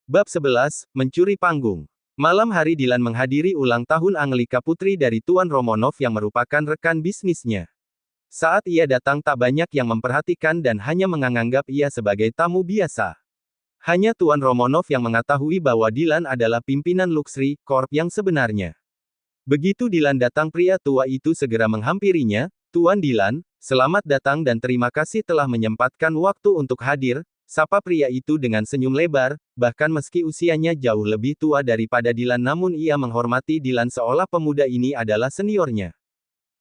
Bab 11, Mencuri Panggung. Malam hari Dilan menghadiri ulang tahun Angelika putri dari Tuan Romanov yang merupakan rekan bisnisnya. Saat ia datang tak banyak yang memperhatikan dan hanya menganggap ia sebagai tamu biasa. Hanya Tuan Romanov yang mengetahui bahwa Dilan adalah pimpinan Luxury Corp yang sebenarnya. Begitu Dilan datang, pria tua itu segera menghampirinya. "Tuan Dilan, selamat datang dan terima kasih telah menyempatkan waktu untuk hadir," sapa pria itu dengan senyum lebar. Bahkan meski usianya jauh lebih tua daripada Dilan, namun ia menghormati Dilan seolah pemuda ini adalah seniornya.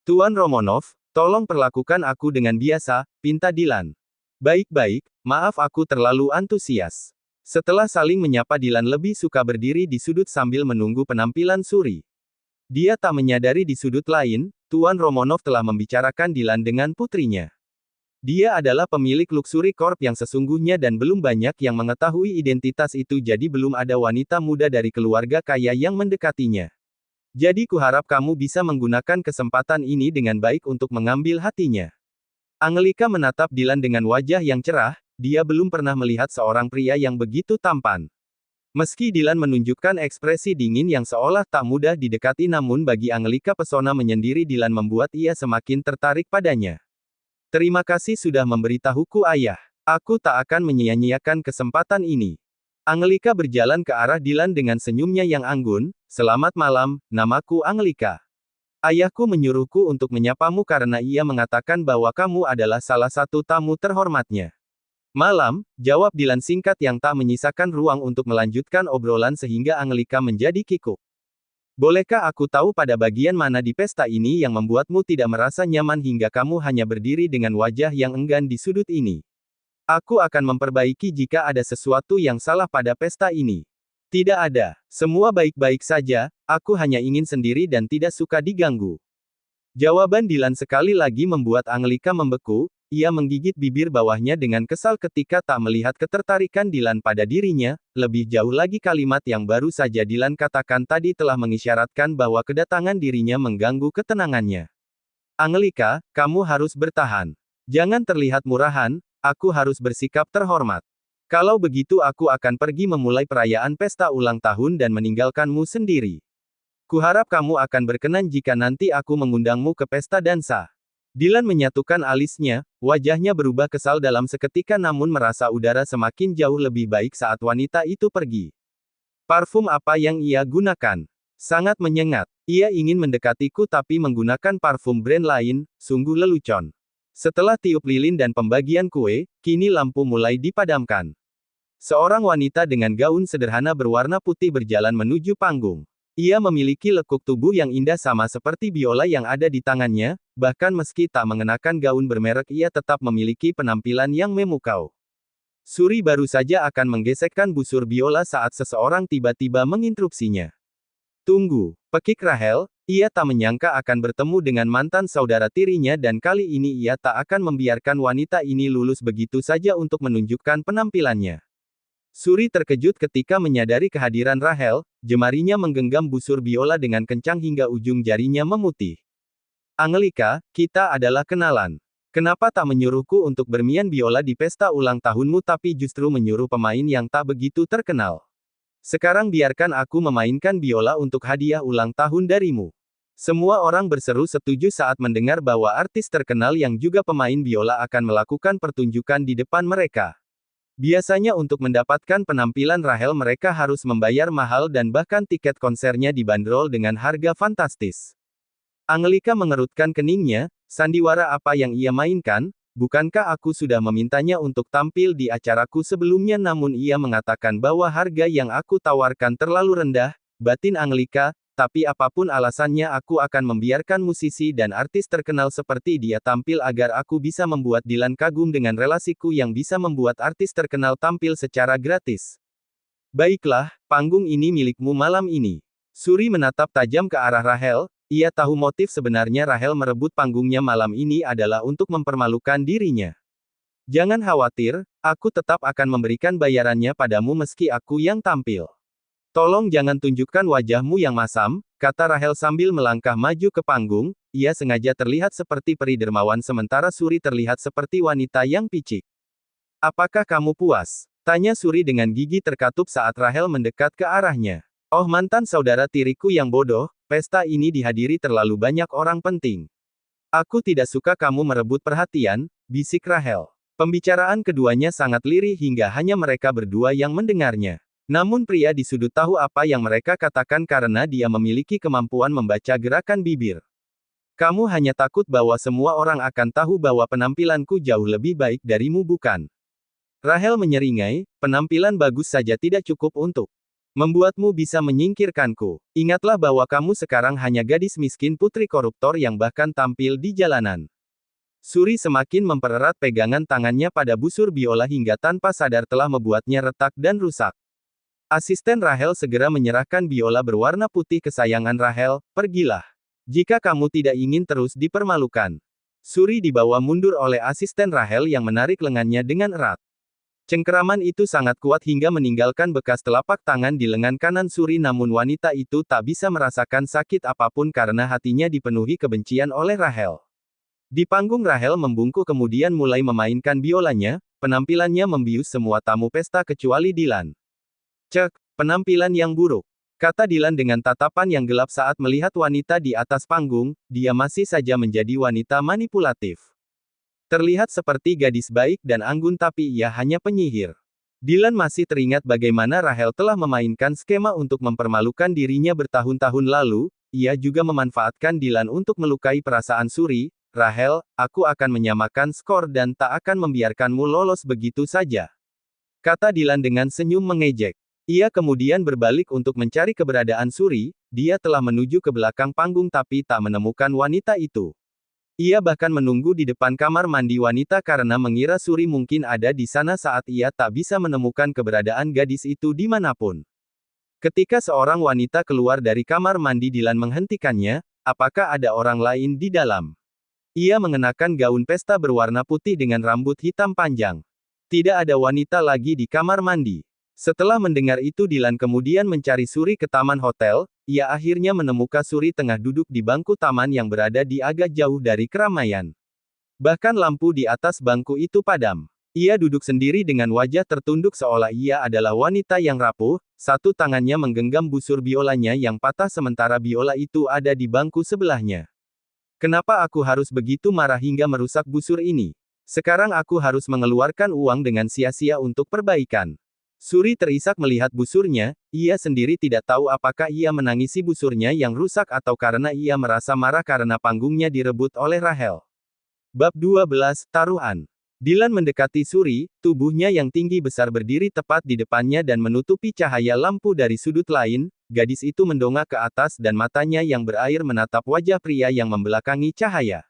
"Tuan Romanov, tolong perlakukan aku dengan biasa," pinta Dilan. "Baik-baik, maaf aku terlalu antusias." Setelah saling menyapa, Dilan lebih suka berdiri di sudut sambil menunggu penampilan Suri. Dia tak menyadari di sudut lain, Tuan Romanov telah membicarakan Dilan dengan putrinya. Dia adalah pemilik Luxury Corp yang sesungguhnya dan belum banyak yang mengetahui identitas itu, jadi belum ada wanita muda dari keluarga kaya yang mendekatinya. "Jadi kuharap kamu bisa menggunakan kesempatan ini dengan baik untuk mengambil hatinya." Angelika menatap Dilan dengan wajah yang cerah. Dia belum pernah melihat seorang pria yang begitu tampan. Meski Dilan menunjukkan ekspresi dingin yang seolah tak mudah didekati, namun bagi Angelika pesona menyendiri Dilan membuat ia semakin tertarik padanya. "Terima kasih sudah memberitahuku, Ayah. Aku tak akan menyia-nyiakan kesempatan ini." Angelika berjalan ke arah Dilan dengan senyumnya yang anggun. "Selamat malam, namaku Angelika. Ayahku menyuruhku untuk menyapamu karena ia mengatakan bahwa kamu adalah salah satu tamu terhormatnya." "Malam," jawab Dilan singkat yang tak menyisakan ruang untuk melanjutkan obrolan sehingga Angelika menjadi kikuk. "Bolehkah aku tahu pada bagian mana di pesta ini yang membuatmu tidak merasa nyaman hingga kamu hanya berdiri dengan wajah yang enggan di sudut ini? Aku akan memperbaiki jika ada sesuatu yang salah pada pesta ini." "Tidak ada. Semua baik-baik saja, aku hanya ingin sendiri dan tidak suka diganggu." Jawaban Dilan sekali lagi membuat Angelika membeku. Ia menggigit bibir bawahnya dengan kesal ketika tak melihat ketertarikan Dilan pada dirinya. Lebih jauh lagi, kalimat yang baru saja Dilan katakan tadi telah mengisyaratkan bahwa kedatangan dirinya mengganggu ketenangannya. "Angelika, kamu harus bertahan. Jangan terlihat murahan, aku harus bersikap terhormat. Kalau begitu aku akan pergi memulai perayaan pesta ulang tahun dan meninggalkanmu sendiri. Kuharap kamu akan berkenan jika nanti aku mengundangmu ke pesta dansa." Dilan menyatukan alisnya, wajahnya berubah kesal dalam seketika namun merasa udara semakin jauh lebih baik saat wanita itu pergi. Parfum apa yang ia gunakan? Sangat menyengat. Ia ingin mendekatiku tapi menggunakan parfum brand lain, sungguh lelucon. Setelah tiup lilin dan pembagian kue, kini lampu mulai dipadamkan. Seorang wanita dengan gaun sederhana berwarna putih berjalan menuju panggung. Ia memiliki lekuk tubuh yang indah sama seperti biola yang ada di tangannya, bahkan meski tak mengenakan gaun bermerek ia tetap memiliki penampilan yang memukau. Suri baru saja akan menggesekkan busur biola saat seseorang tiba-tiba menginterupsinya. "Tunggu," pekik Rahel. Ia tak menyangka akan bertemu dengan mantan saudara tirinya dan kali ini ia tak akan membiarkan wanita ini lulus begitu saja untuk menunjukkan penampilannya. Suri terkejut ketika menyadari kehadiran Rahel. Jemarinya menggenggam busur biola dengan kencang hingga ujung jarinya memutih. "Angelika, kita adalah kenalan. Kenapa tak menyuruhku untuk bermain biola di pesta ulang tahunmu tapi justru menyuruh pemain yang tak begitu terkenal? Sekarang biarkan aku memainkan biola untuk hadiah ulang tahun darimu." Semua orang berseru setuju saat mendengar bahwa artis terkenal yang juga pemain biola akan melakukan pertunjukan di depan mereka. Biasanya untuk mendapatkan penampilan Rahel mereka harus membayar mahal dan bahkan tiket konsernya dibanderol dengan harga fantastis. Angelika mengerutkan keningnya. "Sandiwara apa yang ia mainkan? Bukankah aku sudah memintanya untuk tampil di acaraku sebelumnya?" Namun ia mengatakan bahwa harga yang aku tawarkan terlalu rendah, batin Angelika. "Tapi apapun alasannya aku akan membiarkan musisi dan artis terkenal seperti dia tampil agar aku bisa membuat Dilan kagum dengan relasiku yang bisa membuat artis terkenal tampil secara gratis. Baiklah, panggung ini milikmu malam ini." Suri menatap tajam ke arah Rahel. Ia tahu motif sebenarnya Rahel merebut panggungnya malam ini adalah untuk mempermalukan dirinya. "Jangan khawatir, aku tetap akan memberikan bayarannya padamu meski aku yang tampil. Tolong jangan tunjukkan wajahmu yang masam," kata Rahel sambil melangkah maju ke panggung. Ia sengaja terlihat seperti peri dermawan sementara Suri terlihat seperti wanita yang picik. "Apakah kamu puas? Tanya Suri dengan gigi terkatup saat Rahel mendekat ke arahnya. Oh mantan saudara tiriku yang bodoh, pesta ini dihadiri terlalu banyak orang penting. Aku tidak suka kamu merebut perhatian, bisik Rahel. Pembicaraan keduanya sangat lirih hingga hanya mereka berdua yang mendengarnya. Namun pria di sudut tahu apa yang mereka katakan karena dia memiliki kemampuan membaca gerakan bibir. Kamu hanya takut bahwa semua orang akan tahu bahwa penampilanku jauh lebih baik darimu bukan? Rahel menyeringai, penampilan bagus saja tidak cukup untuk membuatmu bisa menyingkirkanku. Ingatlah bahwa kamu sekarang hanya gadis miskin putri koruptor yang bahkan tampil di jalanan. Suri semakin mempererat pegangan tangannya pada busur biola hingga tanpa sadar telah membuatnya retak dan rusak. Asisten Rahel segera menyerahkan biola berwarna putih kesayangan Rahel, pergilah. Jika kamu tidak ingin terus dipermalukan. Suri dibawa mundur oleh asisten Rahel yang menarik lengannya dengan erat. Cengkeraman itu sangat kuat hingga meninggalkan bekas telapak tangan di lengan kanan Suri namun wanita itu tak bisa merasakan sakit apapun karena hatinya dipenuhi kebencian oleh Rahel. Di panggung Rahel membungkuk kemudian mulai memainkan biolanya, penampilannya membius semua tamu pesta kecuali Dylan. Cek, penampilan yang buruk. Kata Dylan dengan tatapan yang gelap saat melihat wanita di atas panggung, dia masih saja menjadi wanita manipulatif. Terlihat seperti gadis baik dan anggun tapi ia hanya penyihir. Dylan masih teringat bagaimana Rahel telah memainkan skema untuk mempermalukan dirinya bertahun-tahun lalu, ia juga memanfaatkan Dylan untuk melukai perasaan Suri. Rahel, aku akan menyamakan skor dan tak akan membiarkanmu lolos begitu saja. Kata Dylan dengan senyum mengejek. Ia kemudian berbalik untuk mencari keberadaan Suri, dia telah menuju ke belakang panggung tapi tak menemukan wanita itu. Ia bahkan menunggu di depan kamar mandi wanita karena mengira Suri mungkin ada di sana saat ia tak bisa menemukan keberadaan gadis itu dimanapun. Ketika seorang wanita keluar dari kamar mandi Dylan menghentikannya, apakah ada orang lain di dalam? Ia mengenakan gaun pesta berwarna putih dengan rambut hitam panjang. Tidak ada wanita lagi di kamar mandi. Setelah mendengar itu Dylan kemudian mencari Suri ke taman hotel, ia akhirnya menemukan Suri tengah duduk di bangku taman yang berada di agak jauh dari keramaian. Bahkan lampu di atas bangku itu padam. Ia duduk sendiri dengan wajah tertunduk seolah ia adalah wanita yang rapuh, satu tangannya menggenggam busur biolanya yang patah sementara biola itu ada di bangku sebelahnya. Kenapa aku harus begitu marah hingga merusak busur ini? Sekarang aku harus mengeluarkan uang dengan sia-sia untuk perbaikan. Suri terisak melihat busurnya, ia sendiri tidak tahu apakah ia menangisi busurnya yang rusak atau karena ia merasa marah karena panggungnya direbut oleh Rahel. Bab 12, Taruhan. Dylan mendekati Suri, tubuhnya yang tinggi besar berdiri tepat di depannya dan menutupi cahaya lampu dari sudut lain. Gadis itu mendongak ke atas dan matanya yang berair menatap wajah pria yang membelakangi cahaya.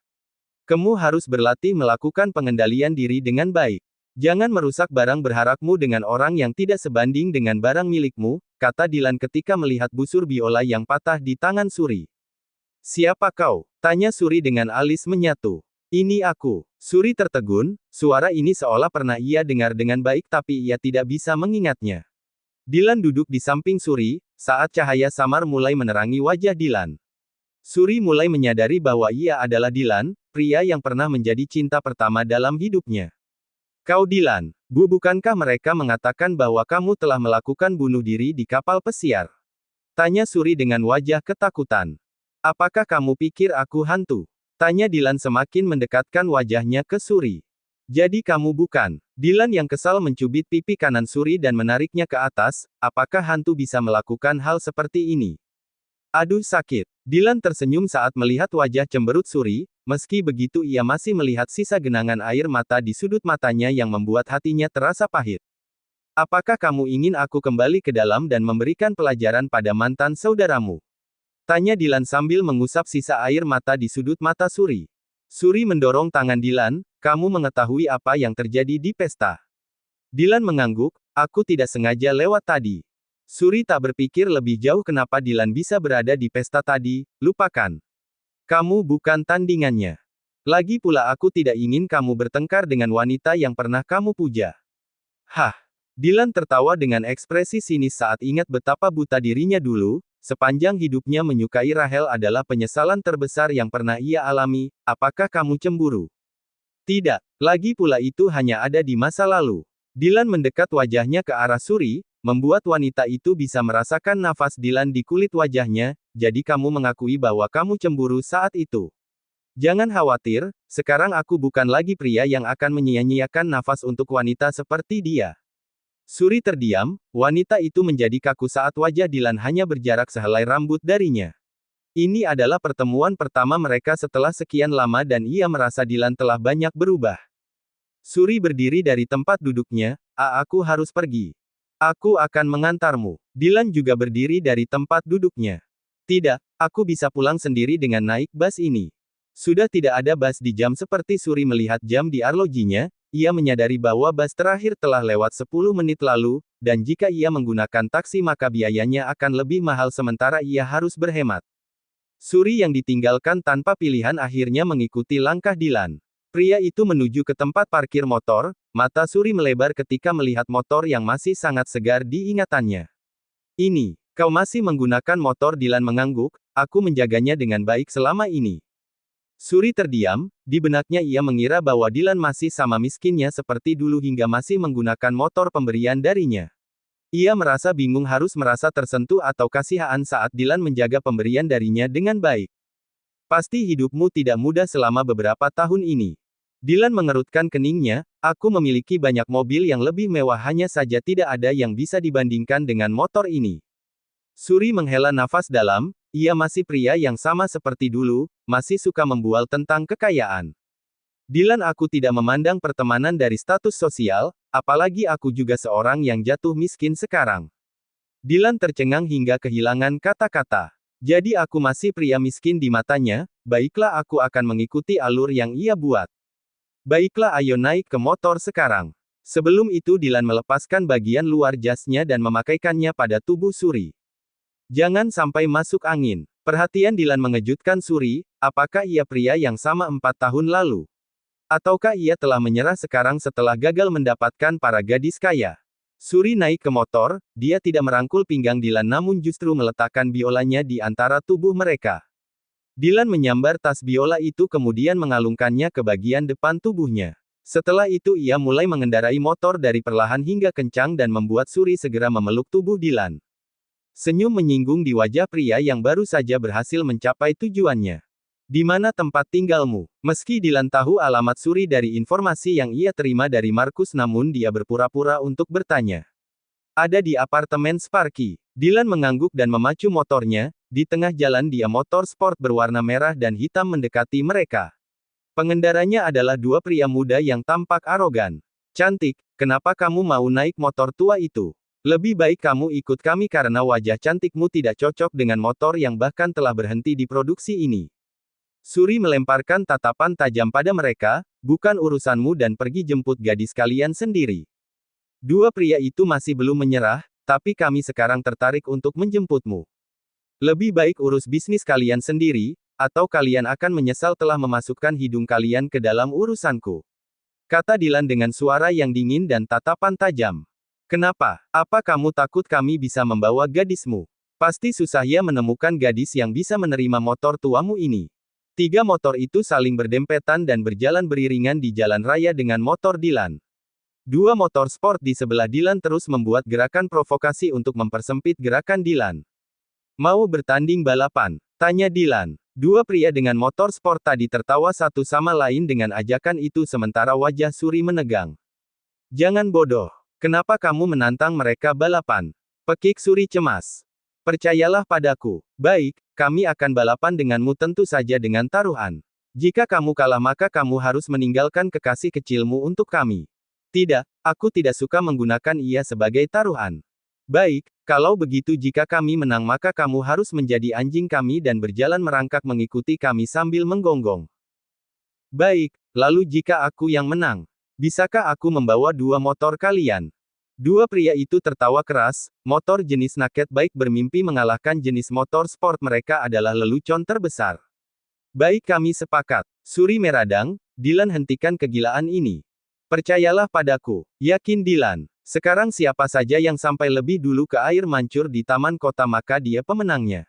Kamu harus berlatih melakukan pengendalian diri dengan baik. Jangan merusak barang berharapmu dengan orang yang tidak sebanding dengan barang milikmu, kata Dylan ketika melihat busur biola yang patah di tangan Suri. Siapa kau? Tanya Suri dengan alis menyatu. Ini aku. Suri tertegun, suara ini seolah pernah ia dengar dengan baik tapi ia tidak bisa mengingatnya. Dylan duduk di samping Suri, saat cahaya samar mulai menerangi wajah Dylan. Suri mulai menyadari bahwa ia adalah Dylan, pria yang pernah menjadi cinta pertama dalam hidupnya. Kau Dylan, bukankah mereka mengatakan bahwa kamu telah melakukan bunuh diri di kapal pesiar? Tanya Suri dengan wajah ketakutan. Apakah kamu pikir aku hantu? Tanya Dylan semakin mendekatkan wajahnya ke Suri. Jadi kamu bukan? Dylan yang kesal mencubit pipi kanan Suri dan menariknya ke atas, apakah hantu bisa melakukan hal seperti ini? Aduh sakit. Dylan tersenyum saat melihat wajah cemberut Suri, meski begitu ia masih melihat sisa genangan air mata di sudut matanya yang membuat hatinya terasa pahit. Apakah kamu ingin aku kembali ke dalam dan memberikan pelajaran pada mantan saudaramu? Tanya Dylan sambil mengusap sisa air mata di sudut mata Suri. Suri mendorong tangan Dylan, kamu mengetahui apa yang terjadi di pesta. Dylan mengangguk, aku tidak sengaja lewat tadi. Suri tak berpikir lebih jauh kenapa Dylan bisa berada di pesta tadi, lupakan. Kamu bukan tandingannya. Lagi pula aku tidak ingin kamu bertengkar dengan wanita yang pernah kamu puja. Hah. Dylan tertawa dengan ekspresi sinis saat ingat betapa buta dirinya dulu. Sepanjang hidupnya menyukai Rahel adalah penyesalan terbesar yang pernah ia alami. Apakah kamu cemburu? Tidak. Lagi pula itu hanya ada di masa lalu. Dilan mendekat wajahnya ke arah Suri, membuat wanita itu bisa merasakan nafas Dilan di kulit wajahnya, jadi kamu mengakui bahwa kamu cemburu saat itu. Jangan khawatir, sekarang aku bukan lagi pria yang akan menyia-nyiakan nafas untuk wanita seperti dia. Suri terdiam, wanita itu menjadi kaku saat wajah Dilan hanya berjarak sehelai rambut darinya. Ini adalah pertemuan pertama mereka setelah sekian lama dan ia merasa Dilan telah banyak berubah. Suri berdiri dari tempat duduknya, aku harus pergi. Aku akan mengantarmu. Dilan juga berdiri dari tempat duduknya. Tidak, aku bisa pulang sendiri dengan naik bus ini. Sudah tidak ada bus di jam seperti Suri melihat jam di arlojinya, ia menyadari bahwa bus terakhir telah lewat 10 menit lalu, dan jika ia menggunakan taksi maka biayanya akan lebih mahal sementara ia harus berhemat. Suri yang ditinggalkan tanpa pilihan akhirnya mengikuti langkah Dilan. Pria itu menuju ke tempat parkir motor, mata Suri melebar ketika melihat motor yang masih sangat segar di ingatannya. Ini, kau masih menggunakan motor? Dilan mengangguk, aku menjaganya dengan baik selama ini. Suri terdiam, di benaknya ia mengira bahwa Dilan masih sama miskinnya seperti dulu hingga masih menggunakan motor pemberian darinya. Ia merasa bingung harus merasa tersentuh atau kasihan saat Dilan menjaga pemberian darinya dengan baik. Pasti hidupmu tidak mudah selama beberapa tahun ini. Dilan mengerutkan keningnya, aku memiliki banyak mobil yang lebih mewah hanya saja tidak ada yang bisa dibandingkan dengan motor ini. Suri menghela nafas dalam, ia masih pria yang sama seperti dulu, masih suka membual tentang kekayaan. Dilan, aku tidak memandang pertemanan dari status sosial, apalagi aku juga seorang yang jatuh miskin sekarang. Dilan tercengang hingga kehilangan kata-kata. Jadi aku masih pria miskin di matanya, baiklah aku akan mengikuti alur yang ia buat. Baiklah ayo naik ke motor sekarang. Sebelum itu Dilan melepaskan bagian luar jasnya dan memakaikannya pada tubuh Suri. Jangan sampai masuk angin. Perhatian Dilan mengejutkan Suri, apakah ia pria yang sama 4 tahun lalu? Ataukah ia telah menyerah sekarang setelah gagal mendapatkan para gadis kaya? Suri naik ke motor, dia tidak merangkul pinggang Dilan namun justru meletakkan biolanya di antara tubuh mereka. Dilan menyambar tas biola itu kemudian mengalungkannya ke bagian depan tubuhnya. Setelah itu ia mulai mengendarai motor dari perlahan hingga kencang dan membuat Suri segera memeluk tubuh Dilan. Senyum menyinggung di wajah pria yang baru saja berhasil mencapai tujuannya. Di mana tempat tinggalmu? Meski Dilan tahu alamat Suri dari informasi yang ia terima dari Markus namun dia berpura-pura untuk bertanya. Ada di apartemen Sparky. Dilan mengangguk dan memacu motornya, di tengah jalan dia motor sport berwarna merah dan hitam mendekati mereka. Pengendaranya adalah dua pria muda yang tampak arogan. Cantik, kenapa kamu mau naik motor tua itu? Lebih baik kamu ikut kami karena wajah cantikmu tidak cocok dengan motor yang bahkan telah berhenti di produksi ini. Suri melemparkan tatapan tajam pada mereka, bukan urusanmu dan pergi jemput gadis kalian sendiri. Dua pria itu masih belum menyerah, tapi kami sekarang tertarik untuk menjemputmu. Lebih baik urus bisnis kalian sendiri, atau kalian akan menyesal telah memasukkan hidung kalian ke dalam urusanku. Kata Dilan dengan suara yang dingin dan tatapan tajam. Kenapa? Apa kamu takut kami bisa membawa gadismu? Pasti susah ya menemukan gadis yang bisa menerima motor tuamu ini. 3 motor itu saling berdempetan dan berjalan beriringan di jalan raya dengan motor Dilan. 2 motor sport di sebelah Dilan terus membuat gerakan provokasi untuk mempersempit gerakan Dilan. Mau bertanding balapan? Tanya Dilan. 2 pria dengan motor sport tadi tertawa satu sama lain dengan ajakan itu sementara wajah Suri menegang. Jangan bodoh. Kenapa kamu menantang mereka balapan? Pekik Suri cemas. Percayalah padaku. Baik, kami akan balapan denganmu tentu saja dengan taruhan. Jika kamu kalah maka kamu harus meninggalkan kekasih kecilmu untuk kami. Tidak, aku tidak suka menggunakan ia sebagai taruhan. Baik, kalau begitu jika kami menang maka kamu harus menjadi anjing kami dan berjalan merangkak mengikuti kami sambil menggonggong. Baik, lalu jika aku yang menang? Bisakah aku membawa 2 motor kalian? 2 pria itu tertawa keras, motor jenis naked bike bermimpi mengalahkan jenis motor sport mereka adalah lelucon terbesar. Baik kami sepakat. Suri meradang, Dilan hentikan kegilaan ini. Percayalah padaku, yakin Dilan. Sekarang siapa saja yang sampai lebih dulu ke air mancur di taman kota maka dia pemenangnya.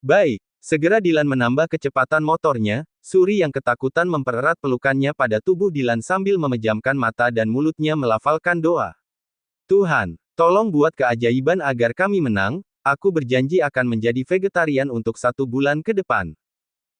Baik, segera Dilan menambah kecepatan motornya, Suri yang ketakutan mempererat pelukannya pada tubuh Dylan sambil memejamkan mata dan mulutnya melafalkan doa. Tuhan, tolong buat keajaiban agar kami menang, aku berjanji akan menjadi vegetarian untuk 1 bulan ke depan.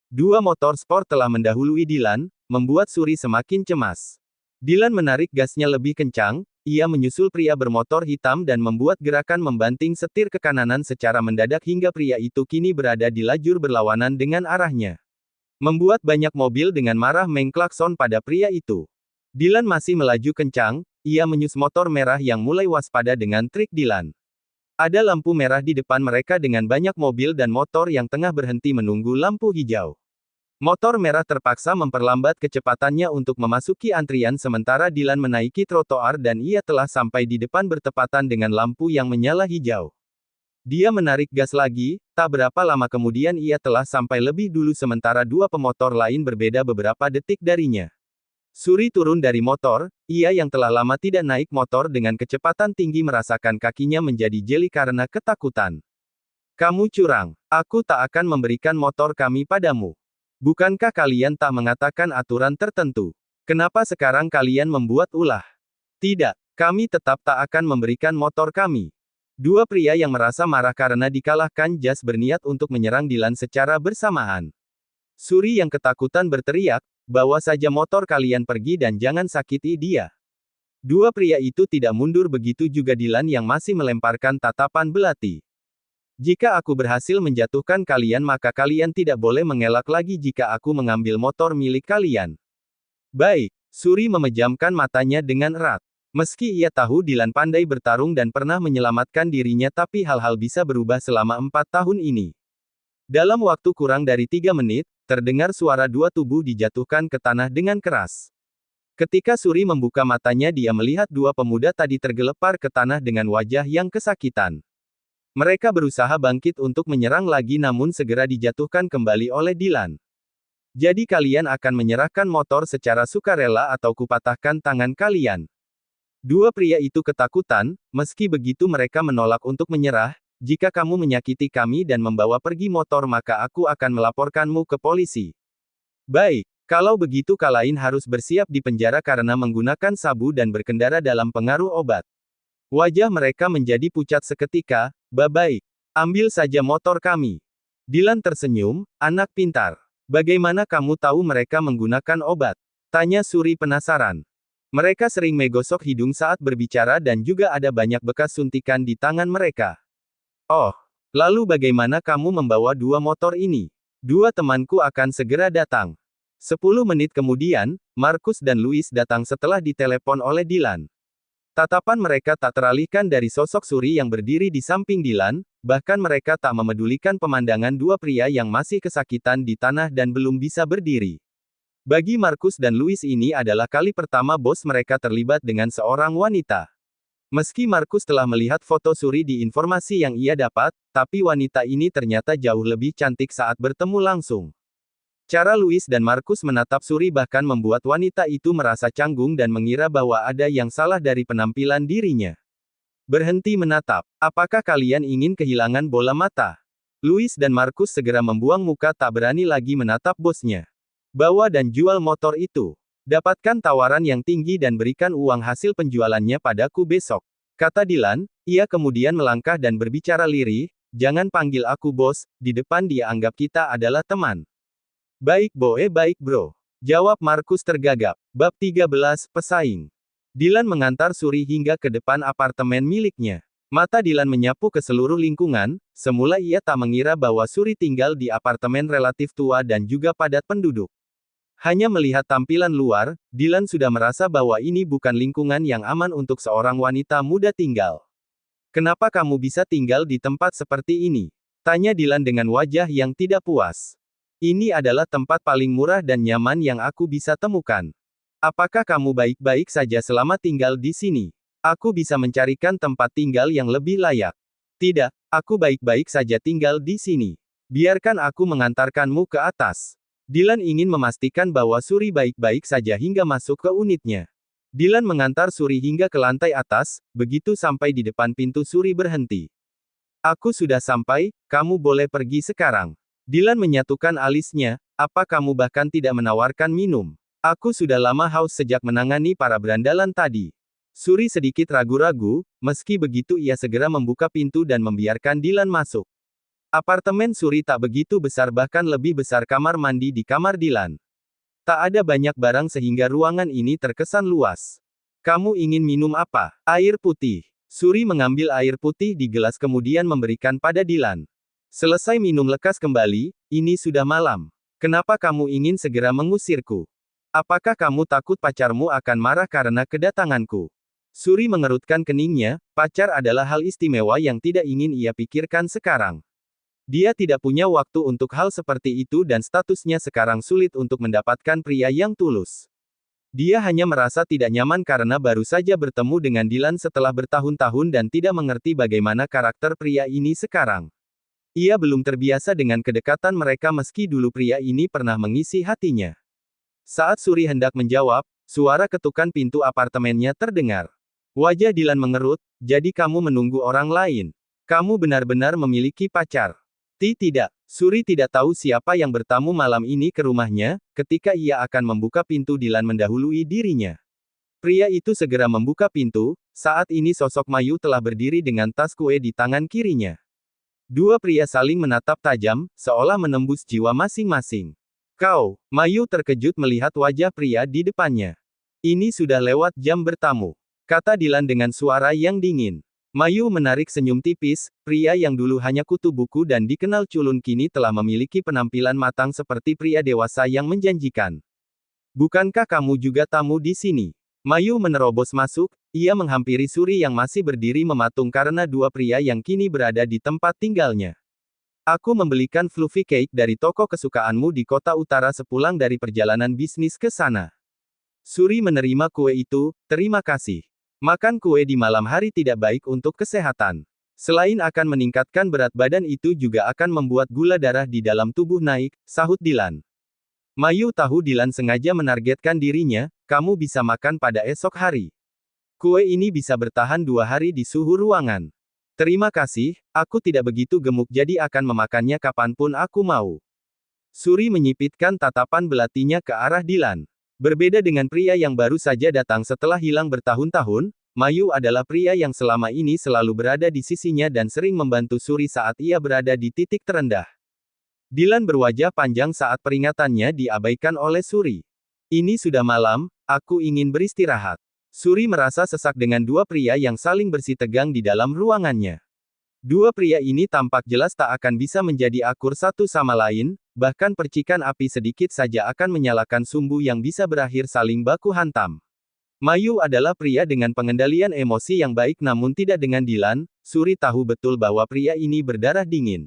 2 motor sport telah mendahului Dylan, membuat Suri semakin cemas. Dylan menarik gasnya lebih kencang, ia menyusul pria bermotor hitam dan membuat gerakan membanting setir ke kanan secara mendadak hingga pria itu kini berada di lajur berlawanan dengan arahnya. Membuat banyak mobil dengan marah mengklakson pada pria itu. Dylan masih melaju kencang, ia menyus motor merah yang mulai waspada dengan trik Dylan. Ada lampu merah di depan mereka dengan banyak mobil dan motor yang tengah berhenti menunggu lampu hijau. Motor merah terpaksa memperlambat kecepatannya untuk memasuki antrian sementara Dylan menaiki trotoar dan ia telah sampai di depan bertepatan dengan lampu yang menyala hijau. Dia menarik gas lagi, tak berapa lama kemudian ia telah sampai lebih dulu sementara 2 pemotor lain berbeda beberapa detik darinya. Suri turun dari motor, ia yang telah lama tidak naik motor dengan kecepatan tinggi merasakan kakinya menjadi jeli karena ketakutan. Kamu curang, aku tak akan memberikan motor kami padamu. Bukankah kalian tak mengatakan aturan tertentu? Kenapa sekarang kalian membuat ulah? Tidak, kami tetap tak akan memberikan motor kami. 2 pria yang merasa marah karena dikalahkan jas berniat untuk menyerang Dylan secara bersamaan. Suri yang ketakutan berteriak, bawa saja motor kalian pergi dan jangan sakiti dia. 2 pria itu tidak mundur begitu juga Dylan yang masih melemparkan tatapan belati. Jika aku berhasil menjatuhkan kalian maka kalian tidak boleh mengelak lagi jika aku mengambil motor milik kalian. Baik, Suri memejamkan matanya dengan erat. Meski ia tahu Dylan pandai bertarung dan pernah menyelamatkan dirinya tapi hal-hal bisa berubah selama 4 tahun ini. Dalam waktu kurang dari 3 menit, terdengar suara 2 tubuh dijatuhkan ke tanah dengan keras. Ketika Suri membuka matanya dia melihat 2 pemuda tadi tergelepar ke tanah dengan wajah yang kesakitan. Mereka berusaha bangkit untuk menyerang lagi namun segera dijatuhkan kembali oleh Dylan. Jadi kalian akan menyerahkan motor secara sukarela atau kupatahkan tangan kalian. 2 pria itu ketakutan, meski begitu mereka menolak untuk menyerah, jika kamu menyakiti kami dan membawa pergi motor maka aku akan melaporkanmu ke polisi. Baik, kalau begitu kalian harus bersiap di penjara karena menggunakan sabu dan berkendara dalam pengaruh obat. Wajah mereka menjadi pucat seketika, baik, ambil saja motor kami. Dylan tersenyum, anak pintar. Bagaimana kamu tahu mereka menggunakan obat? Tanya Suri penasaran. Mereka sering menggosok hidung saat berbicara dan juga ada banyak bekas suntikan di tangan mereka. Oh, lalu bagaimana kamu membawa 2 motor ini? 2 temanku akan segera datang. 10 menit kemudian, Markus dan Louis datang setelah ditelepon oleh Dylan. Tatapan mereka tak teralihkan dari sosok Suri yang berdiri di samping Dylan, bahkan mereka tak memedulikan pemandangan 2 pria yang masih kesakitan di tanah dan belum bisa berdiri. Bagi Markus dan Louis ini adalah kali pertama bos mereka terlibat dengan seorang wanita. Meski Markus telah melihat foto Suri di informasi yang ia dapat, tapi wanita ini ternyata jauh lebih cantik saat bertemu langsung. Cara Louis dan Markus menatap Suri bahkan membuat wanita itu merasa canggung dan mengira bahwa ada yang salah dari penampilan dirinya. Berhenti menatap. Apakah kalian ingin kehilangan bola mata? Louis dan Markus segera membuang muka tak berani lagi menatap bosnya. Bawa dan jual motor itu. Dapatkan tawaran yang tinggi dan berikan uang hasil penjualannya padaku besok. Kata Dylan, ia kemudian melangkah dan berbicara lirih, jangan panggil aku bos, di depan dia anggap kita adalah teman. Baik baik bro. Jawab Markus tergagap. Bab 13, Pesaing. Dylan mengantar Suri hingga ke depan apartemen miliknya. Mata Dylan menyapu ke seluruh lingkungan, semula ia tak mengira bahwa Suri tinggal di apartemen relatif tua dan juga padat penduduk. Hanya melihat tampilan luar, Dylan sudah merasa bahwa ini bukan lingkungan yang aman untuk seorang wanita muda tinggal. Kenapa kamu bisa tinggal di tempat seperti ini? Tanya Dylan dengan wajah yang tidak puas. Ini adalah tempat paling murah dan nyaman yang aku bisa temukan. Apakah kamu baik-baik saja selama tinggal di sini? Aku bisa mencarikan tempat tinggal yang lebih layak. Tidak, aku baik-baik saja tinggal di sini. Biarkan aku mengantarkanmu ke atas. Dylan ingin memastikan bahwa Suri baik-baik saja hingga masuk ke unitnya. Dylan mengantar Suri hingga ke lantai atas, begitu sampai di depan pintu Suri berhenti. Aku sudah sampai, kamu boleh pergi sekarang. Dylan menyatukan alisnya, Apa kamu bahkan tidak menawarkan minum? Aku sudah lama haus sejak menangani para berandalan tadi. Suri sedikit ragu-ragu, meski begitu ia segera membuka pintu dan membiarkan Dylan masuk. Apartemen Suri tak begitu besar, bahkan lebih besar kamar mandi di kamar Dylan. Tak ada banyak barang sehingga ruangan ini terkesan luas. Kamu ingin minum apa? Air putih. Suri mengambil air putih di gelas kemudian memberikan pada Dylan. Selesai minum lekas kembali, ini sudah malam. Kenapa kamu ingin segera mengusirku? Apakah kamu takut pacarmu akan marah karena kedatanganku? Suri mengerutkan keningnya, pacar adalah hal istimewa yang tidak ingin ia pikirkan sekarang. Dia tidak punya waktu untuk hal seperti itu dan statusnya sekarang sulit untuk mendapatkan pria yang tulus. Dia hanya merasa tidak nyaman karena baru saja bertemu dengan Dylan setelah bertahun-tahun dan tidak mengerti bagaimana karakter pria ini sekarang. Ia belum terbiasa dengan kedekatan mereka meski dulu pria ini pernah mengisi hatinya. Saat Suri hendak menjawab, suara ketukan pintu apartemennya terdengar. Wajah Dylan mengerut, jadi kamu menunggu orang lain. Kamu benar-benar memiliki pacar. Tidak. Suri tidak tahu siapa yang bertamu malam ini ke rumahnya, ketika ia akan membuka pintu Dylan mendahului dirinya. Pria itu segera membuka pintu, saat ini sosok Mayu telah berdiri dengan tas kue di tangan kirinya. Dua pria saling menatap tajam, seolah menembus jiwa masing-masing. Kau, Mayu terkejut melihat wajah pria di depannya. Ini sudah lewat jam bertamu, kata Dylan dengan suara yang dingin. Mayu menarik senyum tipis, pria yang dulu hanya kutu buku dan dikenal culun kini telah memiliki penampilan matang seperti pria dewasa yang menjanjikan. Bukankah kamu juga tamu di sini? Mayu menerobos masuk, ia menghampiri Suri yang masih berdiri mematung karena dua pria yang kini berada di tempat tinggalnya. Aku membelikan fluffy cake dari toko kesukaanmu di kota utara sepulang dari perjalanan bisnis ke sana. Suri menerima kue itu, terima kasih. Makan kue di malam hari tidak baik untuk kesehatan. Selain akan meningkatkan berat badan itu juga akan membuat gula darah di dalam tubuh naik, sahut Dylan. Mayu tahu Dylan sengaja menargetkan dirinya, kamu bisa makan pada esok hari. Kue ini bisa bertahan 2 hari di suhu ruangan. Terima kasih, aku tidak begitu gemuk jadi akan memakannya kapanpun aku mau. Suri menyipitkan tatapan belatinya ke arah Dylan. Berbeda dengan pria yang baru saja datang setelah hilang bertahun-tahun, Mayu adalah pria yang selama ini selalu berada di sisinya dan sering membantu Suri saat ia berada di titik terendah. Dylan berwajah panjang saat peringatannya diabaikan oleh Suri. Ini sudah malam, aku ingin beristirahat. Suri merasa sesak dengan dua pria yang saling bersitegang di dalam ruangannya. Dua pria ini tampak jelas tak akan bisa menjadi akur satu sama lain, bahkan percikan api sedikit saja akan menyalakan sumbu yang bisa berakhir saling baku hantam. Mayu adalah pria dengan pengendalian emosi yang baik namun tidak dengan Dylan. Suri tahu betul bahwa pria ini berdarah dingin.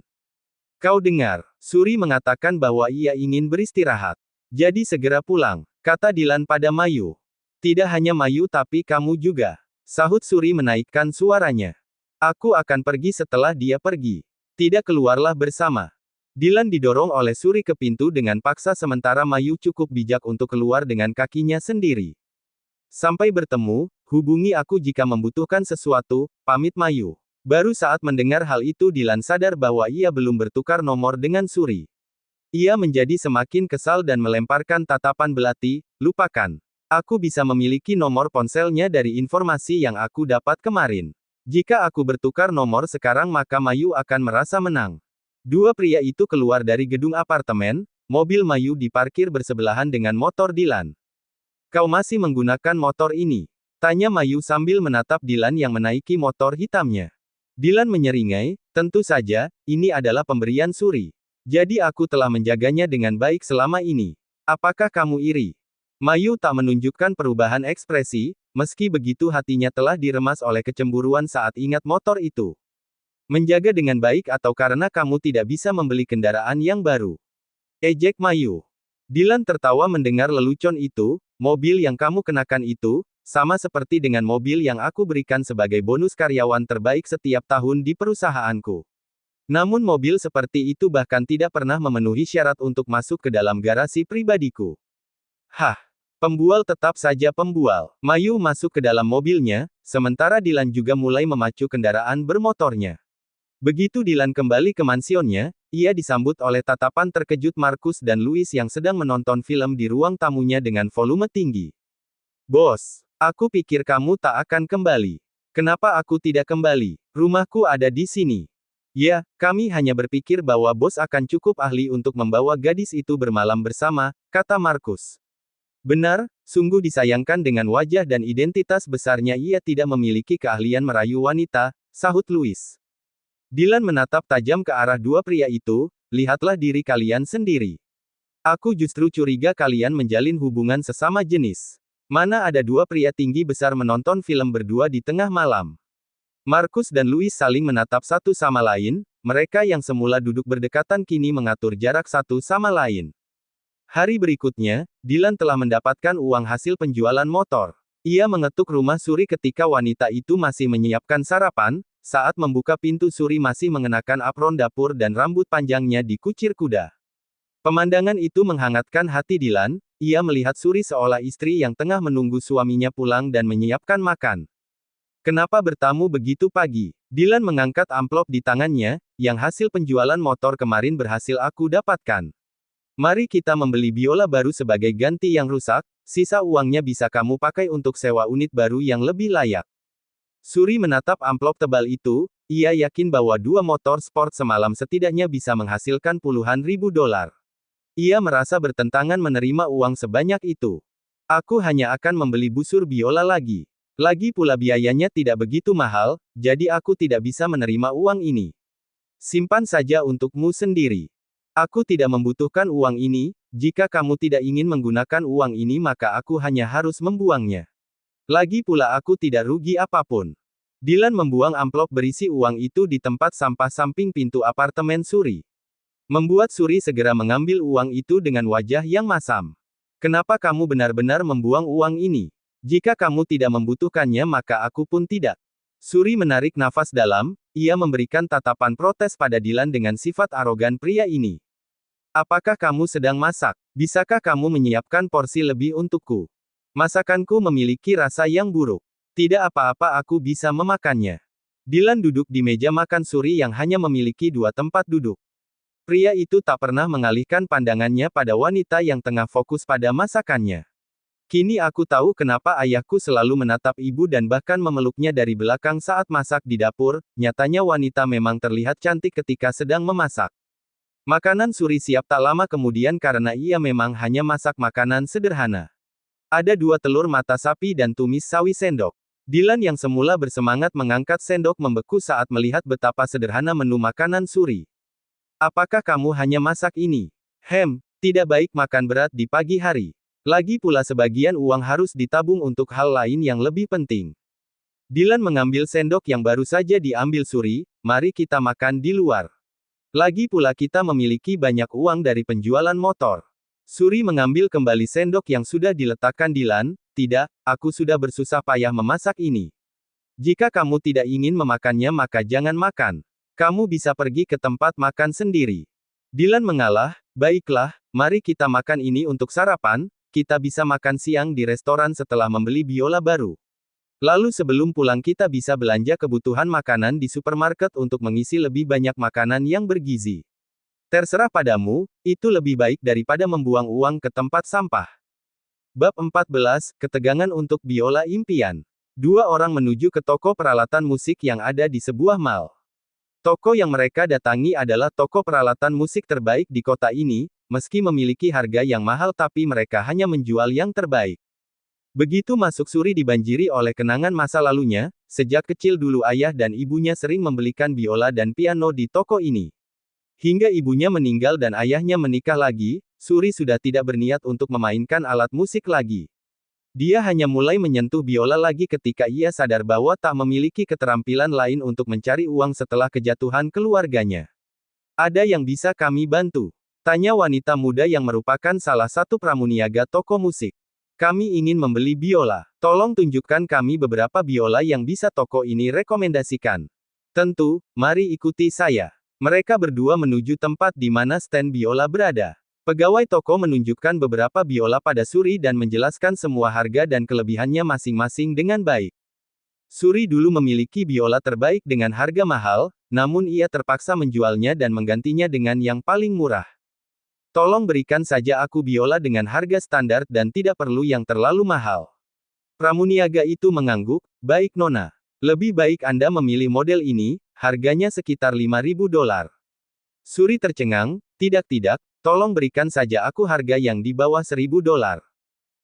Kau dengar, Suri mengatakan bahwa ia ingin beristirahat. Jadi segera pulang, kata Dylan pada Mayu. Tidak hanya Mayu tapi kamu juga, sahut Suri menaikkan suaranya. Aku akan pergi setelah dia pergi. Tidak keluarlah bersama. Dylan didorong oleh Suri ke pintu dengan paksa sementara Mayu cukup bijak untuk keluar dengan kakinya sendiri. Sampai bertemu, hubungi aku jika membutuhkan sesuatu, pamit Mayu. Baru saat mendengar hal itu Dylan sadar bahwa ia belum bertukar nomor dengan Suri. Ia menjadi semakin kesal dan melemparkan tatapan belati, lupakan. Aku bisa memiliki nomor ponselnya dari informasi yang aku dapat kemarin. Jika aku bertukar nomor sekarang maka Mayu akan merasa menang. Dua pria itu keluar dari gedung apartemen, mobil Mayu diparkir bersebelahan dengan motor Dylan. Kau masih menggunakan motor ini? Tanya Mayu sambil menatap Dylan yang menaiki motor hitamnya. Dylan menyeringai, tentu saja, ini adalah pemberian Suri. Jadi aku telah menjaganya dengan baik selama ini. Apakah kamu iri? Mayu tak menunjukkan perubahan ekspresi, meski begitu hatinya telah diremas oleh kecemburuan saat ingat motor itu. Menjaga dengan baik atau karena kamu tidak bisa membeli kendaraan yang baru? Ejek Mayu. Dylan tertawa mendengar lelucon itu, mobil yang kamu kenakan itu, sama seperti dengan mobil yang aku berikan sebagai bonus karyawan terbaik setiap tahun di perusahaanku. Namun mobil seperti itu bahkan tidak pernah memenuhi syarat untuk masuk ke dalam garasi pribadiku. Hah. Pembual tetap saja pembual. Mayu masuk ke dalam mobilnya, sementara Dylan juga mulai memacu kendaraan bermotornya. Begitu Dylan kembali ke mansionnya, ia disambut oleh tatapan terkejut Markus dan Louis yang sedang menonton film di ruang tamunya dengan volume tinggi. Bos, aku pikir kamu tak akan kembali. Kenapa aku tidak kembali? Rumahku ada di sini. Ya, kami hanya berpikir bahwa bos akan cukup ahli untuk membawa gadis itu bermalam bersama, kata Markus. Benar, sungguh disayangkan dengan wajah dan identitas besarnya ia tidak memiliki keahlian merayu wanita, sahut Louis. Dylan menatap tajam ke arah dua pria itu, lihatlah diri kalian sendiri. Aku justru curiga kalian menjalin hubungan sesama jenis. Mana ada dua pria tinggi besar menonton film berdua di tengah malam. Markus dan Louis saling menatap satu sama lain, mereka yang semula duduk berdekatan kini mengatur jarak satu sama lain. Hari berikutnya, Dylan telah mendapatkan uang hasil penjualan motor. Ia mengetuk rumah Suri ketika wanita itu masih menyiapkan sarapan, saat membuka pintu Suri masih mengenakan apron dapur dan rambut panjangnya dikucir kuda. Pemandangan itu menghangatkan hati Dylan, ia melihat Suri seolah istri yang tengah menunggu suaminya pulang dan menyiapkan makan. Kenapa bertamu begitu pagi? Dylan mengangkat amplop di tangannya, yang hasil penjualan motor kemarin berhasil aku dapatkan. Mari kita membeli biola baru sebagai ganti yang rusak, sisa uangnya bisa kamu pakai untuk sewa unit baru yang lebih layak. Suri menatap amplop tebal itu, ia yakin bahwa dua motor sport semalam setidaknya bisa menghasilkan puluhan ribu dolar. Ia merasa bertentangan menerima uang sebanyak itu. Aku hanya akan membeli busur biola lagi. Lagi pula biayanya tidak begitu mahal, jadi aku tidak bisa menerima uang ini. Simpan saja untukmu sendiri. Aku tidak membutuhkan uang ini, jika kamu tidak ingin menggunakan uang ini maka aku hanya harus membuangnya. Lagi pula aku tidak rugi apapun. Dylan membuang amplop berisi uang itu di tempat sampah samping pintu apartemen Suri. Membuat Suri segera mengambil uang itu dengan wajah yang masam. Kenapa kamu benar-benar membuang uang ini? Jika kamu tidak membutuhkannya maka aku pun tidak. Suri menarik nafas dalam, ia memberikan tatapan protes pada Dylan dengan sifat arogan pria ini. Apakah kamu sedang masak? Bisakah kamu menyiapkan porsi lebih untukku? Masakanku memiliki rasa yang buruk. Tidak apa-apa aku bisa memakannya. Dylan duduk di meja makan Suri yang hanya memiliki dua tempat duduk. Pria itu tak pernah mengalihkan pandangannya pada wanita yang tengah fokus pada masakannya. Kini aku tahu kenapa ayahku selalu menatap ibu dan bahkan memeluknya dari belakang saat masak di dapur, nyatanya wanita memang terlihat cantik ketika sedang memasak. Makanan Suri siap tak lama kemudian karena ia memang hanya masak makanan sederhana. Ada 2 telur mata sapi dan tumis sawi sendok. Dylan yang semula bersemangat mengangkat sendok membeku saat melihat betapa sederhana menu makanan Suri. Apakah kamu hanya masak ini? Tidak baik makan berat di pagi hari. Lagi pula sebagian uang harus ditabung untuk hal lain yang lebih penting. Dylan mengambil sendok yang baru saja diambil Suri, mari kita makan di luar. Lagi pula kita memiliki banyak uang dari penjualan motor. Suri mengambil kembali sendok yang sudah diletakkan Dylan, tidak, aku sudah bersusah payah memasak ini. Jika kamu tidak ingin memakannya maka jangan makan. Kamu bisa pergi ke tempat makan sendiri. Dylan mengalah, baiklah, mari kita makan ini untuk sarapan, kita bisa makan siang di restoran setelah membeli biola baru. Lalu sebelum pulang kita bisa belanja kebutuhan makanan di supermarket untuk mengisi lebih banyak makanan yang bergizi. Terserah padamu, itu lebih baik daripada membuang uang ke tempat sampah. Bab 14, Ketegangan untuk Biola Impian. 2 orang menuju ke toko peralatan musik yang ada di sebuah mall. Toko yang mereka datangi adalah toko peralatan musik terbaik di kota ini, meski memiliki harga yang mahal tapi mereka hanya menjual yang terbaik. Begitu masuk Suri dibanjiri oleh kenangan masa lalunya, sejak kecil dulu ayah dan ibunya sering membelikan biola dan piano di toko ini. Hingga ibunya meninggal dan ayahnya menikah lagi, Suri sudah tidak berniat untuk memainkan alat musik lagi. Dia hanya mulai menyentuh biola lagi ketika ia sadar bahwa tak memiliki keterampilan lain untuk mencari uang setelah kejatuhan keluarganya. Ada yang bisa kami bantu? Tanya wanita muda yang merupakan salah satu pramuniaga toko musik. Kami ingin membeli biola. Tolong tunjukkan kami beberapa biola yang bisa toko ini rekomendasikan. Tentu, mari ikuti saya. Mereka berdua menuju tempat di mana stand biola berada. Pegawai toko menunjukkan beberapa biola pada Suri dan menjelaskan semua harga dan kelebihannya masing-masing dengan baik. Suri dulu memiliki biola terbaik dengan harga mahal, namun ia terpaksa menjualnya dan menggantinya dengan yang paling murah. Tolong berikan saja aku biola dengan harga standar dan tidak perlu yang terlalu mahal. Pramuniaga itu mengangguk, baik Nona. Lebih baik Anda memilih model ini, harganya sekitar $5.000. Suri tercengang, tidak, tolong berikan saja aku harga yang di bawah $1.000.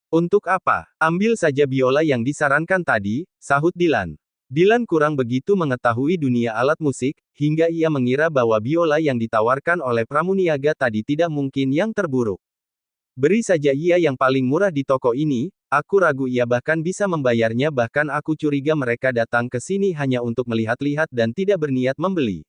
Untuk apa? Ambil saja biola yang disarankan tadi, sahut Dylan. Dylan kurang begitu mengetahui dunia alat musik, hingga ia mengira bahwa biola yang ditawarkan oleh pramuniaga tadi tidak mungkin yang terburuk. Beri saja ia yang paling murah di toko ini, aku ragu ia bahkan bisa membayarnya, bahkan aku curiga mereka datang ke sini hanya untuk melihat-lihat dan tidak berniat membeli.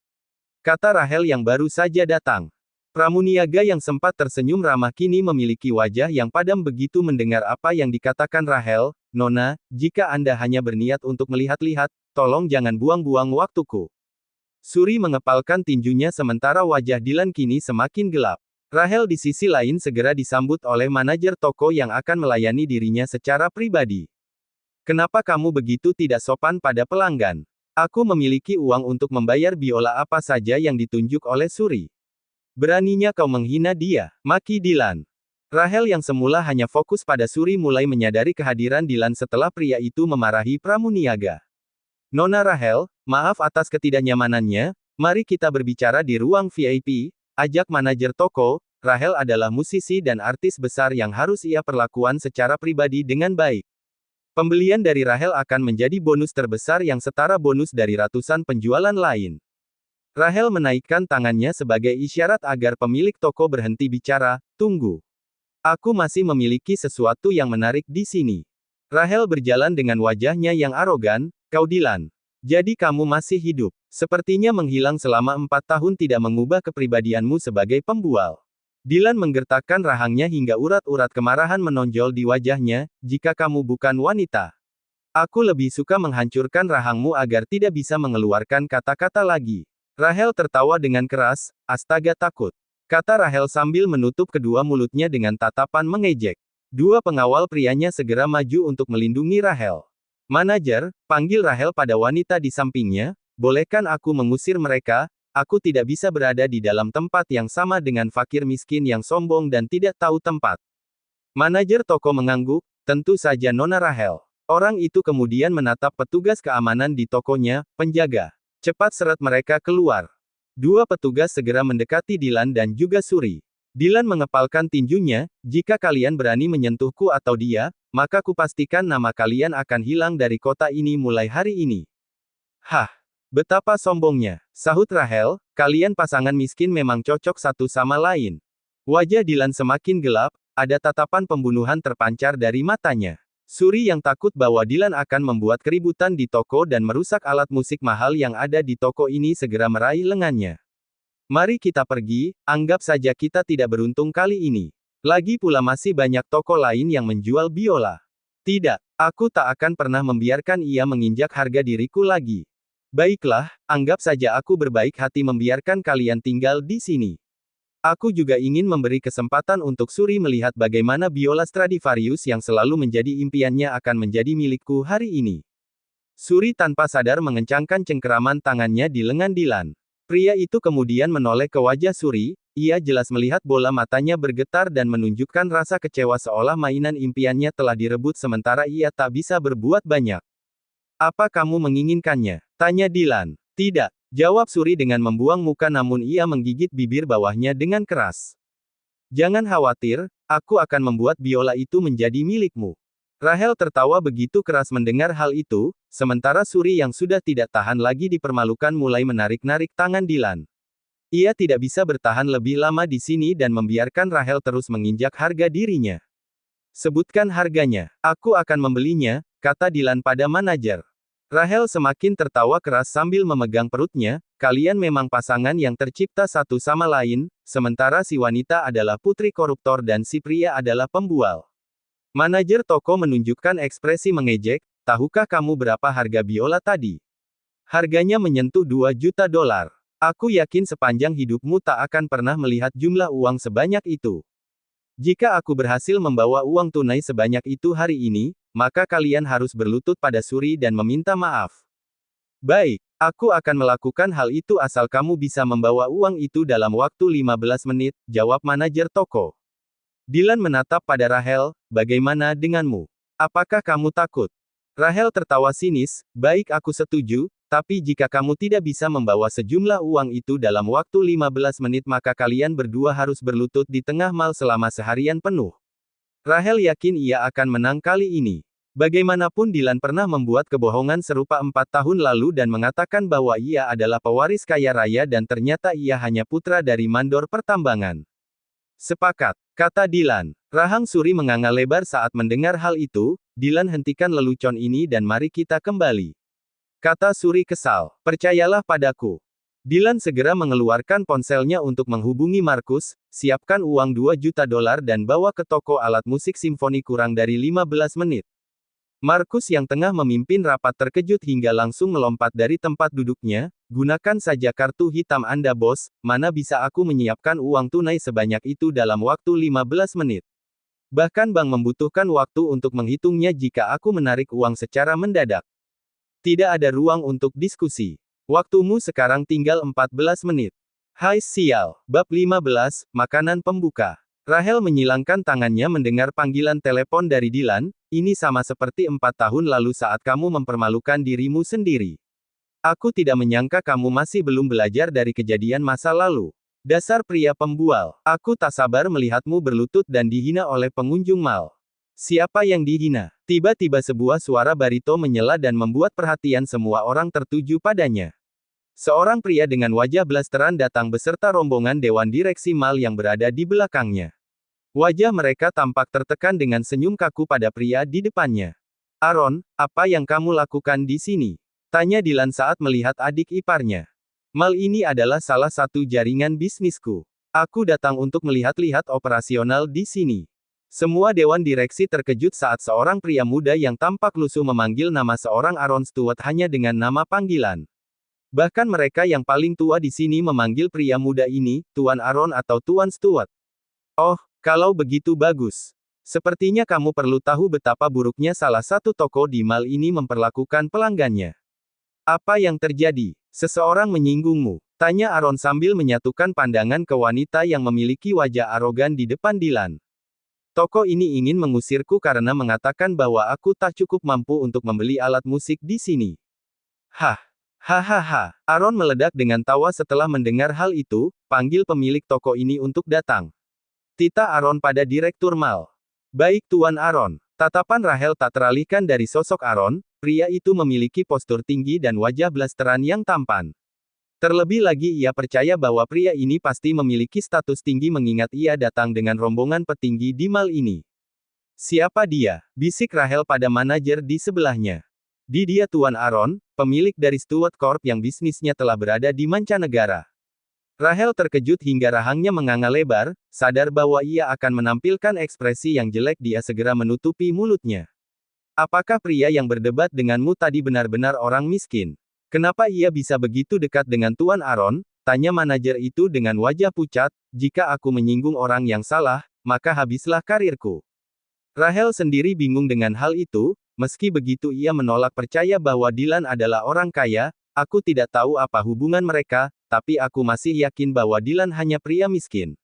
Kata Rahel yang baru saja datang. Pramuniaga yang sempat tersenyum ramah kini memiliki wajah yang padam begitu mendengar apa yang dikatakan Rahel. Nona, jika Anda hanya berniat untuk melihat-lihat, tolong jangan buang-buang waktuku. Suri mengepalkan tinjunya sementara wajah Dylan kini semakin gelap. Rahel di sisi lain segera disambut oleh manajer toko yang akan melayani dirinya secara pribadi. Kenapa kamu begitu tidak sopan pada pelanggan? Aku memiliki uang untuk membayar biola apa saja yang ditunjuk oleh Suri. Beraninya kau menghina dia, maki Dylan. Rahel yang semula hanya fokus pada Suri mulai menyadari kehadiran Dylan setelah pria itu memarahi pramuniaga. Nona Rahel, maaf atas ketidaknyamanannya, mari kita berbicara di ruang VIP, ajak manajer toko. Rahel adalah musisi dan artis besar yang harus ia perlakukan secara pribadi dengan baik. Pembelian dari Rahel akan menjadi bonus terbesar yang setara bonus dari ratusan penjualan lain. Rahel menaikkan tangannya sebagai isyarat agar pemilik toko berhenti bicara. Tunggu. Aku masih memiliki sesuatu yang menarik di sini. Rahel berjalan dengan wajahnya yang arogan. Kau Dylan. Jadi kamu masih hidup. Sepertinya menghilang selama 4 tahun tidak mengubah kepribadianmu sebagai pembual. Dylan menggertakkan rahangnya hingga urat-urat kemarahan menonjol di wajahnya. Jika kamu bukan wanita, aku lebih suka menghancurkan rahangmu agar tidak bisa mengeluarkan kata-kata lagi. Rahel tertawa dengan keras, astaga takut. Kata Rahel sambil menutup kedua mulutnya dengan tatapan mengejek. Dua pengawal prianya segera maju untuk melindungi Rahel. Manajer, panggil Rahel pada wanita di sampingnya, bolehkan aku mengusir mereka? Aku tidak bisa berada di dalam tempat yang sama dengan fakir miskin yang sombong dan tidak tahu tempat. Manajer toko mengangguk, tentu saja Nona Rahel. Orang itu kemudian menatap petugas keamanan di tokonya, penjaga. Cepat seret mereka keluar. Dua petugas segera mendekati Dylan dan juga Suri. Dylan mengepalkan tinjunya, jika kalian berani menyentuhku atau dia, maka kupastikan nama kalian akan hilang dari kota ini mulai hari ini. Hah, betapa sombongnya, sahut Rahel, kalian pasangan miskin memang cocok satu sama lain. Wajah Dylan semakin gelap, ada tatapan pembunuhan terpancar dari matanya. Suri yang takut bahwa Dylan akan membuat keributan di toko dan merusak alat musik mahal yang ada di toko ini segera meraih lengannya. Mari kita pergi, anggap saja kita tidak beruntung kali ini. Lagi pula masih banyak toko lain yang menjual biola. Tidak, aku tak akan pernah membiarkan ia menginjak harga diriku lagi. Baiklah, anggap saja aku berbaik hati membiarkan kalian tinggal di sini. Aku juga ingin memberi kesempatan untuk Suri melihat bagaimana biola Stradivarius yang selalu menjadi impiannya akan menjadi milikku hari ini. Suri tanpa sadar mengencangkan cengkeraman tangannya di lengan Dylan. Pria itu kemudian menoleh ke wajah Suri, ia jelas melihat bola matanya bergetar dan menunjukkan rasa kecewa seolah mainan impiannya telah direbut sementara ia tak bisa berbuat banyak. Apa kamu menginginkannya? Tanya Dylan. Tidak. Jawab Suri dengan membuang muka namun ia menggigit bibir bawahnya dengan keras. Jangan khawatir, aku akan membuat biola itu menjadi milikmu. Rahel tertawa begitu keras mendengar hal itu, sementara Suri yang sudah tidak tahan lagi dipermalukan mulai menarik-narik tangan Dylan. Ia tidak bisa bertahan lebih lama di sini dan membiarkan Rahel terus menginjak harga dirinya. Sebutkan harganya, aku akan membelinya, kata Dylan pada manajer. Rahel semakin tertawa keras sambil memegang perutnya, kalian memang pasangan yang tercipta satu sama lain, sementara si wanita adalah putri koruptor dan si pria adalah pembual. Manajer toko menunjukkan ekspresi mengejek, tahukah kamu berapa harga biola tadi? Harganya menyentuh $2 juta. Aku yakin sepanjang hidupmu tak akan pernah melihat jumlah uang sebanyak itu. Jika aku berhasil membawa uang tunai sebanyak itu hari ini, maka kalian harus berlutut pada Suri dan meminta maaf. Baik, aku akan melakukan hal itu asal kamu bisa membawa uang itu dalam waktu 15 menit, jawab manajer toko. Dylan menatap pada Rachel, bagaimana denganmu? Apakah kamu takut? Rachel tertawa sinis, baik aku setuju, tapi jika kamu tidak bisa membawa sejumlah uang itu dalam waktu 15 menit maka kalian berdua harus berlutut di tengah mal selama seharian penuh. Rachel yakin ia akan menang kali ini. Bagaimanapun Dylan pernah membuat kebohongan serupa 4 tahun lalu dan mengatakan bahwa ia adalah pewaris kaya raya dan ternyata ia hanya putra dari mandor pertambangan. Sepakat, kata Dylan. Rahang Suri menganga lebar saat mendengar hal itu. Dylan, hentikan lelucon ini dan mari kita kembali. Kata Suri kesal, percayalah padaku. Dylan segera mengeluarkan ponselnya untuk menghubungi Markus, siapkan uang $2 juta dan bawa ke toko alat musik simfoni kurang dari 15 menit. Markus yang tengah memimpin rapat terkejut hingga langsung melompat dari tempat duduknya, gunakan saja kartu hitam Anda bos, mana bisa aku menyiapkan uang tunai sebanyak itu dalam waktu 15 menit. Bahkan bank membutuhkan waktu untuk menghitungnya jika aku menarik uang secara mendadak. Tidak ada ruang untuk diskusi. Waktumu sekarang tinggal 14 menit. Hai sial, bab 15, makanan pembuka. Rachel menyilangkan tangannya mendengar panggilan telepon dari Dylan, ini sama seperti 4 tahun lalu saat kamu mempermalukan dirimu sendiri. Aku tidak menyangka kamu masih belum belajar dari kejadian masa lalu. Dasar pria pembual, aku tak sabar melihatmu berlutut dan dihina oleh pengunjung mal. Siapa yang dihina? Tiba-tiba sebuah suara barito menyela dan membuat perhatian semua orang tertuju padanya. Seorang pria dengan wajah blasteran datang beserta rombongan dewan direksi mal yang berada di belakangnya. Wajah mereka tampak tertekan dengan senyum kaku pada pria di depannya. Aaron, apa yang kamu lakukan di sini? Tanya Dylan saat melihat adik iparnya. Mal ini adalah salah satu jaringan bisnisku. Aku datang untuk melihat-lihat operasional di sini. Semua dewan direksi terkejut saat seorang pria muda yang tampak lusuh memanggil nama seorang Aaron Stewart hanya dengan nama panggilan. Bahkan mereka yang paling tua di sini memanggil pria muda ini, Tuan Aaron atau Tuan Stewart. Oh, kalau begitu bagus. Sepertinya kamu perlu tahu betapa buruknya salah satu toko di mal ini memperlakukan pelanggannya. Apa yang terjadi? Seseorang menyinggungmu. Tanya Aaron sambil menyatukan pandangan ke wanita yang memiliki wajah arogan di depan Dylan. Toko ini ingin mengusirku karena mengatakan bahwa aku tak cukup mampu untuk membeli alat musik di sini. Hah. Hahaha, Aaron meledak dengan tawa setelah mendengar hal itu, panggil pemilik toko ini untuk datang. Tita Aaron pada direktur mal. Baik Tuan Aaron. Tatapan Rachel tak teralihkan dari sosok Aaron, pria itu memiliki postur tinggi dan wajah blasteran yang tampan. Terlebih lagi ia percaya bahwa pria ini pasti memiliki status tinggi mengingat ia datang dengan rombongan petinggi di mal ini. Siapa dia? Bisik Rachel pada manajer di sebelahnya. Dia Tuan Aaron, pemilik dari Stewart Corp yang bisnisnya telah berada di mancanegara. Rachel terkejut hingga rahangnya menganga lebar, sadar bahwa ia akan menampilkan ekspresi yang jelek. Dia segera menutupi mulutnya. Apakah pria yang berdebat denganmu tadi benar-benar orang miskin? Kenapa ia bisa begitu dekat dengan Tuan Aaron? Tanya manajer itu dengan wajah pucat, jika aku menyinggung orang yang salah, maka habislah karirku. Rachel sendiri bingung dengan hal itu. Meski begitu ia menolak percaya bahwa Dylan adalah orang kaya, aku tidak tahu apa hubungan mereka, tapi aku masih yakin bahwa Dylan hanya pria miskin.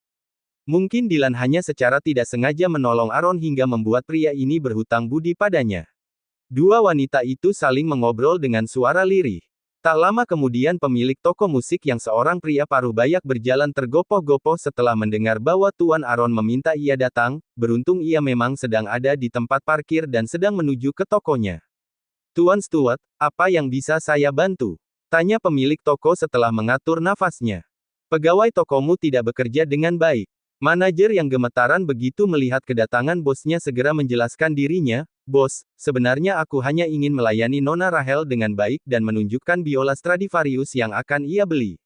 Mungkin Dylan hanya secara tidak sengaja menolong Aaron hingga membuat pria ini berhutang budi padanya. Dua wanita itu saling mengobrol dengan suara lirih. Tak lama kemudian pemilik toko musik yang seorang pria paruh bayak berjalan tergopoh-gopoh setelah mendengar bahwa Tuan Aaron meminta ia datang, beruntung ia memang sedang ada di tempat parkir dan sedang menuju ke tokonya. Tuan Stewart, apa yang bisa saya bantu? Tanya pemilik toko setelah mengatur nafasnya. Pegawai tokomu tidak bekerja dengan baik. Manajer yang gemetaran begitu melihat kedatangan bosnya segera menjelaskan dirinya, bos, sebenarnya aku hanya ingin melayani Nona Rachel dengan baik dan menunjukkan biola Stradivarius yang akan ia beli.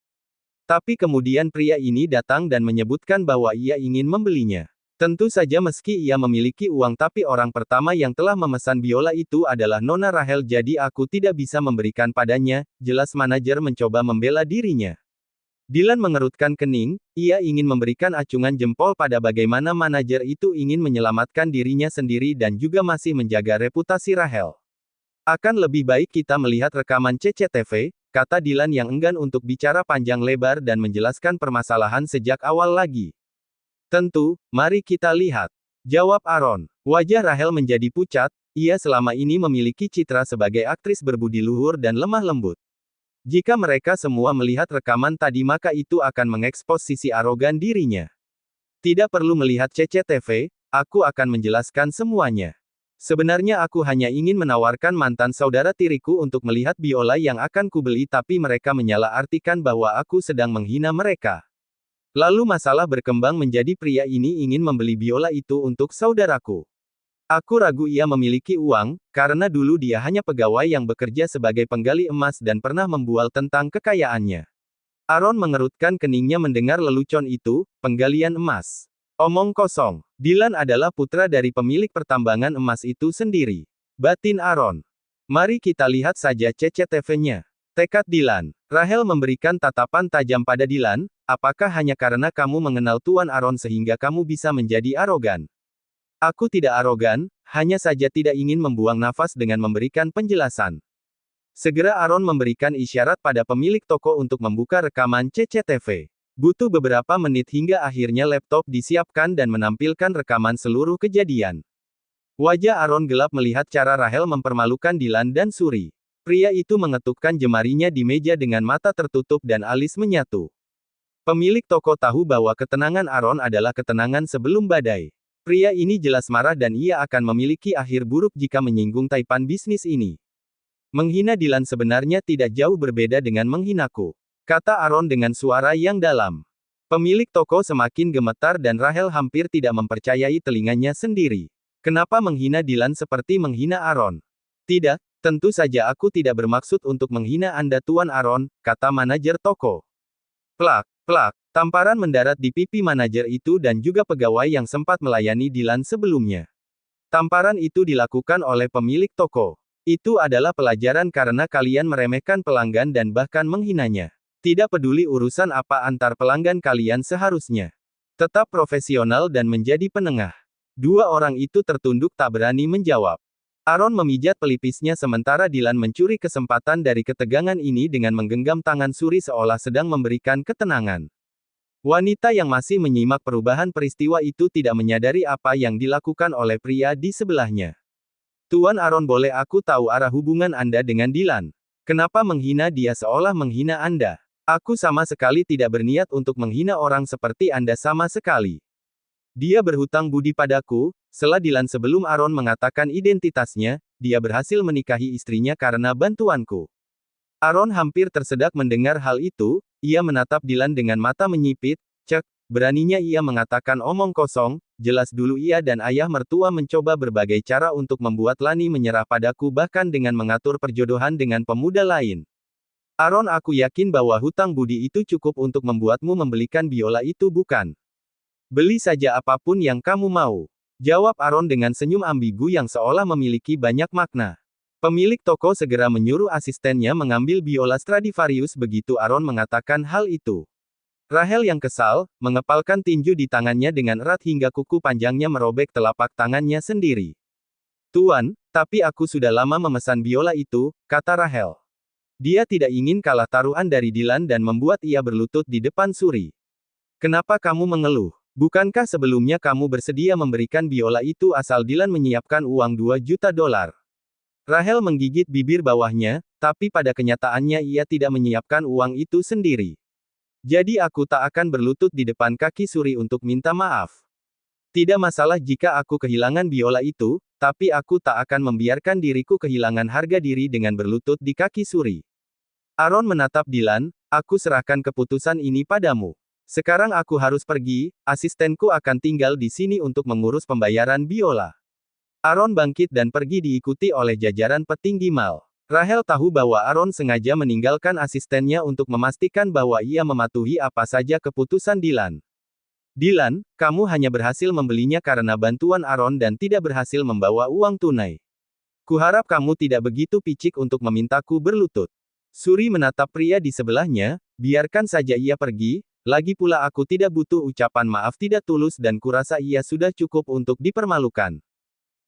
Tapi kemudian pria ini datang dan menyebutkan bahwa ia ingin membelinya. Tentu saja meski ia memiliki uang tapi orang pertama yang telah memesan biola itu adalah Nona Rachel jadi aku tidak bisa memberikan padanya, jelas manajer mencoba membela dirinya. Dylan mengerutkan kening, ia ingin memberikan acungan jempol pada bagaimana manajer itu ingin menyelamatkan dirinya sendiri dan juga masih menjaga reputasi Rachel. Akan lebih baik kita melihat rekaman CCTV, kata Dylan yang enggan untuk bicara panjang lebar dan menjelaskan permasalahan sejak awal lagi. Tentu, mari kita lihat. Jawab Aaron. Wajah Rachel menjadi pucat, ia selama ini memiliki citra sebagai aktris berbudi luhur dan lemah lembut. Jika mereka semua melihat rekaman tadi maka itu akan mengekspos sisi arogan dirinya. Tidak perlu melihat CCTV, aku akan menjelaskan semuanya. Sebenarnya aku hanya ingin menawarkan mantan saudara tiriku untuk melihat biola yang akan kubeli tapi mereka menyalahartikan bahwa aku sedang menghina mereka. Lalu masalah berkembang menjadi pria ini ingin membeli biola itu untuk saudaraku. Aku ragu ia memiliki uang, karena dulu dia hanya pegawai yang bekerja sebagai penggali emas dan pernah membual tentang kekayaannya. Aaron mengerutkan keningnya mendengar lelucon itu, penggalian emas. Omong kosong. Dylan adalah putra dari pemilik pertambangan emas itu sendiri. Batin Aaron. Mari kita lihat saja CCTV-nya. Tekad Dylan. Rachel memberikan tatapan tajam pada Dylan, apakah hanya karena kamu mengenal Tuan Aaron sehingga kamu bisa menjadi arogan? Aku tidak arogan, hanya saja tidak ingin membuang nafas dengan memberikan penjelasan. Segera Aaron memberikan isyarat pada pemilik toko untuk membuka rekaman CCTV. Butuh beberapa menit hingga akhirnya laptop disiapkan dan menampilkan rekaman seluruh kejadian. Wajah Aaron gelap melihat cara Rachel mempermalukan Dylan dan Suri. Pria itu mengetukkan jemarinya di meja dengan mata tertutup dan alis menyatu. Pemilik toko tahu bahwa ketenangan Aaron adalah ketenangan sebelum badai. Pria ini jelas marah dan ia akan memiliki akhir buruk jika menyinggung taipan bisnis ini. Menghina Dylan sebenarnya tidak jauh berbeda dengan menghinaku, kata Aaron dengan suara yang dalam. Pemilik toko semakin gemetar dan Rachel hampir tidak mempercayai telinganya sendiri. Kenapa menghina Dylan seperti menghina Aaron? Tidak, tentu saja aku tidak bermaksud untuk menghina Anda Tuan Aaron, kata manajer toko. Plak, plak. Tamparan mendarat di pipi manajer itu dan juga pegawai yang sempat melayani Dylan sebelumnya. Tamparan itu dilakukan oleh pemilik toko. Itu adalah pelajaran karena kalian meremehkan pelanggan dan bahkan menghinanya. Tidak peduli urusan apa antar pelanggan kalian seharusnya tetap profesional dan menjadi penengah. Dua orang itu tertunduk tak berani menjawab. Aaron memijat pelipisnya sementara Dylan mencuri kesempatan dari ketegangan ini dengan menggenggam tangan Suri seolah sedang memberikan ketenangan. Wanita yang masih menyimak perubahan peristiwa itu tidak menyadari apa yang dilakukan oleh pria di sebelahnya. Tuan Aaron, boleh aku tahu arah hubungan Anda dengan Dylan? Kenapa menghina dia seolah menghina Anda? Aku sama sekali tidak berniat untuk menghina orang seperti Anda sama sekali. Dia berhutang budi padaku, sela Dylan sebelum Aaron mengatakan identitasnya, dia berhasil menikahi istrinya karena bantuanku. Aaron hampir tersedak mendengar hal itu, ia menatap Dylan dengan mata menyipit, cek, beraninya ia mengatakan omong kosong, jelas dulu ia dan ayah mertua mencoba berbagai cara untuk membuat Lani menyerah padaku bahkan dengan mengatur perjodohan dengan pemuda lain. Aaron, aku yakin bahwa hutang budi itu cukup untuk membuatmu membelikan biola itu bukan? Beli saja apapun yang kamu mau. Jawab Aaron dengan senyum ambigu yang seolah memiliki banyak makna. Pemilik toko segera menyuruh asistennya mengambil biola Stradivarius begitu Aaron mengatakan hal itu. Rachel yang kesal, mengepalkan tinju di tangannya dengan erat hingga kuku panjangnya merobek telapak tangannya sendiri. Tuan, tapi aku sudah lama memesan biola itu, kata Rachel. Dia tidak ingin kalah taruhan dari Dylan dan membuat ia berlutut di depan Suri. Kenapa kamu mengeluh? Bukankah sebelumnya kamu bersedia memberikan biola itu asal Dylan menyiapkan uang $2 juta? Rachel menggigit bibir bawahnya, tapi pada kenyataannya ia tidak menyiapkan uang itu sendiri. Jadi aku tak akan berlutut di depan kaki Suri untuk minta maaf. Tidak masalah jika aku kehilangan biola itu, tapi aku tak akan membiarkan diriku kehilangan harga diri dengan berlutut di kaki Suri. Aaron menatap Dylan, aku serahkan keputusan ini padamu. Sekarang aku harus pergi, asistenku akan tinggal di sini untuk mengurus pembayaran biola. Aaron bangkit dan pergi diikuti oleh jajaran petinggi mal. Rachel tahu bahwa Aaron sengaja meninggalkan asistennya untuk memastikan bahwa ia mematuhi apa saja keputusan Dylan. Dylan, kamu hanya berhasil membelinya karena bantuan Aaron dan tidak berhasil membawa uang tunai. Kuharap kamu tidak begitu picik untuk memintaku berlutut. Suri menatap pria di sebelahnya, biarkan saja ia pergi, lagi pula aku tidak butuh ucapan maaf tidak tulus dan kurasa ia sudah cukup untuk dipermalukan.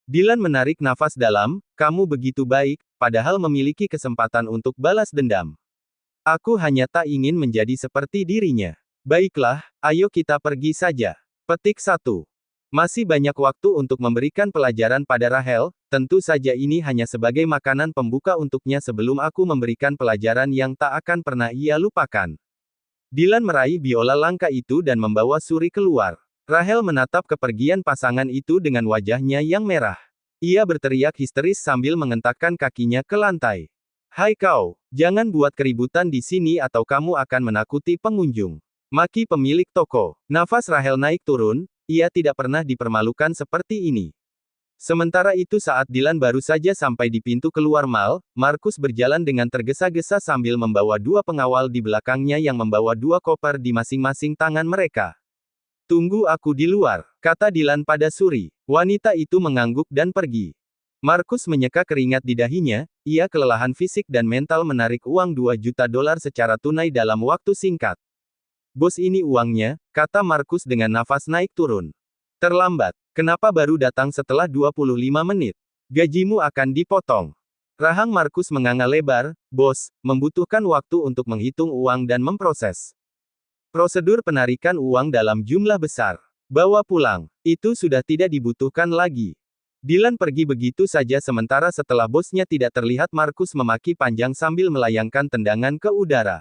Dylan menarik nafas dalam, kamu begitu baik, padahal memiliki kesempatan untuk balas dendam. Aku hanya tak ingin menjadi seperti dirinya. Baiklah, ayo kita pergi saja. Petik 1. Masih banyak waktu untuk memberikan pelajaran pada Rahel, tentu saja ini hanya sebagai makanan pembuka untuknya sebelum aku memberikan pelajaran yang tak akan pernah ia lupakan. Dylan meraih biola langka itu dan membawa Suri keluar. Rahel menatap kepergian pasangan itu dengan wajahnya yang merah. Ia berteriak histeris sambil mengentakkan kakinya ke lantai. Hai kau, jangan buat keributan di sini atau kamu akan menakuti pengunjung. Maki pemilik toko. Nafas Rahel naik turun. Ia tidak pernah dipermalukan seperti ini. Sementara itu saat Dylan baru saja sampai di pintu keluar mal, Markus berjalan dengan tergesa-gesa sambil membawa dua pengawal di belakangnya yang membawa dua koper di masing-masing tangan mereka. Tunggu aku di luar, kata Dylan pada Suri. Wanita itu mengangguk dan pergi. Markus menyeka keringat di dahinya, ia kelelahan fisik dan mental menarik uang $2 juta secara tunai dalam waktu singkat. Bos ini uangnya, kata Markus dengan nafas naik turun. Terlambat. Kenapa baru datang setelah 25 menit? Gajimu akan dipotong. Rahang Markus menganga lebar, bos, membutuhkan waktu untuk menghitung uang dan memproses. Prosedur penarikan uang dalam jumlah besar. Bawa pulang. Itu sudah tidak dibutuhkan lagi. Dylan pergi begitu saja sementara setelah bosnya tidak terlihat Markus memaki panjang sambil melayangkan tendangan ke udara.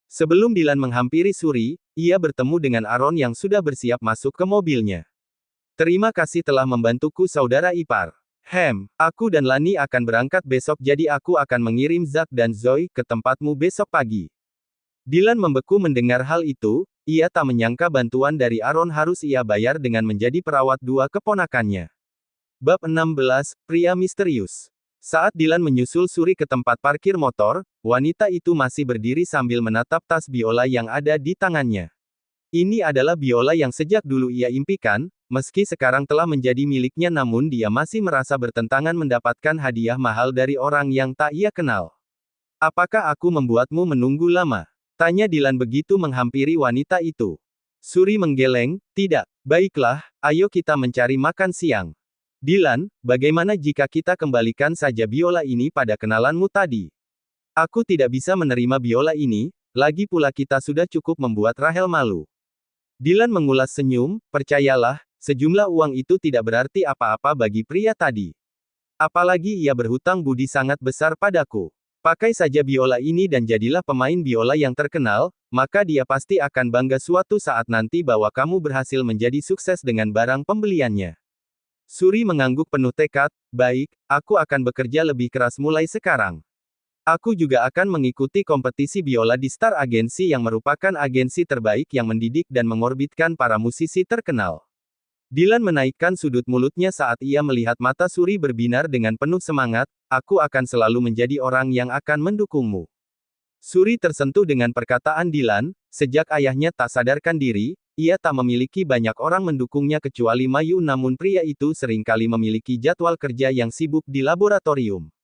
Sebelum Dylan menghampiri Suri, ia bertemu dengan Aaron yang sudah bersiap masuk ke mobilnya. Terima kasih telah membantuku saudara ipar. Aku dan Lani akan berangkat besok jadi aku akan mengirim Zack dan Zoe ke tempatmu besok pagi. Dylan membeku mendengar hal itu, ia tak menyangka bantuan dari Aaron harus ia bayar dengan menjadi perawat dua keponakannya. Bab 16, Pria Misterius. Saat Dylan menyusul Suri ke tempat parkir motor, wanita itu masih berdiri sambil menatap tas biola yang ada di tangannya. Ini adalah biola yang sejak dulu ia impikan, meski sekarang telah menjadi miliknya namun dia masih merasa bertentangan mendapatkan hadiah mahal dari orang yang tak ia kenal. Apakah aku membuatmu menunggu lama? Tanya Dylan begitu menghampiri wanita itu. Suri menggeleng, tidak. Baiklah, ayo kita mencari makan siang. Dylan, bagaimana jika kita kembalikan saja biola ini pada kenalanmu tadi? Aku tidak bisa menerima biola ini, lagi pula kita sudah cukup membuat Rahel malu. Dylan mengulas senyum, percayalah, sejumlah uang itu tidak berarti apa-apa bagi pria tadi. Apalagi ia berhutang budi sangat besar padaku. Pakai saja biola ini dan jadilah pemain biola yang terkenal, maka dia pasti akan bangga suatu saat nanti bahwa kamu berhasil menjadi sukses dengan barang pembeliannya. Suri mengangguk penuh tekad, baik, aku akan bekerja lebih keras mulai sekarang. Aku juga akan mengikuti kompetisi biola di Star Agency yang merupakan agensi terbaik yang mendidik dan mengorbitkan para musisi terkenal. Dylan menaikkan sudut mulutnya saat ia melihat mata Suri berbinar dengan penuh semangat, aku akan selalu menjadi orang yang akan mendukungmu. Suri tersentuh dengan perkataan Dylan, sejak ayahnya tak sadarkan diri, ia tak memiliki banyak orang mendukungnya kecuali Mayu namun pria itu seringkali memiliki jadwal kerja yang sibuk di laboratorium.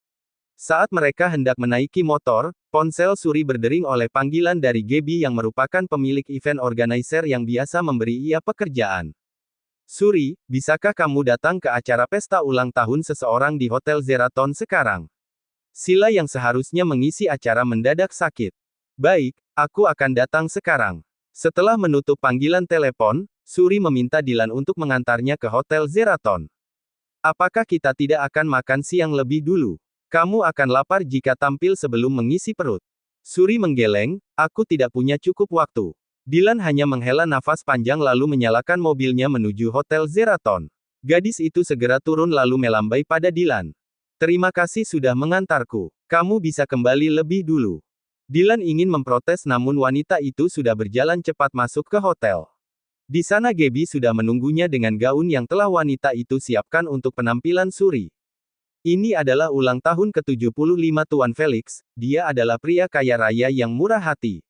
Saat mereka hendak menaiki motor, ponsel Suri berdering oleh panggilan dari Gaby yang merupakan pemilik event organizer yang biasa memberi ia pekerjaan. Suri, bisakah kamu datang ke acara pesta ulang tahun seseorang di Hotel Zeraton sekarang? Sila yang seharusnya mengisi acara mendadak sakit. Baik, aku akan datang sekarang. Setelah menutup panggilan telepon, Suri meminta Dylan untuk mengantarnya ke Hotel Zeraton. Apakah kita tidak akan makan siang lebih dulu? Kamu akan lapar jika tampil sebelum mengisi perut. Suri menggeleng, aku tidak punya cukup waktu. Dylan hanya menghela nafas panjang lalu menyalakan mobilnya menuju Hotel Zeraton. Gadis itu segera turun lalu melambai pada Dylan. Terima kasih sudah mengantarku. Kamu bisa kembali lebih dulu. Dylan ingin memprotes namun wanita itu sudah berjalan cepat masuk ke hotel. Di sana Gaby sudah menunggunya dengan gaun yang telah wanita itu siapkan untuk penampilan Suri. Ini adalah ulang tahun ke-75 Tuan Felix, dia adalah pria kaya raya yang murah hati.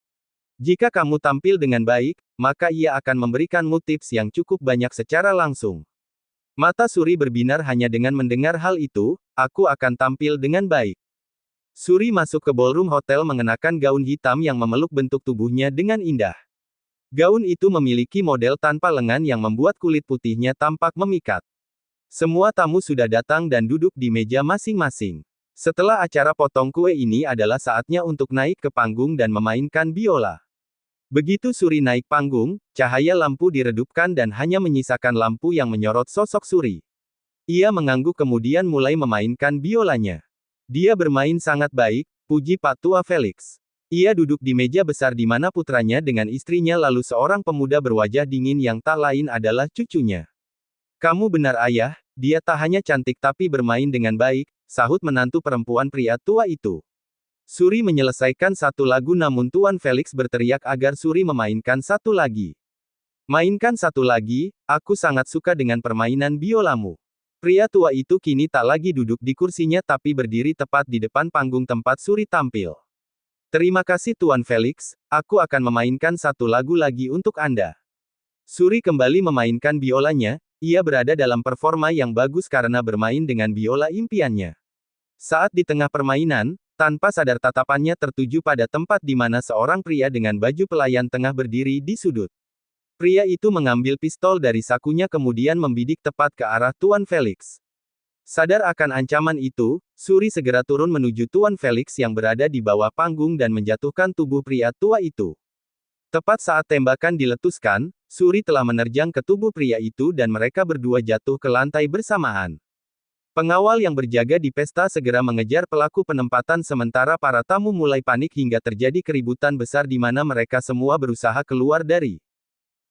Jika kamu tampil dengan baik, maka ia akan memberikanmu tips yang cukup banyak secara langsung. Mata Suri berbinar hanya dengan mendengar hal itu, aku akan tampil dengan baik. Suri masuk ke ballroom hotel mengenakan gaun hitam yang memeluk bentuk tubuhnya dengan indah. Gaun itu memiliki model tanpa lengan yang membuat kulit putihnya tampak memikat. Semua tamu sudah datang dan duduk di meja masing-masing. Setelah acara potong kue ini adalah saatnya untuk naik ke panggung dan memainkan biola. Begitu Suri naik panggung, cahaya lampu diredupkan dan hanya menyisakan lampu yang menyorot sosok Suri. Ia mengangguk kemudian mulai memainkan biolanya. Dia bermain sangat baik, puji Pak Tua Felix. Ia duduk di meja besar di mana putranya dengan istrinya lalu seorang pemuda berwajah dingin yang tak lain adalah cucunya. Kamu benar ayah, dia tak hanya cantik tapi bermain dengan baik, sahut menantu perempuan pria tua itu. Suri menyelesaikan satu lagu namun Tuan Felix berteriak agar Suri memainkan satu lagi. Mainkan satu lagi, aku sangat suka dengan permainan biolamu. Pria tua itu kini tak lagi duduk di kursinya tapi berdiri tepat di depan panggung tempat Suri tampil. Terima kasih Tuan Felix, aku akan memainkan satu lagu lagi untuk Anda. Suri kembali memainkan biolanya, ia berada dalam performa yang bagus karena bermain dengan biola impiannya. Saat di tengah permainan, tanpa sadar tatapannya tertuju pada tempat di mana seorang pria dengan baju pelayan tengah berdiri di sudut. Pria itu mengambil pistol dari sakunya kemudian membidik tepat ke arah Tuan Felix. Sadar akan ancaman itu, Suri segera turun menuju Tuan Felix yang berada di bawah panggung dan menjatuhkan tubuh pria tua itu. Tepat saat tembakan diletuskan, Suri telah menerjang ke tubuh pria itu dan mereka berdua jatuh ke lantai bersamaan. Pengawal yang berjaga di pesta segera mengejar pelaku penempatan sementara para tamu mulai panik hingga terjadi keributan besar di mana mereka semua berusaha keluar dari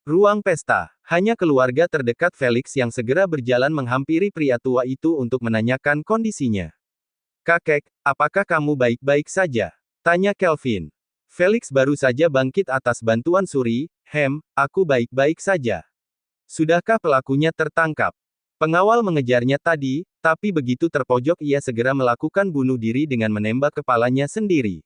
ruang pesta. Hanya keluarga terdekat Felix yang segera berjalan menghampiri pria tua itu untuk menanyakan kondisinya. Kakek, apakah kamu baik-baik saja? Tanya Kelvin. Felix baru saja bangkit atas bantuan Suri, aku baik-baik saja. Sudahkah pelakunya tertangkap? Pengawal mengejarnya tadi, tapi begitu terpojok ia segera melakukan bunuh diri dengan menembak kepalanya sendiri.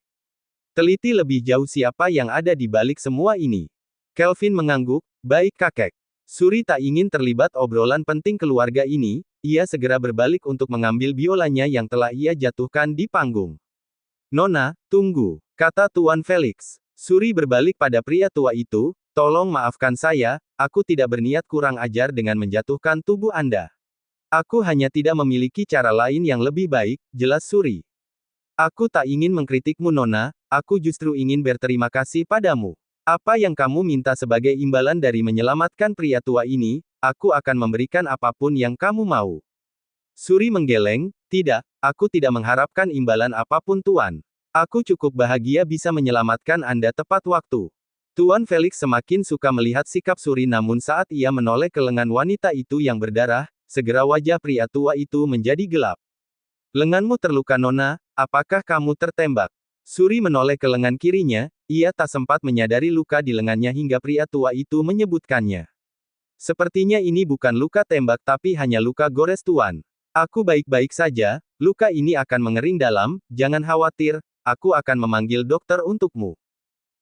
Teliti lebih jauh siapa yang ada di balik semua ini. Kelvin mengangguk, baik kakek. Suri tak ingin terlibat obrolan penting keluarga ini, ia segera berbalik untuk mengambil biolanya yang telah ia jatuhkan di panggung. Nona, tunggu, kata Tuan Felix. Suri berbalik pada pria tua itu, tolong maafkan saya, aku tidak berniat kurang ajar dengan menjatuhkan tubuh Anda. Aku hanya tidak memiliki cara lain yang lebih baik, jelas Suri. Aku tak ingin mengkritikmu Nona, aku justru ingin berterima kasih padamu. Apa yang kamu minta sebagai imbalan dari menyelamatkan pria tua ini, aku akan memberikan apapun yang kamu mau. Suri menggeleng, tidak, aku tidak mengharapkan imbalan apapun Tuan. Aku cukup bahagia bisa menyelamatkan Anda tepat waktu. Tuan Felix semakin suka melihat sikap Suri namun saat ia menoleh ke lengan wanita itu yang berdarah, segera wajah pria tua itu menjadi gelap. Lenganmu terluka Nona, apakah kamu tertembak? Suri menoleh ke lengan kirinya, ia tak sempat menyadari luka di lengannya hingga pria tua itu menyebutkannya. Sepertinya ini bukan luka tembak tapi hanya luka gores Tuan. Aku baik-baik saja, luka ini akan mengering dalam, jangan khawatir, aku akan memanggil dokter untukmu.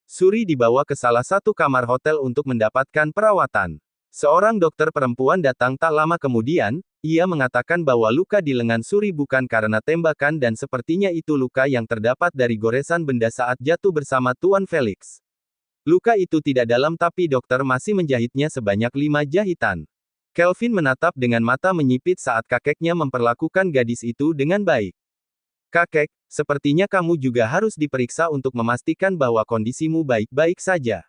Suri dibawa ke salah satu kamar hotel untuk mendapatkan perawatan. Seorang dokter perempuan datang tak lama kemudian, ia mengatakan bahwa luka di lengan Suri bukan karena tembakan dan sepertinya itu luka yang terdapat dari goresan benda saat jatuh bersama Tuan Felix. Luka itu tidak dalam tapi dokter masih menjahitnya sebanyak 5 jahitan. Kelvin menatap dengan mata menyipit saat kakeknya memperlakukan gadis itu dengan baik. Kakek, sepertinya kamu juga harus diperiksa untuk memastikan bahwa kondisimu baik-baik saja.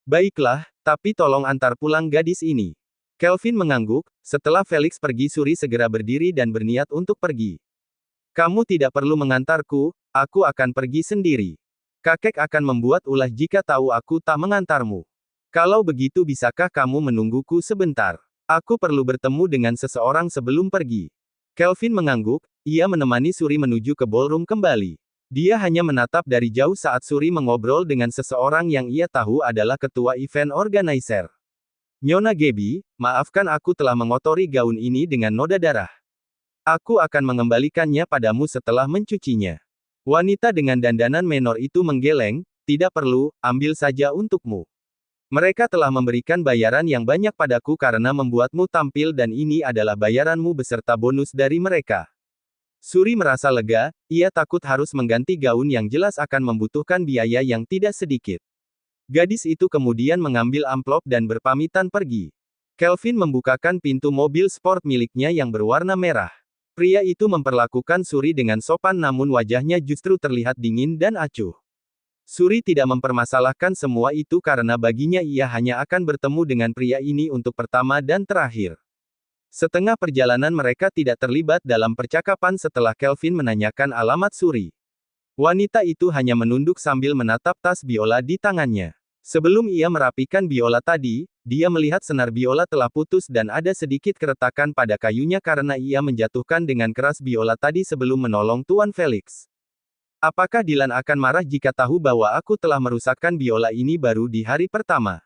Baiklah, tapi tolong antar pulang gadis ini. Kelvin mengangguk, setelah Felix pergi Suri segera berdiri dan berniat untuk pergi. Kamu tidak perlu mengantarku, aku akan pergi sendiri. Kakek akan membuat ulah jika tahu aku tak mengantarmu. Kalau begitu bisakah kamu menungguku sebentar? Aku perlu bertemu dengan seseorang sebelum pergi. Kelvin mengangguk, ia menemani Suri menuju ke ballroom kembali. Dia hanya menatap dari jauh saat Suri mengobrol dengan seseorang yang ia tahu adalah ketua event organizer. Nyona Gebi, maafkan aku telah mengotori gaun ini dengan noda darah. Aku akan mengembalikannya padamu setelah mencucinya. Wanita dengan dandanan menor itu menggeleng, tidak perlu, ambil saja untukmu. Mereka telah memberikan bayaran yang banyak padaku karena membuatmu tampil dan ini adalah bayaranmu beserta bonus dari mereka. Suri merasa lega, ia takut harus mengganti gaun yang jelas akan membutuhkan biaya yang tidak sedikit. Gadis itu kemudian mengambil amplop dan berpamitan pergi. Kelvin membukakan pintu mobil sport miliknya yang berwarna merah. Pria itu memperlakukan Suri dengan sopan namun wajahnya justru terlihat dingin dan acuh. Suri tidak mempermasalahkan semua itu karena baginya ia hanya akan bertemu dengan pria ini untuk pertama dan terakhir. Setengah perjalanan mereka tidak terlibat dalam percakapan setelah Kelvin menanyakan alamat Suri. Wanita itu hanya menunduk sambil menatap tas biola di tangannya. Sebelum ia merapikan biola tadi, dia melihat senar biola telah putus dan ada sedikit keretakan pada kayunya karena ia menjatuhkan dengan keras biola tadi sebelum menolong Tuan Felix. Apakah Dylan akan marah jika tahu bahwa aku telah merusakkan biola ini baru di hari pertama?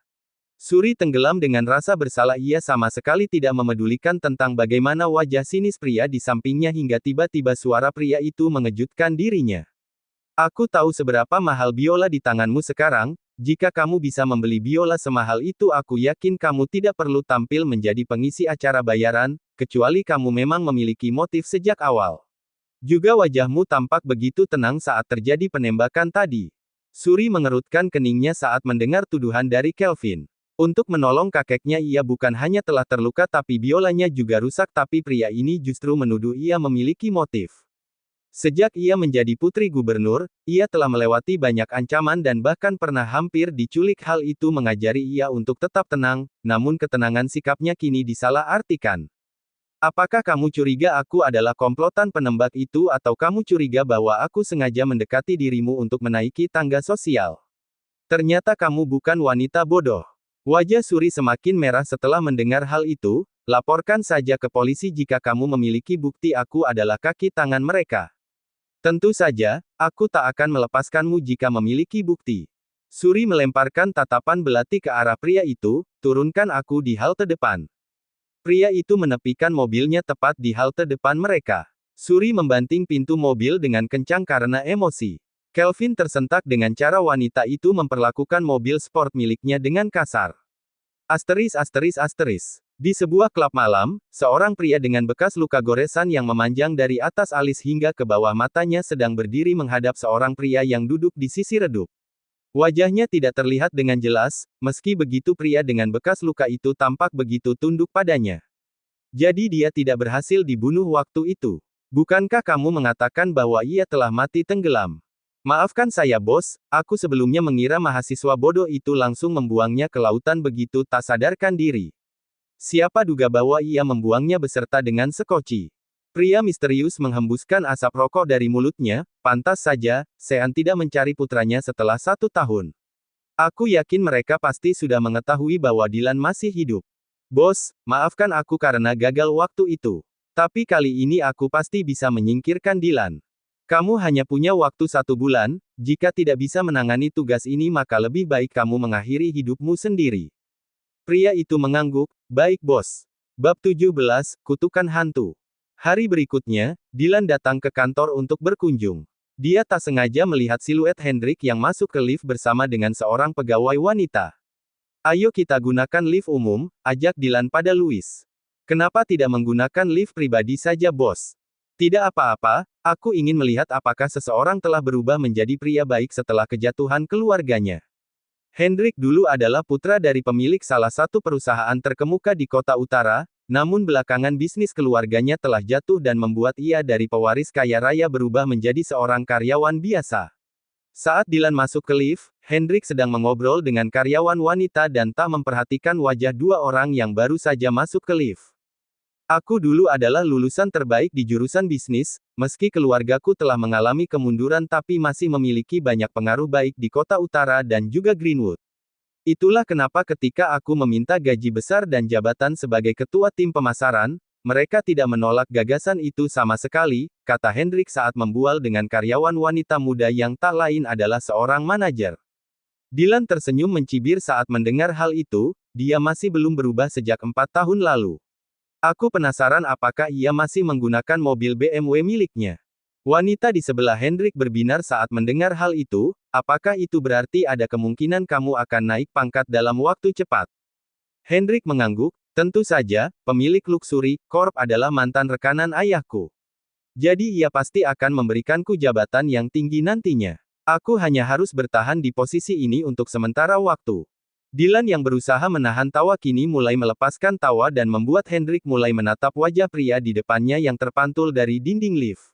Suri tenggelam dengan rasa bersalah, ia sama sekali tidak memedulikan tentang bagaimana wajah sinis pria di sampingnya hingga tiba-tiba suara pria itu mengejutkan dirinya. Aku tahu seberapa mahal biola di tanganmu sekarang, jika kamu bisa membeli biola semahal itu aku yakin kamu tidak perlu tampil menjadi pengisi acara bayaran, kecuali kamu memang memiliki motif sejak awal. Juga wajahmu tampak begitu tenang saat terjadi penembakan tadi. Suri mengerutkan keningnya saat mendengar tuduhan dari Kelvin. Untuk menolong kakeknya ia bukan hanya telah terluka tapi biolanya juga rusak tapi pria ini justru menuduh ia memiliki motif. Sejak ia menjadi putri gubernur, ia telah melewati banyak ancaman dan bahkan pernah hampir diculik. Hal itu mengajari ia untuk tetap tenang, namun ketenangan sikapnya kini disalah-artikan. Apakah kamu curiga aku adalah komplotan penembak itu atau kamu curiga bahwa aku sengaja mendekati dirimu untuk menaiki tangga sosial? Ternyata kamu bukan wanita bodoh. Wajah Suri semakin merah setelah mendengar hal itu, laporkan saja ke polisi jika kamu memiliki bukti aku adalah kaki tangan mereka. Tentu saja, aku tak akan melepaskanmu jika memiliki bukti. Suri melemparkan tatapan belati ke arah pria itu, turunkan aku di halte depan. Pria itu menepikan mobilnya tepat di halte depan mereka. Suri membanting pintu mobil dengan kencang karena emosi. Kelvin tersentak dengan cara wanita itu memperlakukan mobil sport miliknya dengan kasar. Di sebuah klub malam, seorang pria dengan bekas luka goresan yang memanjang dari atas alis hingga ke bawah matanya sedang berdiri menghadap seorang pria yang duduk di sisi redup. Wajahnya tidak terlihat dengan jelas, meski begitu pria dengan bekas luka itu tampak begitu tunduk padanya. Jadi dia tidak berhasil dibunuh waktu itu. Bukankah kamu mengatakan bahwa ia telah mati tenggelam? Maafkan saya bos, aku sebelumnya mengira mahasiswa bodoh itu langsung membuangnya ke lautan begitu tak sadarkan diri. Siapa duga bahwa ia membuangnya beserta dengan sekoci. Pria misterius menghembuskan asap rokok dari mulutnya, pantas saja, Sean tidak mencari putranya setelah 1 tahun. Aku yakin mereka pasti sudah mengetahui bahwa Dylan masih hidup. Bos, maafkan aku karena gagal waktu itu. Tapi kali ini aku pasti bisa menyingkirkan Dylan. Kamu hanya punya waktu 1 bulan, jika tidak bisa menangani tugas ini maka lebih baik kamu mengakhiri hidupmu sendiri. Pria itu mengangguk, baik bos. Bab 17, Kutukan Hantu. Hari berikutnya, Dylan datang ke kantor untuk berkunjung. Dia tak sengaja melihat siluet Hendrik yang masuk ke lift bersama dengan seorang pegawai wanita. Ayo kita gunakan lift umum, ajak Dylan pada Louis. Kenapa tidak menggunakan lift pribadi saja bos? Tidak apa-apa, aku ingin melihat apakah seseorang telah berubah menjadi pria baik setelah kejatuhan keluarganya. Hendrik dulu adalah putra dari pemilik salah satu perusahaan terkemuka di kota utara, namun belakangan bisnis keluarganya telah jatuh dan membuat ia dari pewaris kaya raya berubah menjadi seorang karyawan biasa. Saat Dylan masuk ke lift, Hendrik sedang mengobrol dengan karyawan wanita dan tak memperhatikan wajah 2 orang yang baru saja masuk ke lift. Aku dulu adalah lulusan terbaik di jurusan bisnis, meski keluargaku telah mengalami kemunduran tapi masih memiliki banyak pengaruh baik di kota utara dan juga Greenwood. Itulah kenapa ketika aku meminta gaji besar dan jabatan sebagai ketua tim pemasaran, mereka tidak menolak gagasan itu sama sekali, kata Hendrik saat membual dengan karyawan wanita muda yang tak lain adalah seorang manajer. Dylan tersenyum mencibir saat mendengar hal itu, dia masih belum berubah sejak 4 tahun lalu. Aku penasaran apakah ia masih menggunakan mobil BMW miliknya. Wanita di sebelah Hendrik berbinar saat mendengar hal itu, apakah itu berarti ada kemungkinan kamu akan naik pangkat dalam waktu cepat? Hendrik mengangguk, tentu saja, pemilik Luxury Corp adalah mantan rekanan ayahku. Jadi ia pasti akan memberikanku jabatan yang tinggi nantinya. Aku hanya harus bertahan di posisi ini untuk sementara waktu. Dylan yang berusaha menahan tawa kini mulai melepaskan tawa dan membuat Hendrik mulai menatap wajah pria di depannya yang terpantul dari dinding lift.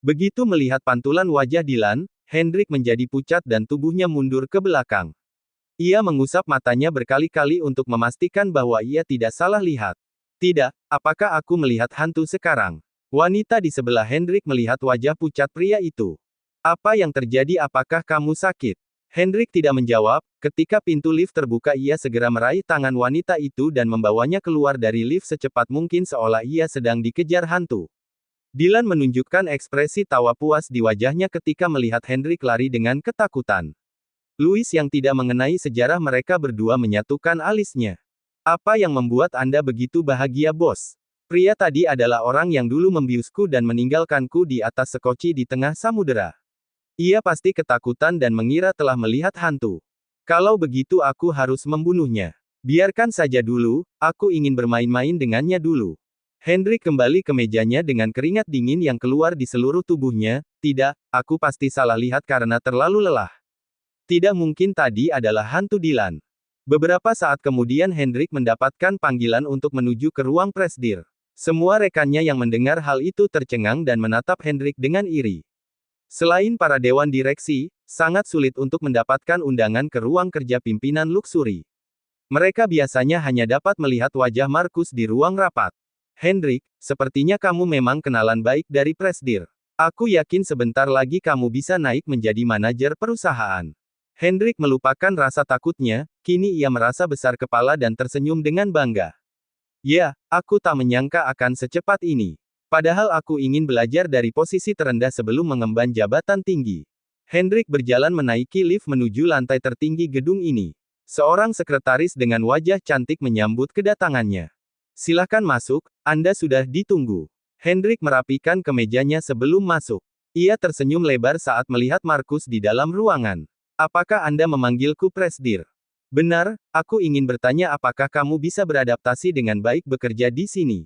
Begitu melihat pantulan wajah Dylan, Hendrik menjadi pucat dan tubuhnya mundur ke belakang. Ia mengusap matanya berkali-kali untuk memastikan bahwa ia tidak salah lihat. Tidak, apakah aku melihat hantu sekarang? Wanita di sebelah Hendrik melihat wajah pucat pria itu. Apa yang terjadi? Apakah kamu sakit? Hendrik tidak menjawab. Ketika pintu lift terbuka, ia segera meraih tangan wanita itu dan membawanya keluar dari lift secepat mungkin seolah ia sedang dikejar hantu. Dylan menunjukkan ekspresi tawa puas di wajahnya ketika melihat Hendrik lari dengan ketakutan. Louis yang tidak mengenai sejarah mereka berdua menyatukan alisnya. Apa yang membuat Anda begitu bahagia, bos? Pria tadi adalah orang yang dulu membiusku dan meninggalkanku di atas sekoci di tengah samudera. Ia pasti ketakutan dan mengira telah melihat hantu. Kalau begitu aku harus membunuhnya. Biarkan saja dulu, aku ingin bermain-main dengannya dulu. Hendrik kembali ke mejanya dengan keringat dingin yang keluar di seluruh tubuhnya. Tidak, aku pasti salah lihat karena terlalu lelah. Tidak mungkin tadi adalah hantu Dylan. Beberapa saat kemudian Hendrik mendapatkan panggilan untuk menuju ke ruang presdir. Semua rekannya yang mendengar hal itu tercengang dan menatap Hendrik dengan iri. Selain para dewan direksi, sangat sulit untuk mendapatkan undangan ke ruang kerja pimpinan luksuri. Mereka biasanya hanya dapat melihat wajah Markus di ruang rapat. Hendrik, sepertinya kamu memang kenalan baik dari presdir. Aku yakin sebentar lagi kamu bisa naik menjadi manajer perusahaan. Hendrik melupakan rasa takutnya, kini ia merasa besar kepala dan tersenyum dengan bangga. Ya, aku tak menyangka akan secepat ini. Padahal aku ingin belajar dari posisi terendah sebelum mengemban jabatan tinggi. Hendrik berjalan menaiki lift menuju lantai tertinggi gedung ini. Seorang sekretaris dengan wajah cantik menyambut kedatangannya. Silakan masuk, Anda sudah ditunggu. Hendrik merapikan kemejanya sebelum masuk. Ia tersenyum lebar saat melihat Markus di dalam ruangan. Apakah Anda memanggilku presdir? Benar, aku ingin bertanya apakah kamu bisa beradaptasi dengan baik bekerja di sini.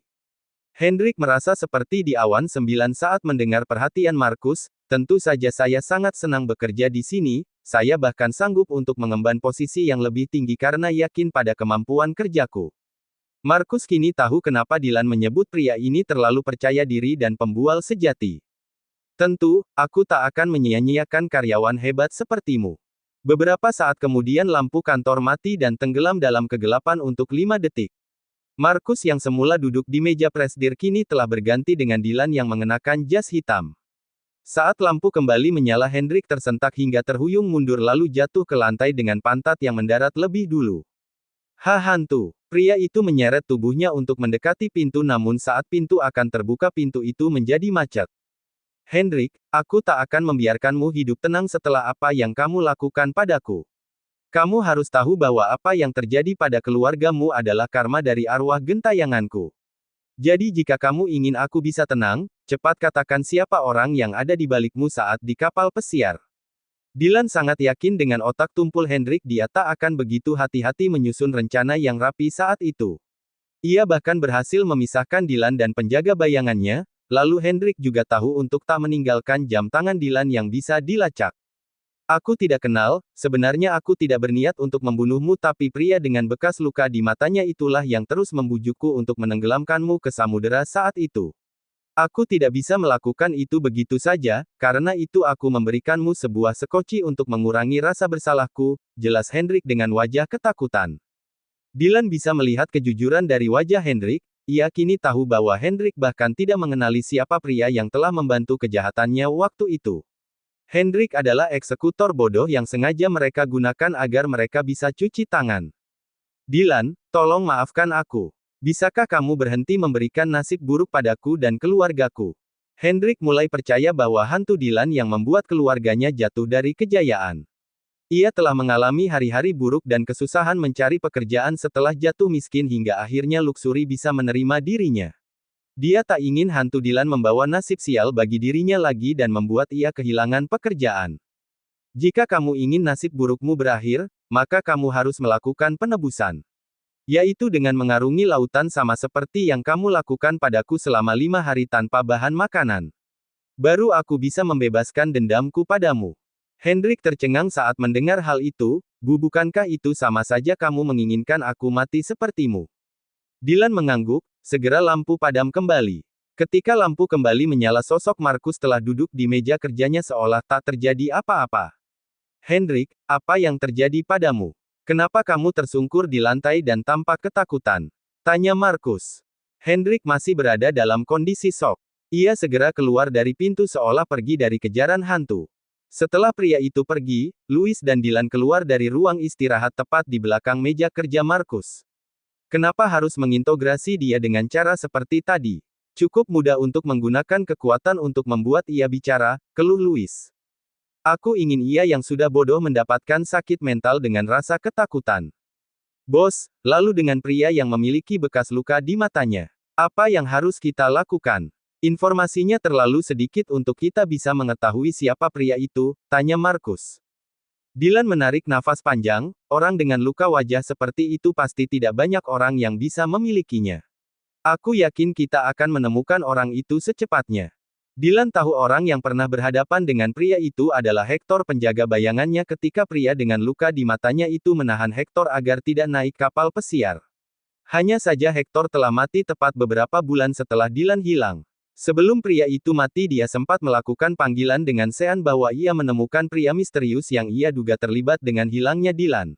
Hendrik merasa seperti di awan 9 saat mendengar perhatian Markus. Tentu saja saya sangat senang bekerja di sini, saya bahkan sanggup untuk mengemban posisi yang lebih tinggi karena yakin pada kemampuan kerjaku. Markus kini tahu kenapa Dylan menyebut pria ini terlalu percaya diri dan pembual sejati. Tentu, aku tak akan menyia-nyiakan karyawan hebat sepertimu. Beberapa saat kemudian lampu kantor mati dan tenggelam dalam kegelapan untuk 5 detik. Markus yang semula duduk di meja presdir kini telah berganti dengan Dylan yang mengenakan jas hitam. Saat lampu kembali menyala, Hendrik tersentak hingga terhuyung mundur lalu jatuh ke lantai dengan pantat yang mendarat lebih dulu. Hantu! Pria itu menyeret tubuhnya untuk mendekati pintu namun saat pintu akan terbuka pintu itu menjadi macet. Hendrik, aku tak akan membiarkanmu hidup tenang setelah apa yang kamu lakukan padaku. Kamu harus tahu bahwa apa yang terjadi pada keluargamu adalah karma dari arwah gentayanganku. Jadi jika kamu ingin aku bisa tenang, cepat katakan siapa orang yang ada di balikmu saat di kapal pesiar. Dylan sangat yakin dengan otak tumpul Hendrik dia tak akan begitu hati-hati menyusun rencana yang rapi saat itu. Ia bahkan berhasil memisahkan Dylan dan penjaga bayangannya, lalu Hendrik juga tahu untuk tak meninggalkan jam tangan Dylan yang bisa dilacak. Aku tidak kenal, sebenarnya aku tidak berniat untuk membunuhmu tapi pria dengan bekas luka di matanya itulah yang terus membujukku untuk menenggelamkanmu ke samudera saat itu. Aku tidak bisa melakukan itu begitu saja, karena itu aku memberikanmu sebuah sekoci untuk mengurangi rasa bersalahku, jelas Hendrik dengan wajah ketakutan. Dylan bisa melihat kejujuran dari wajah Hendrik, ia kini tahu bahwa Hendrik bahkan tidak mengenali siapa pria yang telah membantu kejahatannya waktu itu. Hendrik adalah eksekutor bodoh yang sengaja mereka gunakan agar mereka bisa cuci tangan. Dylan, tolong maafkan aku. Bisakah kamu berhenti memberikan nasib buruk padaku dan keluargaku? Hendrik mulai percaya bahwa hantu Dylan yang membuat keluarganya jatuh dari kejayaan. Ia telah mengalami hari-hari buruk dan kesusahan mencari pekerjaan setelah jatuh miskin hingga akhirnya luksuri bisa menerima dirinya. Dia tak ingin hantu Dylan membawa nasib sial bagi dirinya lagi dan membuat ia kehilangan pekerjaan. Jika kamu ingin nasib burukmu berakhir, maka kamu harus melakukan penebusan. Yaitu dengan mengarungi lautan sama seperti yang kamu lakukan padaku selama 5 hari tanpa bahan makanan. Baru aku bisa membebaskan dendamku padamu. Hendrik tercengang saat mendengar hal itu, bukankah itu sama saja kamu menginginkan aku mati sepertimu? Dylan mengangguk, segera lampu padam kembali. Ketika lampu kembali menyala sosok Markus telah duduk di meja kerjanya seolah tak terjadi apa-apa. Hendrik, apa yang terjadi padamu? Kenapa kamu tersungkur di lantai dan tampak ketakutan? Tanya Markus. Hendrik masih berada dalam kondisi shock. Ia segera keluar dari pintu seolah pergi dari kejaran hantu. Setelah pria itu pergi, Louis dan Dylan keluar dari ruang istirahat tepat di belakang meja kerja Markus. Kenapa harus mengintegrasi dia dengan cara seperti tadi? Cukup mudah untuk menggunakan kekuatan untuk membuat ia bicara, keluh Louis. Aku ingin ia yang sudah bodoh mendapatkan sakit mental dengan rasa ketakutan. Bos, lalu dengan pria yang memiliki bekas luka di matanya. Apa yang harus kita lakukan? Informasinya terlalu sedikit untuk kita bisa mengetahui siapa pria itu, tanya Markus. Dylan menarik nafas panjang, orang dengan luka wajah seperti itu pasti tidak banyak orang yang bisa memilikinya. Aku yakin kita akan menemukan orang itu secepatnya. Dylan tahu orang yang pernah berhadapan dengan pria itu adalah Hector, penjaga bayangannya ketika pria dengan luka di matanya itu menahan Hector agar tidak naik kapal pesiar. Hanya saja Hector telah mati tepat beberapa bulan setelah Dylan hilang. Sebelum pria itu mati dia sempat melakukan panggilan dengan Sean bahwa ia menemukan pria misterius yang ia duga terlibat dengan hilangnya Dylan.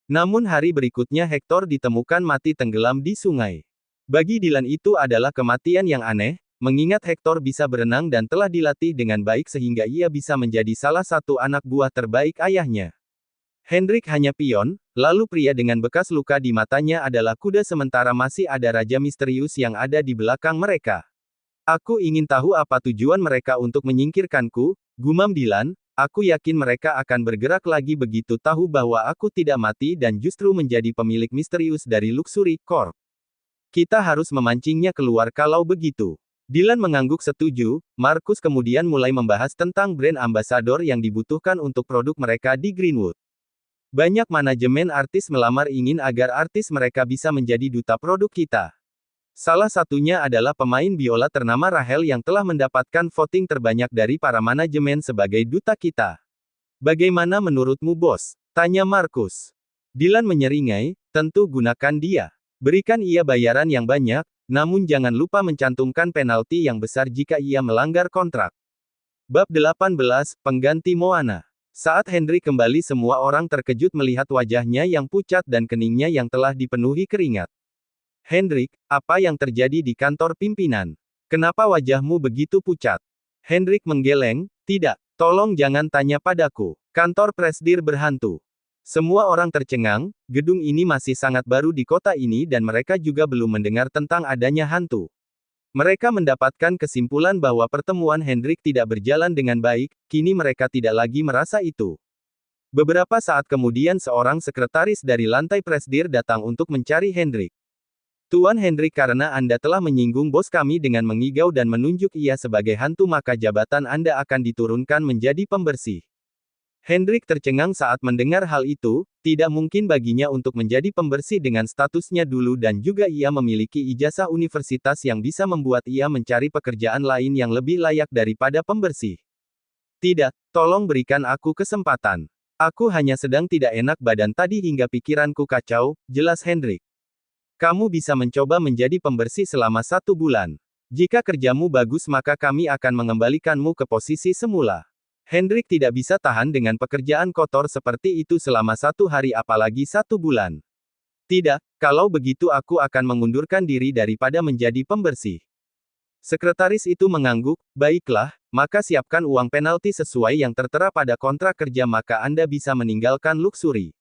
Namun hari berikutnya Hector ditemukan mati tenggelam di sungai. Bagi Dylan itu adalah kematian yang aneh, mengingat Hector bisa berenang dan telah dilatih dengan baik sehingga ia bisa menjadi salah satu anak buah terbaik ayahnya. Hendrik hanya pion, lalu pria dengan bekas luka di matanya adalah kuda sementara masih ada raja misterius yang ada di belakang mereka. Aku ingin tahu apa tujuan mereka untuk menyingkirkanku, gumam Dylan. Aku yakin mereka akan bergerak lagi begitu tahu bahwa aku tidak mati dan justru menjadi pemilik misterius dari Luxury Corp. Kita harus memancingnya keluar kalau begitu. Dylan mengangguk setuju. Markus kemudian mulai membahas tentang brand ambassador yang dibutuhkan untuk produk mereka di Greenwood. Banyak manajemen artis melamar ingin agar artis mereka bisa menjadi duta produk kita. Salah satunya adalah pemain biola ternama Rachel yang telah mendapatkan voting terbanyak dari para manajemen sebagai duta kita. Bagaimana menurutmu bos? Tanya Markus. Dylan menyeringai, tentu gunakan dia. Berikan ia bayaran yang banyak, namun jangan lupa mencantumkan penalti yang besar jika ia melanggar kontrak. Bab 18, Pengganti Moana. Saat Henry kembali semua orang terkejut melihat wajahnya yang pucat dan keningnya yang telah dipenuhi keringat. Hendrik, apa yang terjadi di kantor pimpinan? Kenapa wajahmu begitu pucat? Hendrik menggeleng, tidak, tolong jangan tanya padaku. Kantor Presdir berhantu. Semua orang tercengang, gedung ini masih sangat baru di kota ini dan mereka juga belum mendengar tentang adanya hantu. Mereka mendapatkan kesimpulan bahwa pertemuan Hendrik tidak berjalan dengan baik, kini mereka tidak lagi merasa itu. Beberapa saat kemudian seorang sekretaris dari lantai Presdir datang untuk mencari Hendrik. Tuan Hendrik, karena Anda telah menyinggung bos kami dengan mengigau dan menunjuk ia sebagai hantu maka jabatan Anda akan diturunkan menjadi pembersih. Hendrik tercengang saat mendengar hal itu, tidak mungkin baginya untuk menjadi pembersih dengan statusnya dulu dan juga ia memiliki ijazah universitas yang bisa membuat ia mencari pekerjaan lain yang lebih layak daripada pembersih. Tidak, tolong berikan aku kesempatan. Aku hanya sedang tidak enak badan tadi hingga pikiranku kacau, jelas Hendrik. Kamu bisa mencoba menjadi pembersih selama 1 bulan. Jika kerjamu bagus maka kami akan mengembalikanmu ke posisi semula. Hendrik tidak bisa tahan dengan pekerjaan kotor seperti itu selama 1 hari apalagi 1 bulan. Tidak, kalau begitu aku akan mengundurkan diri daripada menjadi pembersih. Sekretaris itu mengangguk, baiklah, maka siapkan uang penalti sesuai yang tertera pada kontrak kerja maka Anda bisa meninggalkan Luxury.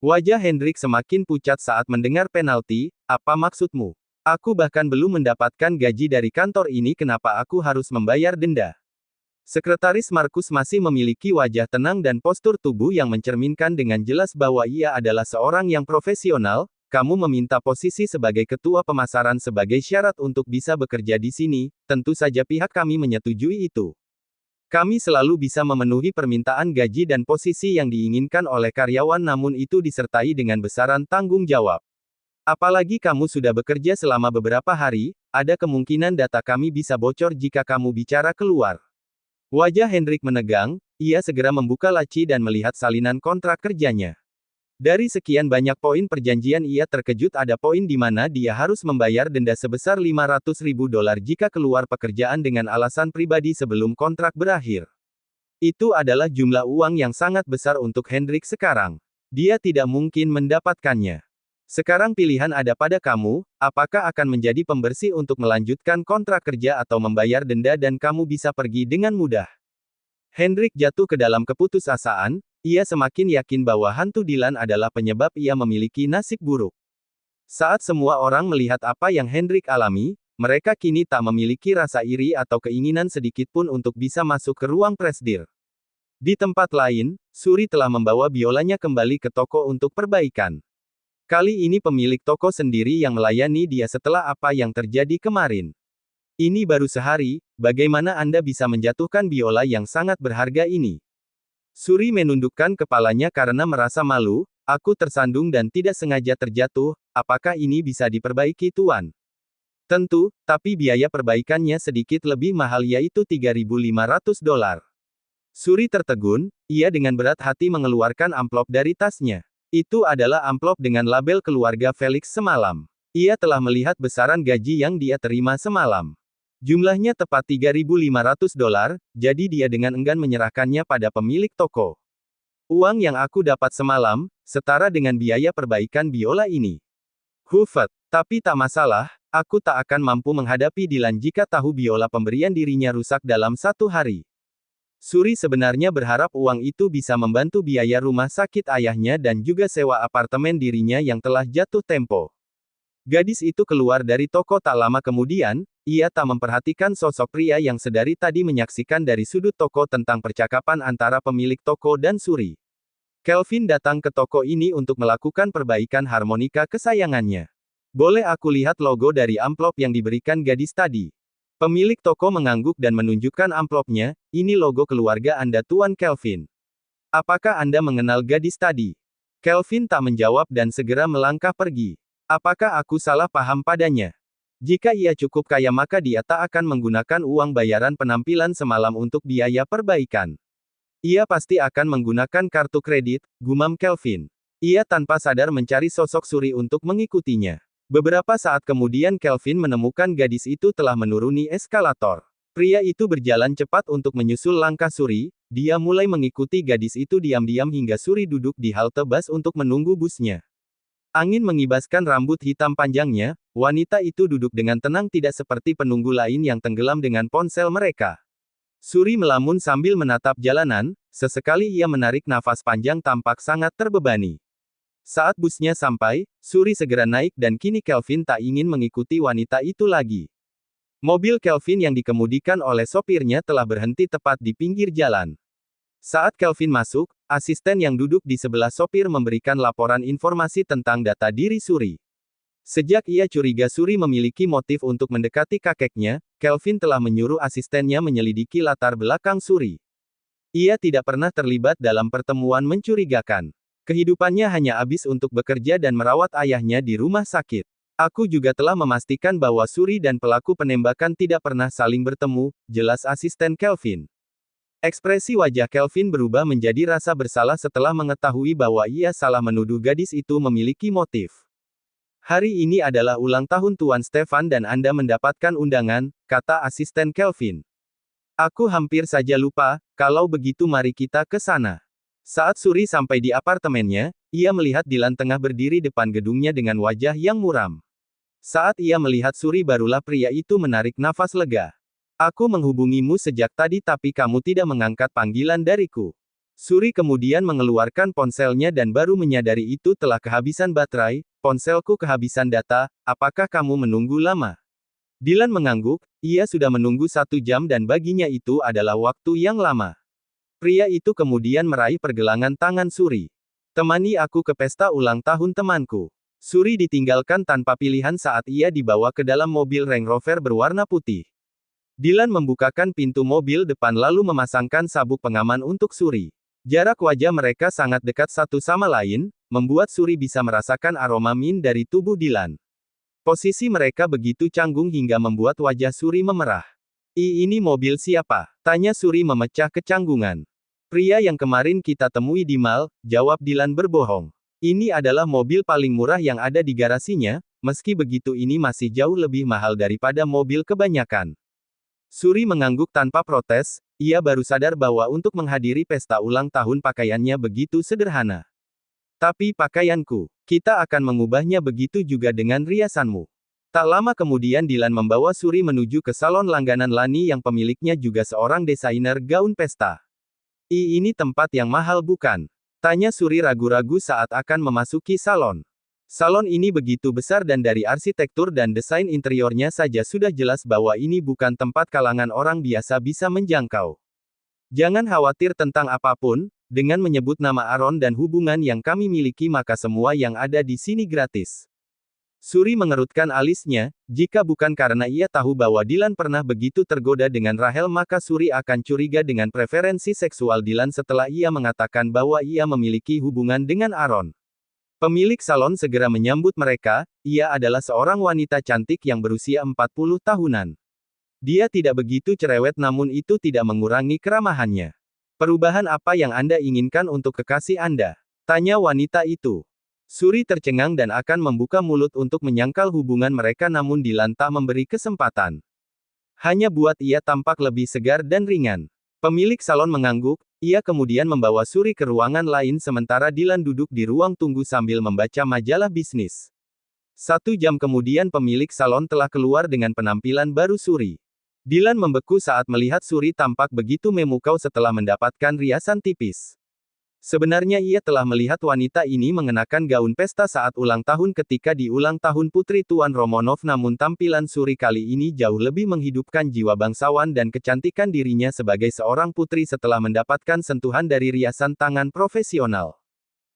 Wajah Hendrik semakin pucat saat mendengar penalti, apa maksudmu? Aku bahkan belum mendapatkan gaji dari kantor ini kenapa aku harus membayar denda? Sekretaris Markus masih memiliki wajah tenang dan postur tubuh yang mencerminkan dengan jelas bahwa ia adalah seorang yang profesional. Kamu meminta posisi sebagai ketua pemasaran sebagai syarat untuk bisa bekerja di sini, tentu saja pihak kami menyetujui itu. Kami selalu bisa memenuhi permintaan gaji dan posisi yang diinginkan oleh karyawan namun itu disertai dengan besaran tanggung jawab. Apalagi kamu sudah bekerja selama beberapa hari, ada kemungkinan data kami bisa bocor jika kamu bicara keluar. Wajah Hendrik menegang, ia segera membuka laci dan melihat salinan kontrak kerjanya. Dari sekian banyak poin perjanjian ia terkejut ada poin di mana dia harus membayar denda sebesar 500.000 dolar jika keluar pekerjaan dengan alasan pribadi sebelum kontrak berakhir. Itu adalah jumlah uang yang sangat besar untuk Hendrik sekarang. Dia tidak mungkin mendapatkannya. Sekarang pilihan ada pada kamu, apakah akan menjadi pembersih untuk melanjutkan kontrak kerja atau membayar denda dan kamu bisa pergi dengan mudah. Hendrik jatuh ke dalam keputusasaan, ia semakin yakin bahwa hantu Dylan adalah penyebab ia memiliki nasib buruk. Saat semua orang melihat apa yang Hendrik alami, mereka kini tak memiliki rasa iri atau keinginan sedikit pun untuk bisa masuk ke ruang presdir. Di tempat lain, Suri telah membawa biolanya kembali ke toko untuk perbaikan. Kali ini pemilik toko sendiri yang melayani dia setelah apa yang terjadi kemarin. Ini baru sehari, bagaimana Anda bisa menjatuhkan biola yang sangat berharga ini? Suri menundukkan kepalanya karena merasa malu, aku tersandung dan tidak sengaja terjatuh, apakah ini bisa diperbaiki Tuan? Tentu, tapi biaya perbaikannya sedikit lebih mahal yaitu 3.500 dolar. Suri tertegun, ia dengan berat hati mengeluarkan amplop dari tasnya. Itu adalah amplop dengan label keluarga Felix semalam. Ia telah melihat besaran gaji yang dia terima semalam. Jumlahnya tepat 3.500 dolar, jadi dia dengan enggan menyerahkannya pada pemilik toko. Uang yang aku dapat semalam, setara dengan biaya perbaikan biola ini. Hufet, tapi tak masalah, aku tak akan mampu menghadapi Dylan jika tahu biola pemberian dirinya rusak dalam 1 hari. Suri sebenarnya berharap uang itu bisa membantu biaya rumah sakit ayahnya dan juga sewa apartemen dirinya yang telah jatuh tempo. Gadis itu keluar dari toko tak lama kemudian, ia tak memperhatikan sosok pria yang sedari tadi menyaksikan dari sudut toko tentang percakapan antara pemilik toko dan Suri. Kelvin datang ke toko ini untuk melakukan perbaikan harmonika kesayangannya. Boleh aku lihat logo dari amplop yang diberikan gadis tadi? Pemilik toko mengangguk dan menunjukkan amplopnya, ini logo keluarga Anda Tuan Kelvin. Apakah Anda mengenal gadis tadi? Kelvin tak menjawab dan segera melangkah pergi. Apakah aku salah paham padanya? Jika ia cukup kaya maka dia tak akan menggunakan uang bayaran penampilan semalam untuk biaya perbaikan. Ia pasti akan menggunakan kartu kredit, gumam Kelvin. Ia tanpa sadar mencari sosok Suri untuk mengikutinya. Beberapa saat kemudian Kelvin menemukan gadis itu telah menuruni eskalator. Pria itu berjalan cepat untuk menyusul langkah Suri, dia mulai mengikuti gadis itu diam-diam hingga Suri duduk di halte bus untuk menunggu busnya. Angin mengibaskan rambut hitam panjangnya, wanita itu duduk dengan tenang tidak seperti penunggu lain yang tenggelam dengan ponsel mereka. Suri melamun sambil menatap jalanan, sesekali ia menarik nafas panjang tampak sangat terbebani. Saat busnya sampai, Suri segera naik dan kini Kelvin tak ingin mengikuti wanita itu lagi. Mobil Kelvin yang dikemudikan oleh sopirnya telah berhenti tepat di pinggir jalan. Saat Kelvin masuk, asisten yang duduk di sebelah sopir memberikan laporan informasi tentang data diri Suri. Sejak ia curiga Suri memiliki motif untuk mendekati kakeknya, Kelvin telah menyuruh asistennya menyelidiki latar belakang Suri. Ia tidak pernah terlibat dalam pertemuan mencurigakan. Kehidupannya hanya habis untuk bekerja dan merawat ayahnya di rumah sakit. Aku juga telah memastikan bahwa Suri dan pelaku penembakan tidak pernah saling bertemu, jelas asisten Kelvin. Ekspresi wajah Kelvin berubah menjadi rasa bersalah setelah mengetahui bahwa ia salah menuduh gadis itu memiliki motif. Hari ini adalah ulang tahun Tuan Stefan dan Anda mendapatkan undangan, kata asisten Kelvin. Aku hampir saja lupa, kalau begitu mari kita ke sana. Saat Suri sampai di apartemennya, ia melihat Dylan tengah berdiri depan gedungnya dengan wajah yang muram. Saat ia melihat Suri barulah pria itu menarik nafas lega. Aku menghubungimu sejak tadi tapi kamu tidak mengangkat panggilan dariku. Suri kemudian mengeluarkan ponselnya dan baru menyadari itu telah kehabisan baterai, ponselku kehabisan data, apakah kamu menunggu lama? Dylan mengangguk, ia sudah menunggu 1 jam dan baginya itu adalah waktu yang lama. Pria itu kemudian meraih pergelangan tangan Suri. Temani aku ke pesta ulang tahun temanku. Suri ditinggalkan tanpa pilihan saat ia dibawa ke dalam mobil Range Rover berwarna putih. Dylan membukakan pintu mobil depan lalu memasangkan sabuk pengaman untuk Suri. Jarak wajah mereka sangat dekat satu sama lain, membuat Suri bisa merasakan aroma min dari tubuh Dylan. Posisi mereka begitu canggung hingga membuat wajah Suri memerah. Ini mobil siapa? Tanya Suri memecah kecanggungan. Pria yang kemarin kita temui di mall, jawab Dilan berbohong. Ini adalah mobil paling murah yang ada di garasinya, meski begitu ini masih jauh lebih mahal daripada mobil kebanyakan. Suri mengangguk tanpa protes, ia baru sadar bahwa untuk menghadiri pesta ulang tahun pakaiannya begitu sederhana. Tapi pakaianku, kita akan mengubahnya begitu juga dengan riasanmu. Tak lama kemudian Dilan membawa Suri menuju ke salon langganan Lani yang pemiliknya juga seorang desainer gaun pesta. Ini tempat yang mahal bukan? Tanya Suri ragu-ragu saat akan memasuki salon. Salon ini begitu besar dan dari arsitektur dan desain interiornya saja sudah jelas bahwa ini bukan tempat kalangan orang biasa bisa menjangkau. Jangan khawatir tentang apapun, dengan menyebut nama Aaron dan hubungan yang kami miliki maka semua yang ada di sini gratis. Suri mengerutkan alisnya, jika bukan karena ia tahu bahwa Dilan pernah begitu tergoda dengan Rahel maka Suri akan curiga dengan preferensi seksual Dilan setelah ia mengatakan bahwa ia memiliki hubungan dengan Aaron. Pemilik salon segera menyambut mereka, ia adalah seorang wanita cantik yang berusia 40 tahunan. Dia tidak begitu cerewet namun itu tidak mengurangi keramahannya. Perubahan apa yang Anda inginkan untuk kekasih Anda? Tanya wanita itu. Suri tercengang dan akan membuka mulut untuk menyangkal hubungan mereka namun Dilan tak memberi kesempatan. Hanya buat ia tampak lebih segar dan ringan. Pemilik salon mengangguk, ia kemudian membawa Suri ke ruangan lain sementara Dilan duduk di ruang tunggu sambil membaca majalah bisnis. 1 jam kemudian pemilik salon telah keluar dengan penampilan baru Suri. Dilan membeku saat melihat Suri tampak begitu memukau setelah mendapatkan riasan tipis. Sebenarnya ia telah melihat wanita ini mengenakan gaun pesta saat ulang tahun ketika di ulang tahun Putri Tuan Romanov namun tampilan Suri kali ini jauh lebih menghidupkan jiwa bangsawan dan kecantikan dirinya sebagai seorang putri setelah mendapatkan sentuhan dari riasan tangan profesional.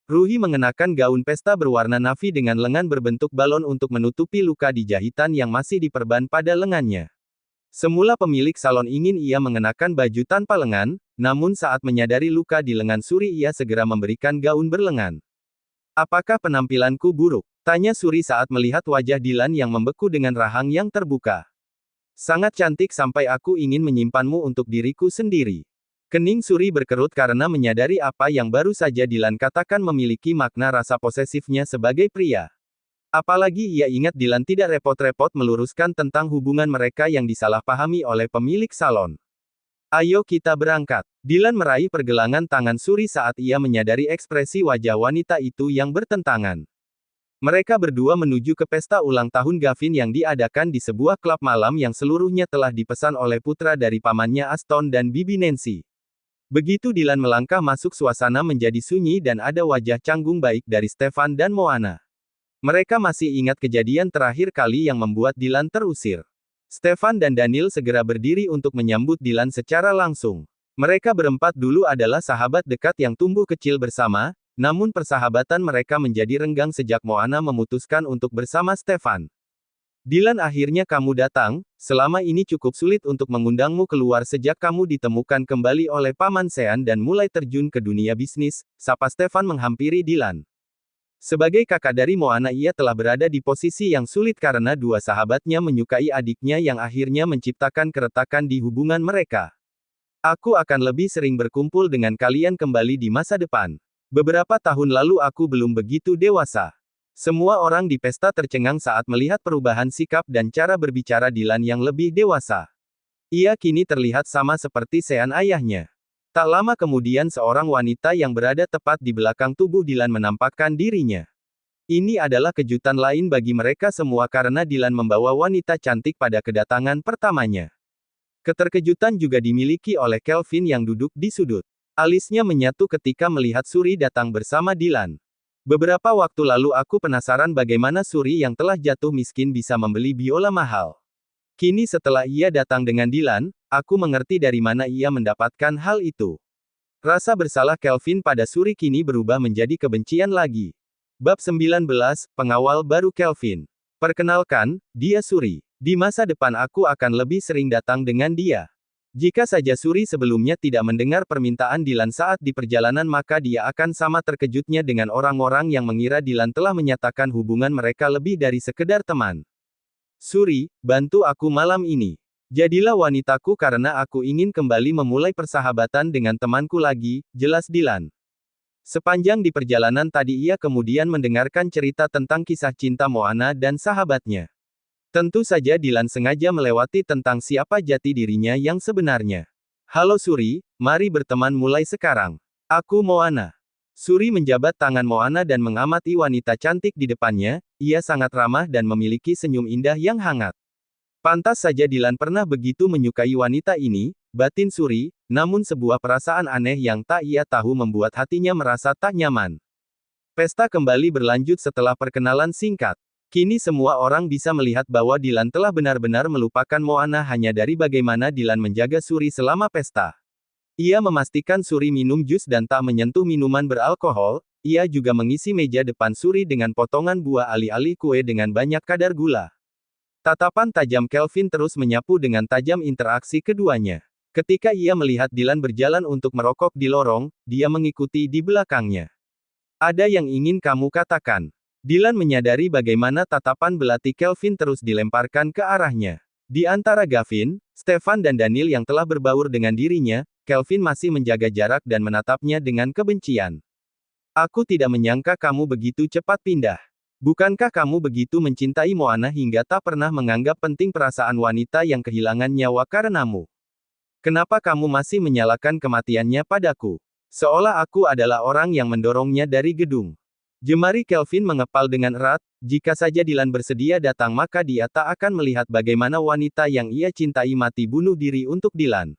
Ruhi mengenakan gaun pesta berwarna navy dengan lengan berbentuk balon untuk menutupi luka di jahitan yang masih diperban pada lengannya. Semula pemilik salon ingin ia mengenakan baju tanpa lengan, namun saat menyadari luka di lengan Suri ia segera memberikan gaun berlengan. Apakah penampilanku buruk? Tanya Suri saat melihat wajah Dilan yang membeku dengan rahang yang terbuka. Sangat cantik sampai aku ingin menyimpanmu untuk diriku sendiri. Kening Suri berkerut karena menyadari apa yang baru saja Dilan katakan memiliki makna rasa posesifnya sebagai pria. Apalagi ia ingat Dilan tidak repot-repot meluruskan tentang hubungan mereka yang disalahpahami oleh pemilik salon. Ayo kita berangkat. Dilan meraih pergelangan tangan Suri saat ia menyadari ekspresi wajah wanita itu yang bertentangan. Mereka berdua menuju ke pesta ulang tahun Gavin yang diadakan di sebuah klub malam yang seluruhnya telah dipesan oleh putra dari pamannya Aston dan bibi Nancy. Begitu Dilan melangkah masuk suasana menjadi sunyi dan ada wajah canggung baik dari Stefan dan Moana. Mereka masih ingat kejadian terakhir kali yang membuat Dilan terusir. Stefan dan Daniel segera berdiri untuk menyambut Dilan secara langsung. Mereka berempat dulu adalah sahabat dekat yang tumbuh kecil bersama, namun persahabatan mereka menjadi renggang sejak Moana memutuskan untuk bersama Stefan. Dilan akhirnya kamu datang, selama ini cukup sulit untuk mengundangmu keluar sejak kamu ditemukan kembali oleh Paman Sean dan mulai terjun ke dunia bisnis, sapa Stefan menghampiri Dilan. Sebagai kakak dari Moana ia telah berada di posisi yang sulit karena dua sahabatnya menyukai adiknya yang akhirnya menciptakan keretakan di hubungan mereka. Aku akan lebih sering berkumpul dengan kalian kembali di masa depan. Beberapa tahun lalu aku belum begitu dewasa. Semua orang di pesta tercengang saat melihat perubahan sikap dan cara berbicara Dilan yang lebih dewasa. Ia kini terlihat sama seperti Sean ayahnya. Tak lama kemudian seorang wanita yang berada tepat di belakang tubuh Dilan menampakkan dirinya. Ini adalah kejutan lain bagi mereka semua karena Dilan membawa wanita cantik pada kedatangan pertamanya. Keterkejutan juga dimiliki oleh Kelvin yang duduk di sudut. Alisnya menyatu ketika melihat Suri datang bersama Dilan. Beberapa waktu lalu aku penasaran bagaimana Suri yang telah jatuh miskin bisa membeli biola mahal. Kini setelah ia datang dengan Dilan, aku mengerti dari mana ia mendapatkan hal itu. Rasa bersalah Kelvin pada Suri kini berubah menjadi kebencian lagi. Bab 19, Pengawal Baru Kelvin. Perkenalkan, dia Suri. Di masa depan aku akan lebih sering datang dengan dia. Jika saja Suri sebelumnya tidak mendengar permintaan Dilan saat di perjalanan maka dia akan sama terkejutnya dengan orang-orang yang mengira Dilan telah menyatakan hubungan mereka lebih dari sekedar teman. Suri, bantu aku malam ini. Jadilah wanitaku karena aku ingin kembali memulai persahabatan dengan temanku lagi, jelas Dylan. Sepanjang di perjalanan tadi ia kemudian mendengarkan cerita tentang kisah cinta Moana dan sahabatnya. Tentu saja Dylan sengaja melewati tentang siapa jati dirinya yang sebenarnya. Halo Suri, mari berteman mulai sekarang. Aku Moana. Suri menjabat tangan Moana dan mengamati wanita cantik di depannya, ia sangat ramah dan memiliki senyum indah yang hangat. Pantas saja Dylan pernah begitu menyukai wanita ini, batin Suri, namun sebuah perasaan aneh yang tak ia tahu membuat hatinya merasa tak nyaman. Pesta kembali berlanjut setelah perkenalan singkat. Kini semua orang bisa melihat bahwa Dylan telah benar-benar melupakan Moana hanya dari bagaimana Dylan menjaga Suri selama pesta. Ia memastikan Suri minum jus dan tak menyentuh minuman beralkohol, ia juga mengisi meja depan Suri dengan potongan buah alih-alih kue dengan banyak kadar gula. Tatapan tajam Kelvin terus menyapu dengan tajam interaksi keduanya. Ketika ia melihat Dylan berjalan untuk merokok di lorong, dia mengikuti di belakangnya. Ada yang ingin kamu katakan? Dylan menyadari bagaimana tatapan belati Kelvin terus dilemparkan ke arahnya. Di antara Gavin, Stefan dan Daniel yang telah berbaur dengan dirinya, Kelvin masih menjaga jarak dan menatapnya dengan kebencian. Aku tidak menyangka kamu begitu cepat pindah. Bukankah kamu begitu mencintai Moana hingga tak pernah menganggap penting perasaan wanita yang kehilangan nyawa karenamu? Kenapa kamu masih menyalahkan kematiannya padaku? Seolah aku adalah orang yang mendorongnya dari gedung. Jemari Kelvin mengepal dengan erat, jika saja Dylan bersedia datang maka dia tak akan melihat bagaimana wanita yang ia cintai mati bunuh diri untuk Dylan.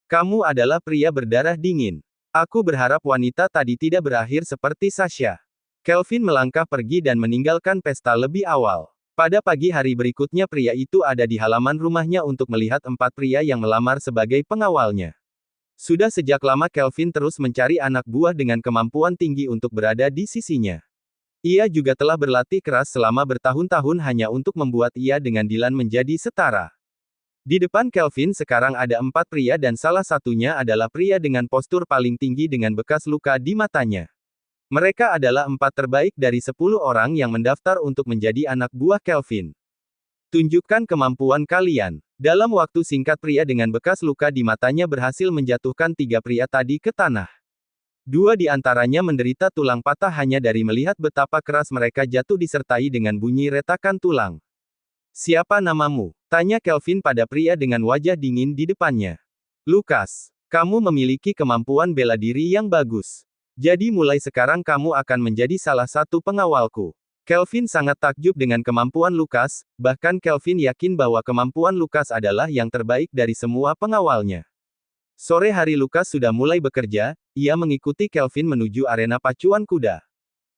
Kamu adalah pria berdarah dingin. Aku berharap wanita tadi tidak berakhir seperti Sasha. Kelvin melangkah pergi dan meninggalkan pesta lebih awal. Pada pagi hari berikutnya pria itu ada di halaman rumahnya untuk melihat 4 pria yang melamar sebagai pengawalnya. Sudah sejak lama Kelvin terus mencari anak buah dengan kemampuan tinggi untuk berada di sisinya. Ia juga telah berlatih keras selama bertahun-tahun hanya untuk membuat ia dengan Dylan menjadi setara. Di depan Kelvin sekarang ada 4 pria dan salah satunya adalah pria dengan postur paling tinggi dengan bekas luka di matanya. Mereka adalah 4 terbaik dari 10 orang yang mendaftar untuk menjadi anak buah Kelvin. Tunjukkan kemampuan kalian. Dalam waktu singkat pria dengan bekas luka di matanya berhasil menjatuhkan 3 pria tadi ke tanah. 2 di antaranya menderita tulang patah hanya dari melihat betapa keras mereka jatuh disertai dengan bunyi retakan tulang. Siapa namamu? Tanya Kelvin pada pria dengan wajah dingin di depannya. Lukas, kamu memiliki kemampuan bela diri yang bagus. Jadi mulai sekarang kamu akan menjadi salah satu pengawalku. Kelvin sangat takjub dengan kemampuan Lukas, bahkan Kelvin yakin bahwa kemampuan Lukas adalah yang terbaik dari semua pengawalnya. Sore hari Lukas sudah mulai bekerja, ia mengikuti Kelvin menuju arena pacuan kuda.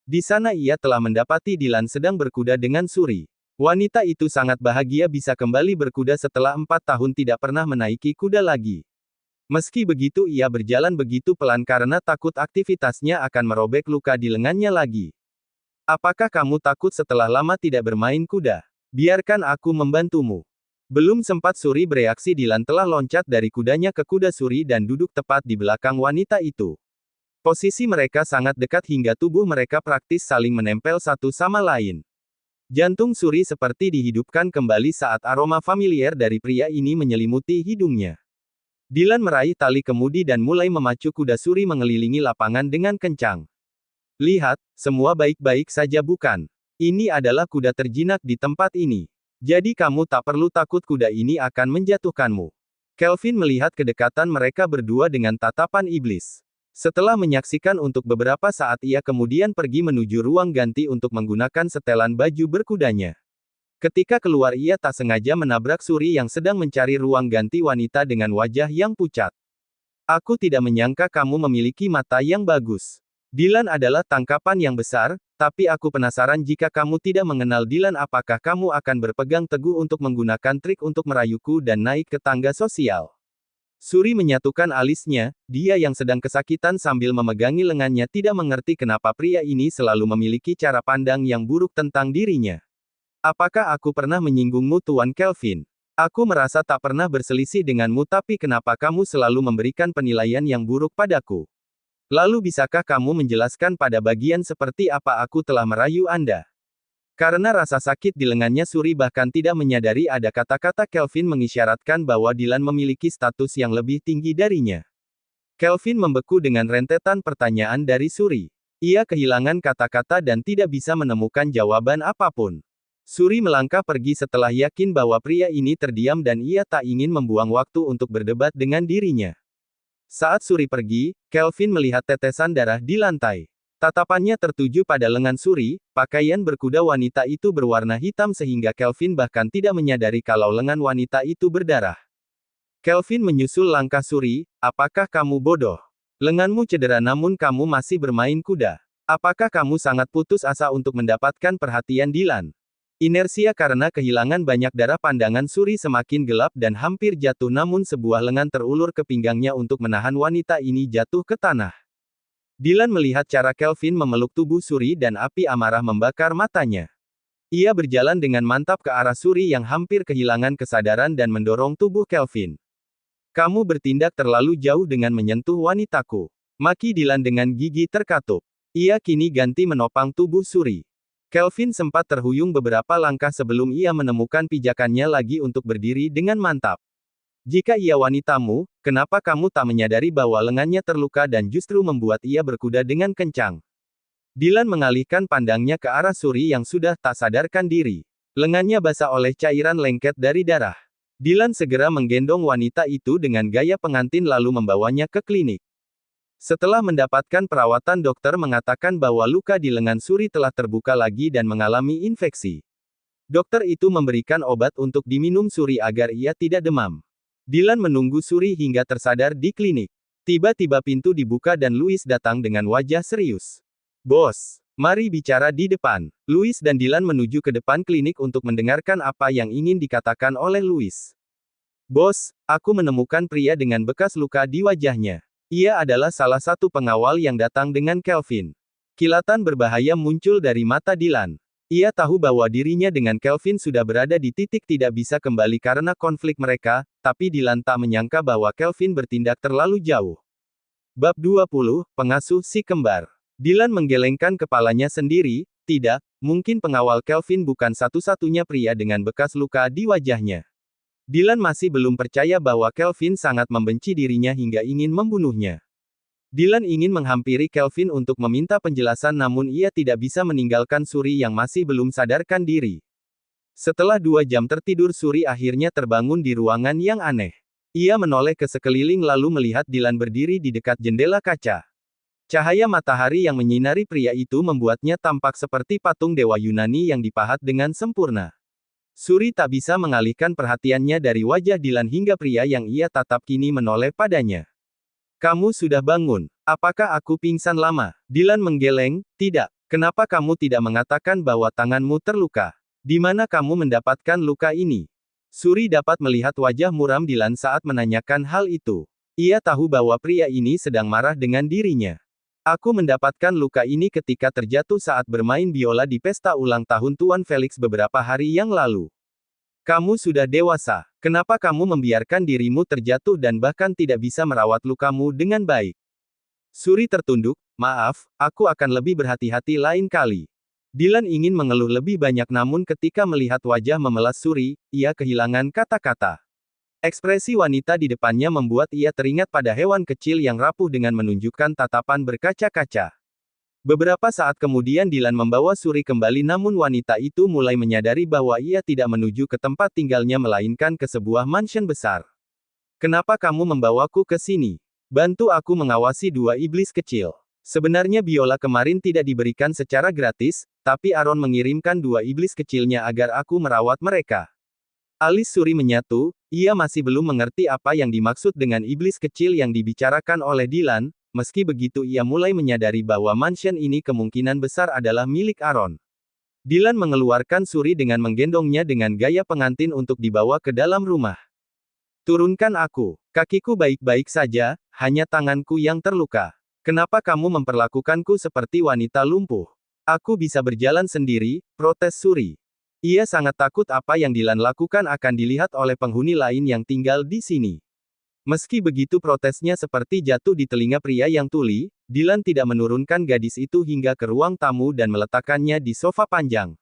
Di sana ia telah mendapati Dylan sedang berkuda dengan Suri. Wanita itu sangat bahagia bisa kembali berkuda setelah 4 tahun tidak pernah menaiki kuda lagi. Meski begitu ia berjalan begitu pelan karena takut aktivitasnya akan merobek luka di lengannya lagi. Apakah kamu takut setelah lama tidak bermain kuda? Biarkan aku membantumu. Belum sempat Suri bereaksi Dylan telah loncat dari kudanya ke kuda Suri dan duduk tepat di belakang wanita itu. Posisi mereka sangat dekat hingga tubuh mereka praktis saling menempel satu sama lain. Jantung Suri seperti dihidupkan kembali saat aroma familiar dari pria ini menyelimuti hidungnya. Dylan meraih tali kemudi dan mulai memacu kuda Suri mengelilingi lapangan dengan kencang. Lihat, semua baik-baik saja bukan? Ini adalah kuda terjinak di tempat ini. Jadi kamu tak perlu takut kuda ini akan menjatuhkanmu. Kelvin melihat kedekatan mereka berdua dengan tatapan iblis. Setelah menyaksikan untuk beberapa saat ia kemudian pergi menuju ruang ganti untuk menggunakan setelan baju berkudanya. Ketika keluar ia tak sengaja menabrak Suri yang sedang mencari ruang ganti wanita dengan wajah yang pucat. Aku tidak menyangka kamu memiliki mata yang bagus. Dylan adalah tangkapan yang besar, tapi aku penasaran jika kamu tidak mengenal Dylan apakah kamu akan berpegang teguh untuk menggunakan trik untuk merayuku dan naik ke tangga sosial. Suri menyatukan alisnya, dia yang sedang kesakitan sambil memegangi lengannya tidak mengerti kenapa pria ini selalu memiliki cara pandang yang buruk tentang dirinya. Apakah aku pernah menyinggungmu Tuan Kelvin? Aku merasa tak pernah berselisih denganmu tapi kenapa kamu selalu memberikan penilaian yang buruk padaku? Lalu bisakah kamu menjelaskan pada bagian seperti apa aku telah merayu Anda? Karena rasa sakit di lengannya, Suri bahkan tidak menyadari ada kata-kata Kelvin mengisyaratkan bahwa Dylan memiliki status yang lebih tinggi darinya. Kelvin membeku dengan rentetan pertanyaan dari Suri. Ia kehilangan kata-kata dan tidak bisa menemukan jawaban apapun. Suri melangkah pergi setelah yakin bahwa pria ini terdiam dan ia tak ingin membuang waktu untuk berdebat dengan dirinya. Saat Suri pergi, Kelvin melihat tetesan darah di lantai. Tatapannya tertuju pada lengan Suri, pakaian berkuda wanita itu berwarna hitam sehingga Kelvin bahkan tidak menyadari kalau lengan wanita itu berdarah. Kelvin menyusul langkah Suri, apakah kamu bodoh? Lenganmu cedera namun kamu masih bermain kuda. Apakah kamu sangat putus asa untuk mendapatkan perhatian Dylan? Inersia karena kehilangan banyak darah, pandangan Suri semakin gelap dan hampir jatuh namun sebuah lengan terulur ke pinggangnya untuk menahan wanita ini jatuh ke tanah. Dylan melihat cara Kelvin memeluk tubuh Suri dan api amarah membakar matanya. Ia berjalan dengan mantap ke arah Suri yang hampir kehilangan kesadaran dan mendorong tubuh Kelvin. Kamu bertindak terlalu jauh dengan menyentuh wanitaku. Maki Dylan dengan gigi terkatup. Ia kini ganti menopang tubuh Suri. Kelvin sempat terhuyung beberapa langkah sebelum ia menemukan pijakannya lagi untuk berdiri dengan mantap. Jika ia wanitamu, kenapa kamu tak menyadari bahwa lengannya terluka dan justru membuat ia berkuda dengan kencang? Dylan mengalihkan pandangnya ke arah Suri yang sudah tak sadarkan diri. Lengannya basah oleh cairan lengket dari darah. Dylan segera menggendong wanita itu dengan gaya pengantin lalu membawanya ke klinik. Setelah mendapatkan perawatan, dokter mengatakan bahwa luka di lengan Suri telah terbuka lagi dan mengalami infeksi. Dokter itu memberikan obat untuk diminum Suri agar ia tidak demam. Dylan menunggu Suri hingga tersadar di klinik. Tiba-tiba pintu dibuka dan Louis datang dengan wajah serius. Bos, mari bicara di depan. Louis dan Dylan menuju ke depan klinik untuk mendengarkan apa yang ingin dikatakan oleh Louis. Bos, aku menemukan pria dengan bekas luka di wajahnya. Ia adalah salah satu pengawal yang datang dengan Kelvin. Kilatan berbahaya muncul dari mata Dylan. Ia tahu bahwa dirinya dengan Kelvin sudah berada di titik tidak bisa kembali karena konflik mereka, tapi Dylan tak menyangka bahwa Kelvin bertindak terlalu jauh. Bab 20, Pengasuh si Kembar. Dylan menggelengkan kepalanya sendiri, tidak, mungkin pengawal Kelvin bukan satu-satunya pria dengan bekas luka di wajahnya. Dylan masih belum percaya bahwa Kelvin sangat membenci dirinya hingga ingin membunuhnya. Dylan ingin menghampiri Kelvin untuk meminta penjelasan namun ia tidak bisa meninggalkan Suri yang masih belum sadarkan diri. Setelah 2 jam tertidur, Suri akhirnya terbangun di ruangan yang aneh. Ia menoleh ke sekeliling lalu melihat Dylan berdiri di dekat jendela kaca. Cahaya matahari yang menyinari pria itu membuatnya tampak seperti patung dewa Yunani yang dipahat dengan sempurna. Suri tak bisa mengalihkan perhatiannya dari wajah Dylan hingga pria yang ia tatap kini menoleh padanya. Kamu sudah bangun. Apakah aku pingsan lama? Dylan menggeleng, tidak. Kenapa kamu tidak mengatakan bahwa tanganmu terluka? Di mana kamu mendapatkan luka ini? Suri dapat melihat wajah muram Dylan saat menanyakan hal itu. Ia tahu bahwa pria ini sedang marah dengan dirinya. Aku mendapatkan luka ini ketika terjatuh saat bermain biola di pesta ulang tahun Tuan Felix beberapa hari yang lalu. Kamu sudah dewasa. Kenapa kamu membiarkan dirimu terjatuh dan bahkan tidak bisa merawat lukamu dengan baik? Suri tertunduk, maaf, aku akan lebih berhati-hati lain kali. Dylan ingin mengeluh lebih banyak namun ketika melihat wajah memelas Suri, ia kehilangan kata-kata. Ekspresi wanita di depannya membuat ia teringat pada hewan kecil yang rapuh dengan menunjukkan tatapan berkaca-kaca. Beberapa saat kemudian Dylan membawa Suri kembali namun wanita itu mulai menyadari bahwa ia tidak menuju ke tempat tinggalnya melainkan ke sebuah mansion besar. Kenapa kamu membawaku ke sini? Bantu aku mengawasi 2 iblis kecil. Sebenarnya biola kemarin tidak diberikan secara gratis, tapi Aaron mengirimkan 2 iblis kecilnya agar aku merawat mereka. Alis Suri menyatu, ia masih belum mengerti apa yang dimaksud dengan iblis kecil yang dibicarakan oleh Dylan, meski begitu ia mulai menyadari bahwa mansion ini kemungkinan besar adalah milik Aaron. Dylan mengeluarkan Suri dengan menggendongnya dengan gaya pengantin untuk dibawa ke dalam rumah. Turunkan aku. Kakiku baik-baik saja, hanya tanganku yang terluka. Kenapa kamu memperlakukanku seperti wanita lumpuh? Aku bisa berjalan sendiri, protes Suri. Ia sangat takut apa yang Dylan lakukan akan dilihat oleh penghuni lain yang tinggal di sini. Meski begitu protesnya seperti jatuh di telinga pria yang tuli, Dylan tidak menurunkan gadis itu hingga ke ruang tamu dan meletakkannya di sofa panjang.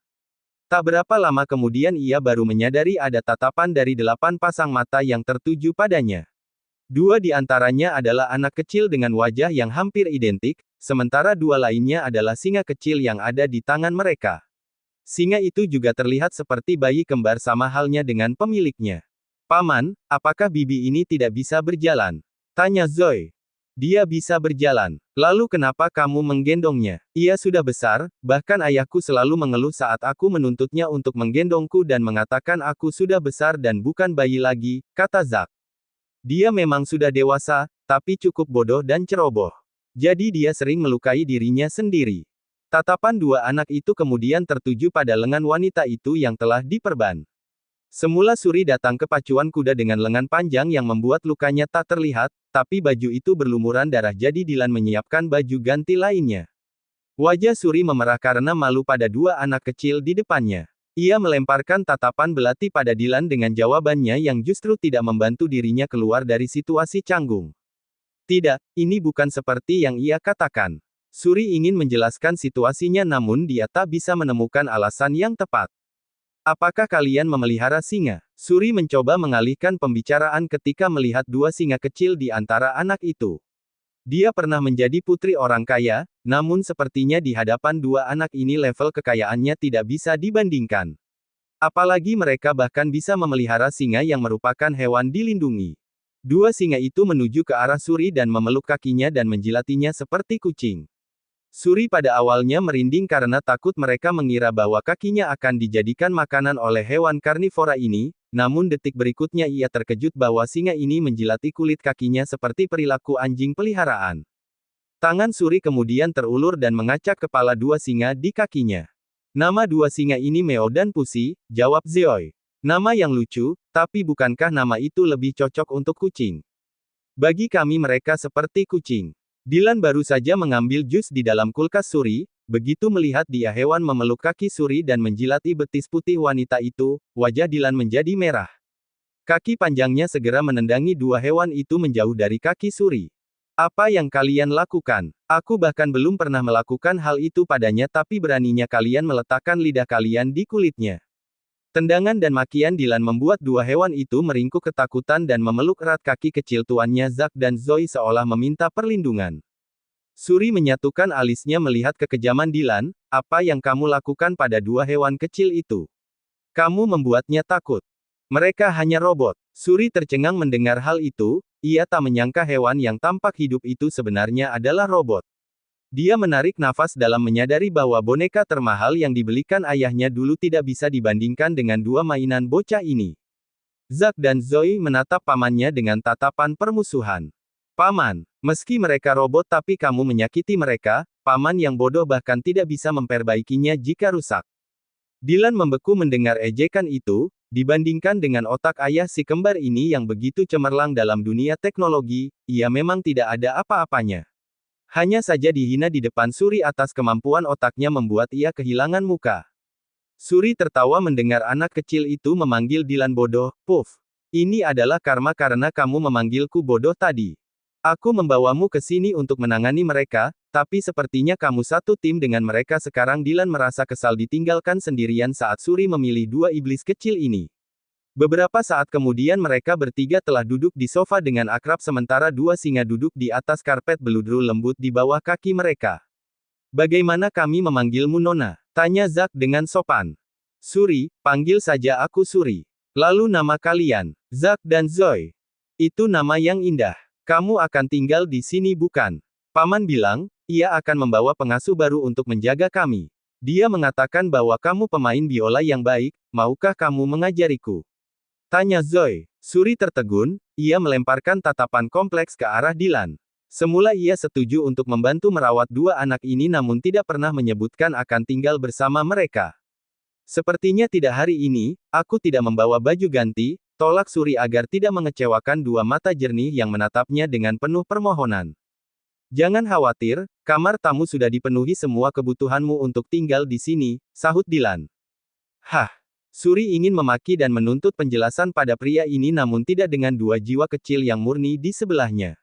Tak berapa lama kemudian ia baru menyadari ada tatapan dari 8 pasang mata yang tertuju padanya. 2 di antaranya adalah anak kecil dengan wajah yang hampir identik, sementara 2 lainnya adalah singa kecil yang ada di tangan mereka. Singa itu juga terlihat seperti bayi kembar sama halnya dengan pemiliknya. Paman, apakah bibi ini tidak bisa berjalan? Tanya Zoe. Dia bisa berjalan. Lalu kenapa kamu menggendongnya? Ia sudah besar, bahkan ayahku selalu mengeluh saat aku menuntutnya untuk menggendongku dan mengatakan aku sudah besar dan bukan bayi lagi, kata Zack. Dia memang sudah dewasa, tapi cukup bodoh dan ceroboh. Jadi dia sering melukai dirinya sendiri. Tatapan 2 anak itu kemudian tertuju pada lengan wanita itu yang telah diperban. Semula Suri datang ke pacuan kuda dengan lengan panjang yang membuat lukanya tak terlihat, tapi baju itu berlumuran darah jadi Dylan menyiapkan baju ganti lainnya. Wajah Suri memerah karena malu pada 2 anak kecil di depannya. Ia melemparkan tatapan belati pada Dylan dengan jawabannya yang justru tidak membantu dirinya keluar dari situasi canggung. Tidak, ini bukan seperti yang ia katakan. Suri ingin menjelaskan situasinya namun dia tak bisa menemukan alasan yang tepat. Apakah kalian memelihara singa? Suri mencoba mengalihkan pembicaraan ketika melihat 2 singa kecil di antara anak itu. Dia pernah menjadi putri orang kaya, namun sepertinya di hadapan 2 anak ini level kekayaannya tidak bisa dibandingkan. Apalagi mereka bahkan bisa memelihara singa yang merupakan hewan dilindungi. 2 singa itu menuju ke arah Suri dan memeluk kakinya dan menjilatinya seperti kucing. Suri pada awalnya merinding karena takut mereka mengira bahwa kakinya akan dijadikan makanan oleh hewan karnivora ini, namun detik berikutnya ia terkejut bahwa singa ini menjilati kulit kakinya seperti perilaku anjing peliharaan. Tangan Suri kemudian terulur dan mengacak kepala 2 singa di kakinya. Nama 2 singa ini Meo dan Pusi, jawab Zoe. Nama yang lucu, tapi bukankah nama itu lebih cocok untuk kucing? Bagi kami mereka seperti kucing. Dylan baru saja mengambil jus di dalam kulkas Suri, begitu melihat dia hewan memeluk kaki Suri dan menjilati betis putih wanita itu, wajah Dylan menjadi merah. Kaki panjangnya segera menendangi 2 hewan itu menjauh dari kaki Suri. Apa yang kalian lakukan? Aku bahkan belum pernah melakukan hal itu padanya tapi beraninya kalian meletakkan lidah kalian di kulitnya. Tendangan dan makian Dylan membuat 2 hewan itu meringkuk ketakutan dan memeluk erat kaki kecil tuannya Zack dan Zoe seolah meminta perlindungan. Suri menyatukan alisnya melihat kekejaman Dylan, apa yang kamu lakukan pada 2 hewan kecil itu? Kamu membuatnya takut. Mereka hanya robot. Suri tercengang mendengar hal itu, ia tak menyangka hewan yang tampak hidup itu sebenarnya adalah robot. Dia menarik nafas dalam menyadari bahwa boneka termahal yang dibelikan ayahnya dulu tidak bisa dibandingkan dengan 2 mainan bocah ini. Zack dan Zoe menatap pamannya dengan tatapan permusuhan. Paman, meski mereka robot tapi kamu menyakiti mereka, paman yang bodoh bahkan tidak bisa memperbaikinya jika rusak. Dylan membeku mendengar ejekan itu, dibandingkan dengan otak ayah si kembar ini yang begitu cemerlang dalam dunia teknologi, ia memang tidak ada apa-apanya. Hanya saja dihina di depan Suri atas kemampuan otaknya membuat ia kehilangan muka. Suri tertawa mendengar anak kecil itu memanggil Dylan bodoh, puff. Ini adalah karma karena kamu memanggilku bodoh tadi. Aku membawamu ke sini untuk menangani mereka, tapi sepertinya kamu satu tim dengan mereka sekarang. Dylan merasa kesal ditinggalkan sendirian saat Suri memilih 2 iblis kecil ini. Beberapa saat kemudian mereka bertiga telah duduk di sofa dengan akrab sementara 2 singa duduk di atas karpet beludru lembut di bawah kaki mereka. Bagaimana kami memanggilmu Nona? Tanya Zack dengan sopan. Suri, panggil saja aku Suri. Lalu nama kalian? Zack dan Zoe. Itu nama yang indah. Kamu akan tinggal di sini bukan? Paman bilang, ia akan membawa pengasuh baru untuk menjaga kami. Dia mengatakan bahwa kamu pemain biola yang baik, maukah kamu mengajariku? Tanya Zoe. Suri tertegun, ia melemparkan tatapan kompleks ke arah Dylan. Semula ia setuju untuk membantu merawat 2 anak ini namun tidak pernah menyebutkan akan tinggal bersama mereka. Sepertinya tidak hari ini, aku tidak membawa baju ganti, tolak Suri agar tidak mengecewakan 2 mata jernih yang menatapnya dengan penuh permohonan. Jangan khawatir, kamar tamu sudah dipenuhi semua kebutuhanmu untuk tinggal di sini, sahut Dylan. Hah. Suri ingin memaki dan menuntut penjelasan pada pria ini namun tidak dengan 2 jiwa kecil yang murni di sebelahnya.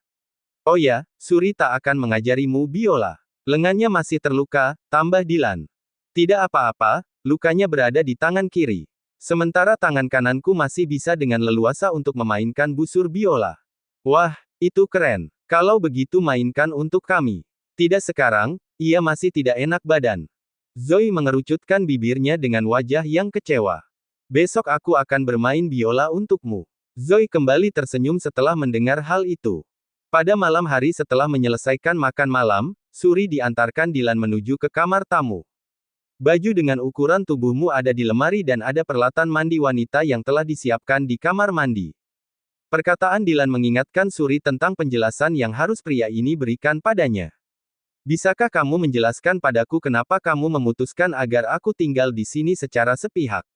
Oh ya, Suri tak akan mengajarimu biola. Lengannya masih terluka, tambah Dylan. Tidak apa-apa, lukanya berada di tangan kiri. Sementara tangan kananku masih bisa dengan leluasa untuk memainkan busur biola. Wah, itu keren. Kalau begitu mainkan untuk kami. Tidak sekarang, ia masih tidak enak badan. Zoe mengerucutkan bibirnya dengan wajah yang kecewa. Besok aku akan bermain biola untukmu. Zoe kembali tersenyum setelah mendengar hal itu. Pada malam hari setelah menyelesaikan makan malam, Suri diantarkan Dylan menuju ke kamar tamu. Baju dengan ukuran tubuhmu ada di lemari dan ada peralatan mandi wanita yang telah disiapkan di kamar mandi. Perkataan Dylan mengingatkan Suri tentang penjelasan yang harus pria ini berikan padanya. Bisakah kamu menjelaskan padaku kenapa kamu memutuskan agar aku tinggal di sini secara sepihak?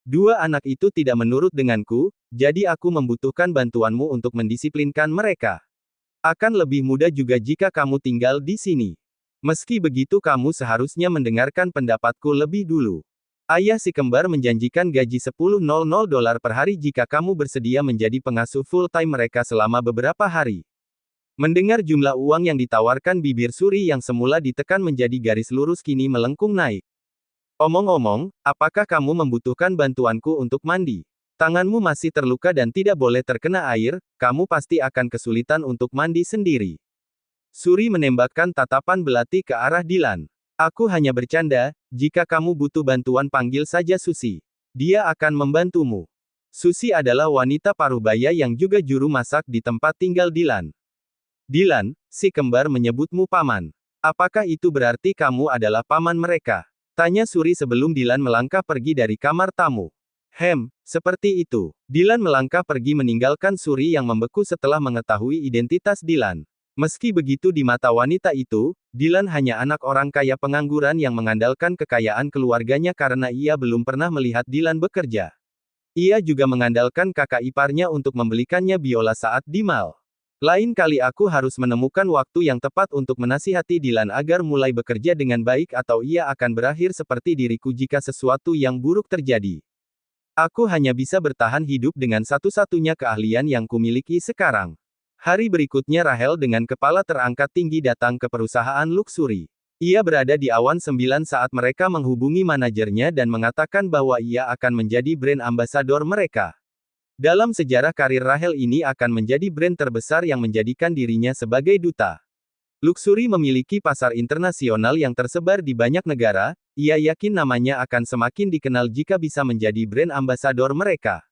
Dua anak itu tidak menurut denganku, jadi aku membutuhkan bantuanmu untuk mendisiplinkan mereka. Akan lebih mudah juga jika kamu tinggal di sini. Meski begitu kamu seharusnya mendengarkan pendapatku lebih dulu. Ayah si kembar menjanjikan gaji $10.00 per hari jika kamu bersedia menjadi pengasuh full-time mereka selama beberapa hari. Mendengar jumlah uang yang ditawarkan, bibir Suri yang semula ditekan menjadi garis lurus kini melengkung naik. Omong-omong, apakah kamu membutuhkan bantuanku untuk mandi? Tanganmu masih terluka dan tidak boleh terkena air, kamu pasti akan kesulitan untuk mandi sendiri. Suri menembakkan tatapan belati ke arah Dylan. Aku hanya bercanda, jika kamu butuh bantuan panggil saja Susi. Dia akan membantumu. Susi adalah wanita parubaya yang juga juru masak di tempat tinggal Dylan. Dylan, si kembar menyebutmu paman. Apakah itu berarti kamu adalah paman mereka? Tanya Suri sebelum Dylan melangkah pergi dari kamar tamu. Seperti itu. Dylan melangkah pergi meninggalkan Suri yang membeku setelah mengetahui identitas Dylan. Meski begitu di mata wanita itu, Dylan hanya anak orang kaya pengangguran yang mengandalkan kekayaan keluarganya karena ia belum pernah melihat Dylan bekerja. Ia juga mengandalkan kakak iparnya untuk membelikannya biola saat di mall. Lain kali aku harus menemukan waktu yang tepat untuk menasihati Dylan agar mulai bekerja dengan baik atau ia akan berakhir seperti diriku jika sesuatu yang buruk terjadi. Aku hanya bisa bertahan hidup dengan satu-satunya keahlian yang kumiliki sekarang. Hari berikutnya Rahel dengan kepala terangkat tinggi datang ke perusahaan luksuri. Ia berada di awan 9 saat mereka menghubungi manajernya dan mengatakan bahwa ia akan menjadi brand ambasador mereka. Dalam sejarah karir Rahel ini akan menjadi brand terbesar yang menjadikan dirinya sebagai duta. Luksuri memiliki pasar internasional yang tersebar di banyak negara, ia yakin namanya akan semakin dikenal jika bisa menjadi brand ambasador mereka.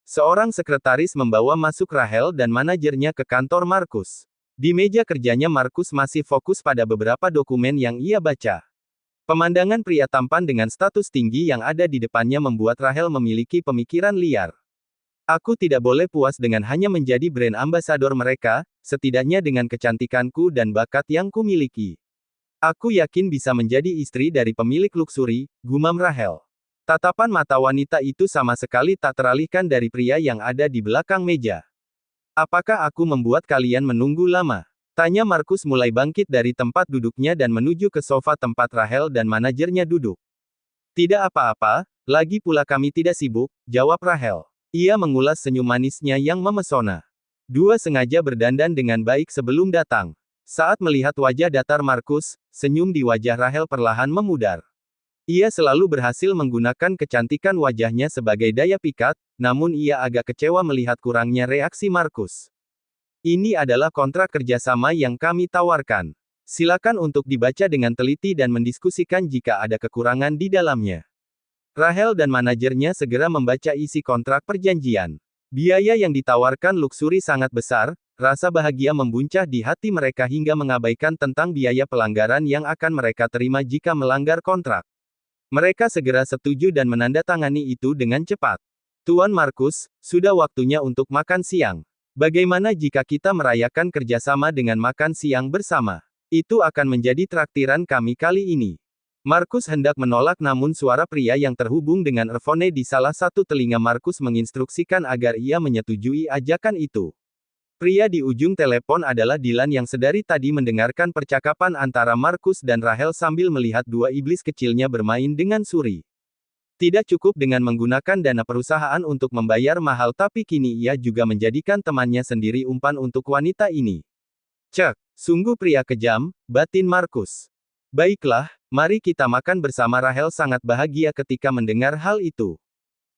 Seorang sekretaris membawa masuk Rahel dan manajernya ke kantor Markus. Di meja kerjanya Markus masih fokus pada beberapa dokumen yang ia baca. Pemandangan pria tampan dengan status tinggi yang ada di depannya membuat Rahel memiliki pemikiran liar. Aku tidak boleh puas dengan hanya menjadi brand ambasador mereka, setidaknya dengan kecantikanku dan bakat yang kumiliki. Aku yakin bisa menjadi istri dari pemilik luksuri, gumam Rahel. Tatapan mata wanita itu sama sekali tak teralihkan dari pria yang ada di belakang meja. Apakah aku membuat kalian menunggu lama? Tanya Markus mulai bangkit dari tempat duduknya dan menuju ke sofa tempat Rahel dan manajernya duduk. Tidak apa-apa, lagi pula kami tidak sibuk, jawab Rahel. Ia mengulas senyum manisnya yang memesona. Dua sengaja berdandan dengan baik sebelum datang. Saat melihat wajah datar Markus, senyum di wajah Rahel perlahan memudar. Ia selalu berhasil menggunakan kecantikan wajahnya sebagai daya pikat, namun ia agak kecewa melihat kurangnya reaksi Markus. Ini adalah kontrak kerjasama yang kami tawarkan. Silakan untuk dibaca dengan teliti dan mendiskusikan jika ada kekurangan di dalamnya. Rahel dan manajernya segera membaca isi kontrak perjanjian. Biaya yang ditawarkan luksuri sangat besar, rasa bahagia membuncah di hati mereka hingga mengabaikan tentang biaya pelanggaran yang akan mereka terima jika melanggar kontrak. Mereka segera setuju dan menandatangani itu dengan cepat. Tuan Markus, sudah waktunya untuk makan siang. Bagaimana jika kita merayakan kerjasama dengan makan siang bersama? Itu akan menjadi traktiran kami kali ini. Markus hendak menolak namun suara pria yang terhubung dengan earphone di salah satu telinga Markus menginstruksikan agar ia menyetujui ajakan itu. Pria di ujung telepon adalah Dylan yang sedari tadi mendengarkan percakapan antara Markus dan Rahel sambil melihat dua iblis kecilnya bermain dengan Suri. Tidak cukup dengan menggunakan dana perusahaan untuk membayar mahal tapi kini ia juga menjadikan temannya sendiri umpan untuk wanita ini. Cek, sungguh pria kejam, batin Markus. Baiklah, mari kita makan bersama. Rahel sangat bahagia ketika mendengar hal itu.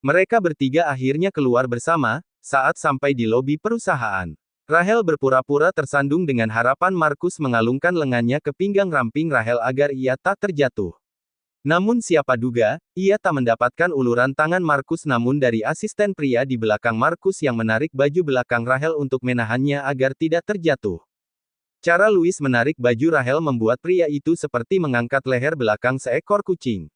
Mereka bertiga akhirnya keluar bersama. Saat sampai di lobi perusahaan, Rahel berpura-pura tersandung dengan harapan Markus mengalungkan lengannya ke pinggang ramping Rahel agar ia tak terjatuh. Namun siapa duga, ia tak mendapatkan uluran tangan Markus namun dari asisten pria di belakang Markus yang menarik baju belakang Rahel untuk menahannya agar tidak terjatuh. Cara Louis menarik baju Rahel membuat pria itu seperti mengangkat leher belakang seekor kucing.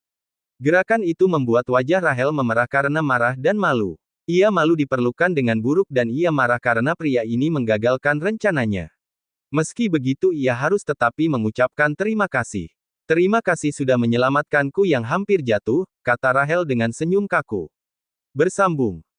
Gerakan itu membuat wajah Rahel memerah karena marah dan malu. Ia malu diperlukan dengan buruk dan ia marah karena pria ini menggagalkan rencananya. Meski begitu ia harus tetapi mengucapkan terima kasih. Terima kasih sudah menyelamatkanku yang hampir jatuh, kata Rahel dengan senyum kaku. Bersambung.